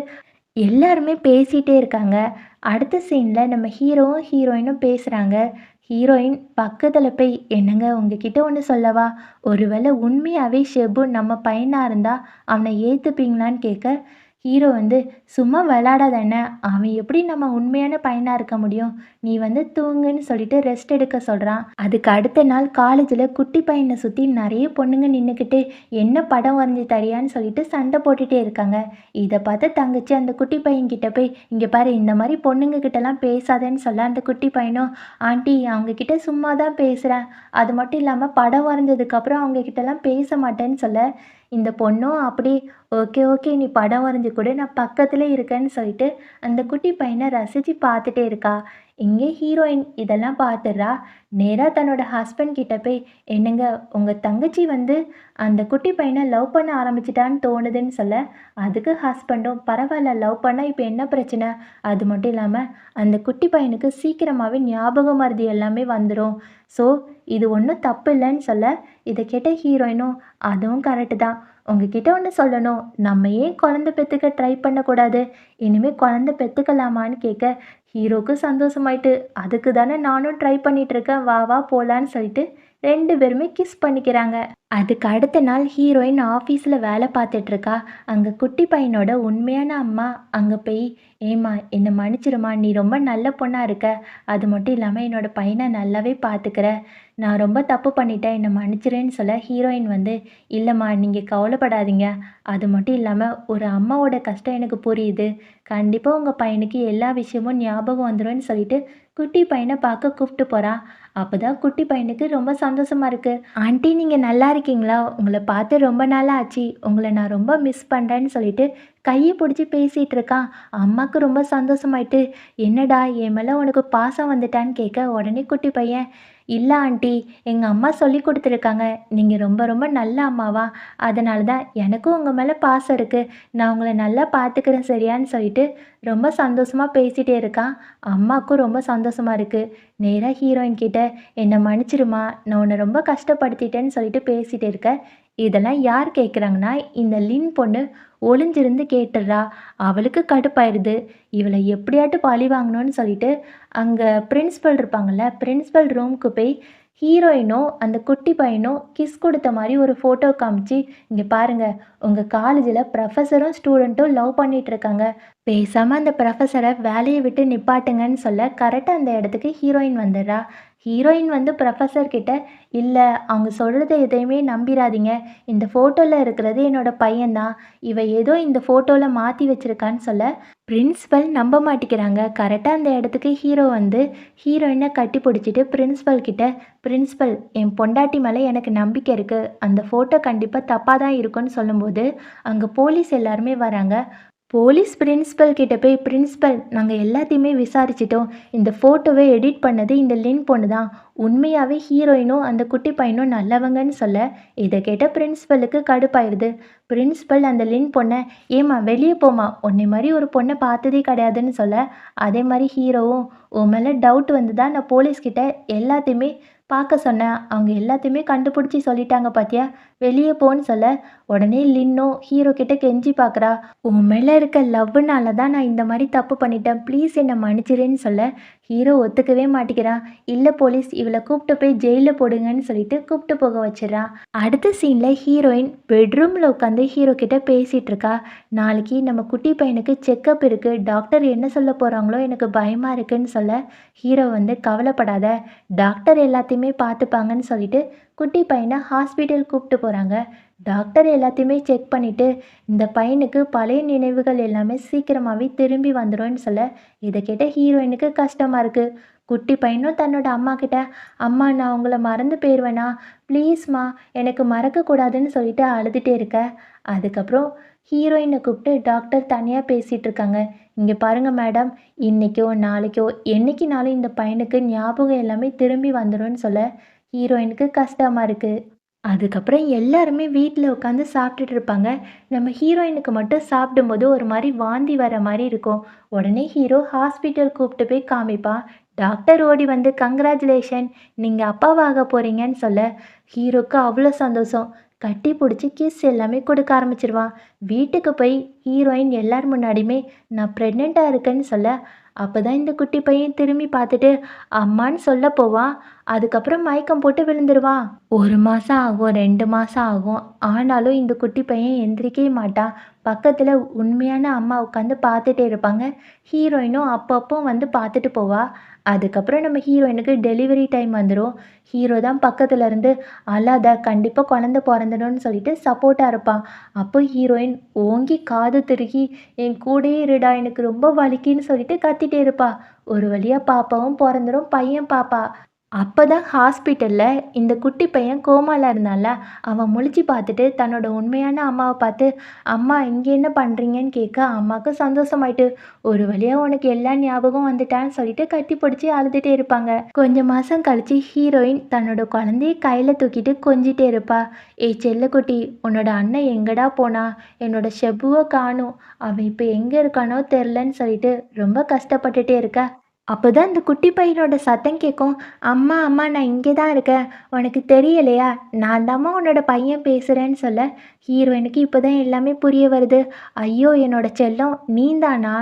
Speaker 1: எல்லாருமே பேசிட்டே இருக்காங்க. அடுத்த சீன்ல நம்ம ஹீரோவும் ஹீரோயினும் பேசுறாங்க. ஹீரோயின் பக்கத்துல போய், "என்னங்க, உங்ககிட்ட ஒண்ணு சொல்லவா? ஒருவேளை உண்மையாவே ஷெபு நம்ம பையனா இருந்தா அவன ஏத்துப்பீங்களான்னு" கேட்க, ஹீரோ வந்து, "சும்மா விளையாடாத என்ன? அவன் எப்படி நம்ம உண்மையான பையனா இருக்க முடியும்? நீ வந்து தூங்குன்னு" சொல்லிட்டு ரெஸ்ட் எடுக்க சொல்றான். அதுக்கு அடுத்த நாள் காலேஜ்ல குட்டி பையனை சுத்தி நிறைய பொண்ணுங்க நின்னுக்கிட்டு, "என்ன படம் வரைஞ்சு தரியான்னு" சொல்லிட்டு சண்டை போட்டுட்டே இருக்காங்க. இத பார்த்து தங்கச்சி அந்த குட்டி பையன்கிட்ட போய், "இங்க பாரு, இந்த மாரி பொண்ணுங்க கிட்டலாம் பேசாதேன்னு" சொல்ல, அந்த குட்டி பையனும், "ஆண்டி, அவங்க கிட்ட சும்மா தான் பேசுறேன். அது மட்டும் இல்லாம படம் வரைஞ்சதுக்கப்புறம் அவங்க கிட்டலாம் பேச மாட்டேன்னு" சொல்ல, இந்த பொண்ணும் அப்படியே, "ஓகே ஓகே, நீ படம் வரைஞ்சு குடு, நான் பக்கத்திலே இருக்கேன்னு" சொல்லிட்டு அந்த குட்டி பையனை ரசிச்சு பார்த்துட்டே இருக்கா. இங்கே ஹீரோயின் இதெல்லாம் பார்த்துடுறா. நேரா தன்னோட ஹஸ்பண்ட் கிட்ட போய், "என்னங்க, உங்க தங்கச்சி வந்து அந்த குட்டி பையனை லவ் பண்ண ஆரம்பிச்சிட்டான்னு தோணுதுன்னு" சொல்ல, அதுக்கு ஹஸ்பண்டும், "பரவாயில்ல, லவ் பண்ணா இப்போ என்ன பிரச்சனை? அது மட்டும் இல்லாம அந்த குட்டி பையனுக்கு சீக்கிரமாவே ஞாபக மறதி எல்லாமே வந்துரும். ஸோ இது ஒண்ணும் தப்பு இல்லன்னு" சொல்ல, இத கேட்ட ஹீரோயினும், "அதுவும் கரெக்ட்டு தான். உங்ககிட்ட ஒண்ணு சொல்லணும். நம்ம ஏன் குழந்தை பெத்துக்க ட்ரை பண்ணக்கூடாது? இனிமே குழந்தை பெத்துக்கலாமான்னு" கேட்க, ஹீரோக்கு சந்தோஷமாயிட்டு, "அதுக்கு தானே நானும் ட்ரை பண்ணிட்டு இருக்கேன். வா வா போலான்னு" சொல்லிட்டு 2 பேருமே கிஸ் பண்ணிக்கிறாங்க. அதுக்கு அடுத்த நாள் ஹீரோயின் ஆஃபீஸில் வேலை பார்த்துட்டு இருக்கா. அங்கே குட்டி பையனோட உண்மையான அம்மா அங்கே போய், "ஏம்மா, என்னை மன்னிச்சிரும்மா, நீ ரொம்ப நல்ல பொண்ணா இருக்க. அது மட்டும் இல்லாமல் என்னோட பையனை நல்லாவே பார்த்துக்கிற. நான் ரொம்ப தப்பு பண்ணிட்டேன், என்னை மன்னிச்சிருன்னு" சொல்ல, ஹீரோயின் வந்து, "இல்லைம்மா, நீங்கள் கவலைப்படாதீங்க. அது மட்டும் இல்லாமல் ஒரு அம்மாவோட கஷ்டம் எனக்கு புரியுது. கண்டிப்பாக உங்கள் பையனுக்கு எல்லா விஷயமும் ஞாபகம் வந்துரும்னு" சொல்லிட்டு குட்டி பையனை பார்க்க கூப்பிட்டு போறா. அப்பதான் குட்டி பையனுக்கு ரொம்ப சந்தோஷமா இருக்கு. "ஆண்டி, நீங்க நல்லா இருக்கீங்களா? உங்களை பார்த்து ரொம்ப நாள் ஆச்சு. உங்களை நான் ரொம்ப மிஸ் பண்றேன்னு" சொல்லிட்டு கையை பிடிச்சி பேசிட்டு இருக்கான். அம்மாக்கு ரொம்ப சந்தோஷமாயிட்டு, "என்னடா, என் மேல உனக்கு பாசம் வந்துட்டான்னு" கேட்க, உடனே குட்டி பையன், "இல்ல ஆண்டி, எங்க அம்மா சொல்லி கொடுத்துருக்காங்க. நீங்க ரொம்ப ரொம்ப நல்ல அம்மாவா, அதனால தான் எனக்கும் உங்க மேல பாசம் இருக்கு. நான் உங்களை நல்லா பார்த்துக்கிறேன், சரியான்னு" சொல்லிட்டு ரொம்ப சந்தோஷமா பேசிட்டே இருக்கான். அம்மாவுக்கும் ரொம்ப சந்தோஷமா இருக்கு. நேரா ஹீரோயின் கிட்ட, "என்னை மன்னிச்சிருமா, நான் உன்னை ரொம்ப கஷ்டப்படுத்திட்டேன்னு" சொல்லிட்டு பேசிட்டு இருக்க. இதெல்லாம் யார் கேட்குறாங்கன்னா, இந்த லின் பொண்ணு ஒளிஞ்சிருந்து கேட்டுடுறா. அவளுக்கு கடுப்பாயிருது. இவளை எப்படியாட்டும் பழி வாங்கணும்னு சொல்லிட்டு அங்கே பிரின்சிபல் இருப்பாங்கள்ல, பிரின்சிபல் ரூமுக்கு போய் ஹீரோயினும் அந்த குட்டி பையனும் கிஸ் கொடுத்த மாதிரி ஒரு ஃபோட்டோ காமிச்சு, "இங்கே பாருங்க, உங்கள் காலேஜில் ப்ரொஃபஸரும் ஸ்டூடெண்ட்டும் லவ் பண்ணிட்டு இருக்காங்க. பேசாமல் அந்த ப்ரொஃபஸரை வேலையை விட்டு நிப்பாட்டுங்கன்னு சொல்ல கரெக்டாக அந்த இடத்துக்கு ஹீரோயின் வந்துடுறா. ஹீரோயின் வந்து ப்ரொஃபஸர் கிட்ட, இல்லை அவங்க சொல்கிறத எதையுமே நம்பிடாதீங்க, இந்த ஃபோட்டோவில் இருக்கிறது என்னோட பையன்தான், இவ ஏதோ இந்த ஃபோட்டோவில் மாற்றி வச்சிருக்கான்னு சொல்ல பிரின்ஸிபல் நம்ப மாட்டேங்கிறாங்க. கரெக்டாக அந்த இடத்துக்கு ஹீரோ வந்து ஹீரோயினை கட்டி பிடிச்சிட்டு பிரின்ஸிபல் கிட்ட, பிரின்ஸிபல் என் பொண்டாட்டி மேலே எனக்கு நம்பிக்கை இருக்குது, அந்த ஃபோட்டோ கண்டிப்பாக தப்பாக தான் இருக்குன்னு சொல்லும்போது அங்கே போலீஸ் எல்லாருமே வராங்க. போலீஸ் பிரின்சிபல் கிட்ட போய், பிரின்சிபல் நாங்கள் எல்லாத்தையுமே விசாரிச்சிட்டோம், இந்த ஃபோட்டோவை எடிட் பண்ணது இந்த லின் பொண்ணு தான், உண்மையாகவே ஹீரோயினும் அந்த குட்டி பையனும் நல்லவங்கன்னு சொல்ல இதை கேட்ட பிரின்சிபலுக்கு கடுப்பாயிருது. பிரின்சிபல் அந்த லின் பொண்ணை, ஏம்மா வெளியே போமா, உன்னை மாதிரி ஒரு பொண்ணை பார்த்ததே கிடையாதுன்னு சொல்ல அதே மாதிரி ஹீரோவும், உன் மேலே டவுட் வந்து தான் நான் போலீஸ்கிட்ட எல்லாத்தையுமே பார்க்க சொன்னேன், அவங்க எல்லாத்தையுமே கண்டுபிடிச்சி சொல்லிட்டாங்க பார்த்தியா, வெளியே போன்னு சொல்ல உடனே லின்னும் ஹீரோ கிட்ட கெஞ்சி பார்க்குறா, உன் மேலே இருக்க லவ்னால தான் நான் இந்த மாதிரி தப்பு பண்ணிட்டேன், ப்ளீஸ் என்னை மன்னிச்சிருன்னு சொல்ல ஹீரோ ஒத்துக்கவே மாட்டேங்கிறான். இல்லை போலீஸ், இவளை கூப்பிட்டு போய் ஜெயிலில் போடுங்கன்னு சொல்லிட்டு கூப்பிட்டு போக வச்சிடறான். அடுத்த சீனில் ஹீரோயின் பெட்ரூமில் உட்காந்து ஹீரோ கிட்ட பேசிகிட்டு இருக்கா. நாளைக்கு நம்ம குட்டி பையனுக்கு செக்கப் இருக்குது, டாக்டர் என்ன சொல்ல போகிறாங்களோ எனக்கு பயமாக இருக்குன்னு சொல்ல ஹீரோ வந்து, கவலைப்படாத, டாக்டர் எல்லாத்தையுமே பார்த்துப்பாங்கன்னு சொல்லிட்டு குட்டி பையனை ஹாஸ்பிட்டல் கூப்பிட்டு போகிறாங்க. டாக்டர் எல்லாத்தையுமே செக் பண்ணிவிட்டு, இந்த பையனுக்கு பழைய நினைவுகள் எல்லாமே சீக்கிரமாகவே திரும்பி வந்துடும்னு சொல்ல இதை கேட்ட ஹீரோயினுக்கு கஷ்டமாக இருக்குது. குட்டி பையனும் தன்னோட அம்மா கிட்ட, அம்மா நான் உங்களை மறந்து போயிடுவேனா, ப்ளீஸ்மா எனக்கு மறக்கக்கூடாதுன்னு சொல்லிட்டு அழுதுகிட்டே இருக்க. அதுக்கப்புறம் ஹீரோயினை கூப்பிட்டு டாக்டர் தனியாக பேசிகிட்டு இருக்காங்க. இங்கே பாருங்கள் மேடம், இன்றைக்கோ நாளைக்கோ என்றைக்கினாலும் இந்த பையனுக்கு ஞாபகம் எல்லாமே திரும்பி வந்துடும்னு சொல்ல ஹீரோயினுக்கு கஷ்டமாக இருக்குது. அதுக்கப்புறம் எல்லாருமே வீட்டில் உட்காந்து சாப்பிட்டுட்டு இருப்பாங்க. நம்ம ஹீரோயினுக்கு மட்டும் சாப்பிடும்போது ஒரு மாதிரி வாந்தி வர மாதிரி இருக்கும். உடனே ஹீரோ ஹாஸ்பிட்டல் கூப்பிட்டு போய் காமிப்பான். டாக்டர் ஓடி வந்து, கங்க்ராச்சுலேஷன், நீங்கள் அப்பாவாக போகிறீங்கன்னு சொல்ல ஹீரோக்கு அவ்வளோ சந்தோஷம். கட்டி பிடிச்சி கிஸ் எல்லாமே கொடுக்க ஆரம்பிச்சிருவான். வீட்டுக்கு போய் ஹீரோயின் எல்லார் முன்னாடியுமே நான் ப்ரெக்னெண்ட்டாக இருக்கேன்னு சொல்ல அப்போ தான் இந்த குட்டி பையன் திரும்பி பார்த்துட்டு அம்மான்னு சொல்ல போவான். அதுக்கப்புறம் மயக்கம் போட்டு விழுந்துருவான். 1 மாதம் ஆகும், 2 மாதம் ஆகும், ஆனாலும் இந்த குட்டி பையன் எந்திரிக்கவே மாட்டான். பக்கத்தில் உண்மையான அம்மா உட்காந்து பார்த்துட்டே இருப்பாங்க. ஹீரோயினும் அப்பப்போ வந்து பார்த்துட்டு போவா. அதுக்கப்புறம் நம்ம ஹீரோயினுக்கு டெலிவரி டைம் வந்துடும். ஹீரோ தான் பக்கத்தில் இருந்து, அழாத, கண்டிப்பாக குழந்த பிறந்துடும்னு சொல்லிட்டு சப்போர்ட்டாக இருப்பான். அப்போ ஹீரோயின் ஓங்கி காது திருகி, என் கூடயே இருடா, எனக்கு ரொம்ப வலிக்குன்னு சொல்லிட்டு கத்திட்டே இருப்பா. ஒரு வழியாக பாப்பாவும் பிறந்துடும், பையன் பாப்பா. அப்போ தான் ஹாஸ்பிட்டலில் இந்த குட்டி பையன் கோமாவில் இருந்தான்ல, அவன் முழிச்சு பார்த்துட்டு தன்னோட உண்மையான அம்மாவை பார்த்து, அம்மா இங்கே என்ன பண்ணுறீங்கன்னு கேட்க அம்மாவுக்கு சந்தோஷமாயிட்டு, ஒரு வழியாக உனக்கு எல்லா ஞாபகம் வந்துட்டான்னு சொல்லிட்டு கட்டி பிடிச்சி அழுதுகிட்டே இருப்பாங்க. கொஞ்சம் மாதம் கழித்து ஹீரோயின் தன்னோட குழந்தைய கையில் தூக்கிட்டு கொஞ்சிட்டே இருப்பா. ஏய் செல்லக்குட்டி, உன்னோட அண்ணன் எங்கடா போனா, என்னோட ஷெபுவை காணும், அவன் இப்போ எங்கே இருக்கானோ தெரிலன்னு சொல்லிட்டு ரொம்ப கஷ்டப்பட்டுட்டே இருக்கா. அப்போ தான் இந்த குட்டி பையனோட சத்தம் கேட்கும். அம்மா அம்மா நான் இங்கே தான் இருக்கேன், உனக்கு தெரியலையா, நான் தாம்மா உன்னோட பையன் பேசுகிறேன்னு சொல்ல ஹீரோயினுக்கு இப்போ தான் எல்லாமே புரிய வருது. ஐயோ என்னோட செல்லம் நீந்தானா,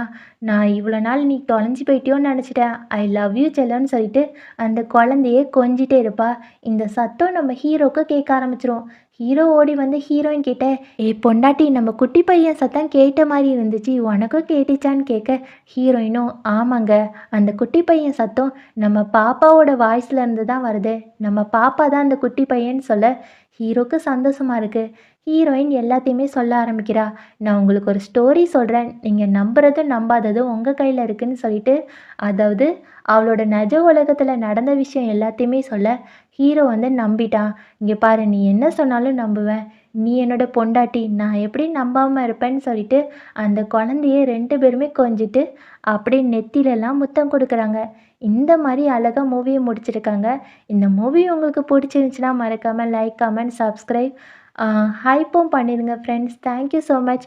Speaker 1: நான் இவ்வளோ நாள் நீ தொலைஞ்சி போயிட்டியோன்னு நினச்சிட்டேன், ஐ லவ் யூ செல்லம்னு சொல்லிட்டு அந்த குழந்தையே கொஞ்சிட்டே இருப்பா. இந்த சத்தம் நம்ம ஹீரோக்கு கேட்க ஆரம்பிச்சிரும். ஹீரோ ஓடி வந்து ஹீரோயின் கிட்ட, ஏ பொண்டாட்டி, நம்ம குட்டி பையன் சத்தம் கேட்ட மாதிரி இருந்துச்சு, உனக்கும் கேட்டுச்சான்னு கேட்க ஹீரோயினும், ஆமாங்க, அந்த குட்டி பையன் சத்தம் நம்ம பாப்பாவோட வாய்ஸ்ல இருந்து தான் வருது, நம்ம பாப்பா தான் அந்த குட்டி பையன்னு சொல்ல ஹீரோக்கு சந்தோஷமா இருக்குது. ஹீரோயின் எல்லாத்தையுமே சொல்ல ஆரம்பிக்கிறா. நான் உங்களுக்கு ஒரு ஸ்டோரி சொல்கிறேன், நீங்கள் நம்புறதும் நம்பாததும் உங்கள் கையில் இருக்குதுன்னு சொல்லிட்டு, அதாவது அவளோட நிஜ உலகத்தில் நடந்த விஷயம் எல்லாத்தையுமே சொல்ல ஹீரோ வந்து நம்பிட்டான். இங்கே பாரு, நீ என்ன சொன்னாலும் நம்புவேன், நீ என்னோட பொண்டாட்டி, நான் எப்படி நம்பாமல் இருப்பேன்னு சொல்லிட்டு அந்த குழந்தைய 2 பேருமே கொஞ்சிட்டு அப்படியே நெத்திலெல்லாம் முத்தம் கொடுக்குறாங்க. இந்த மாதிரி அழகாக மூவியை முடிச்சிருக்காங்க. இந்த மூவி உங்களுக்கு பிடிச்சிருந்துச்சுன்னா மறக்காமல் லைக், கமெண்ட், சப்ஸ்கிரைப், ஹைப்பும் பண்ணிடுங்க ஃப்ரெண்ட்ஸ். Thank you so much.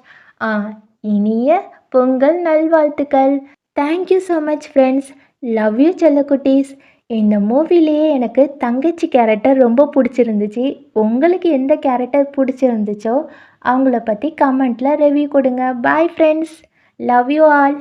Speaker 1: இனிய பொங்கல் நல்வாழ்த்துக்கள். Thank you so much friends. Love you செல்லக்குட்டீஸ். இந்த மூவிலேயே எனக்கு தங்கச்சி கேரக்டர் ரொம்ப பிடிச்சிருந்துச்சு. உங்களுக்கு எந்த கேரக்டர் பிடிச்சிருந்துச்சோ அவங்கள பற்றி கமெண்ட்டில் ரிவ்யூ கொடுங்க. Bye friends. Love you all.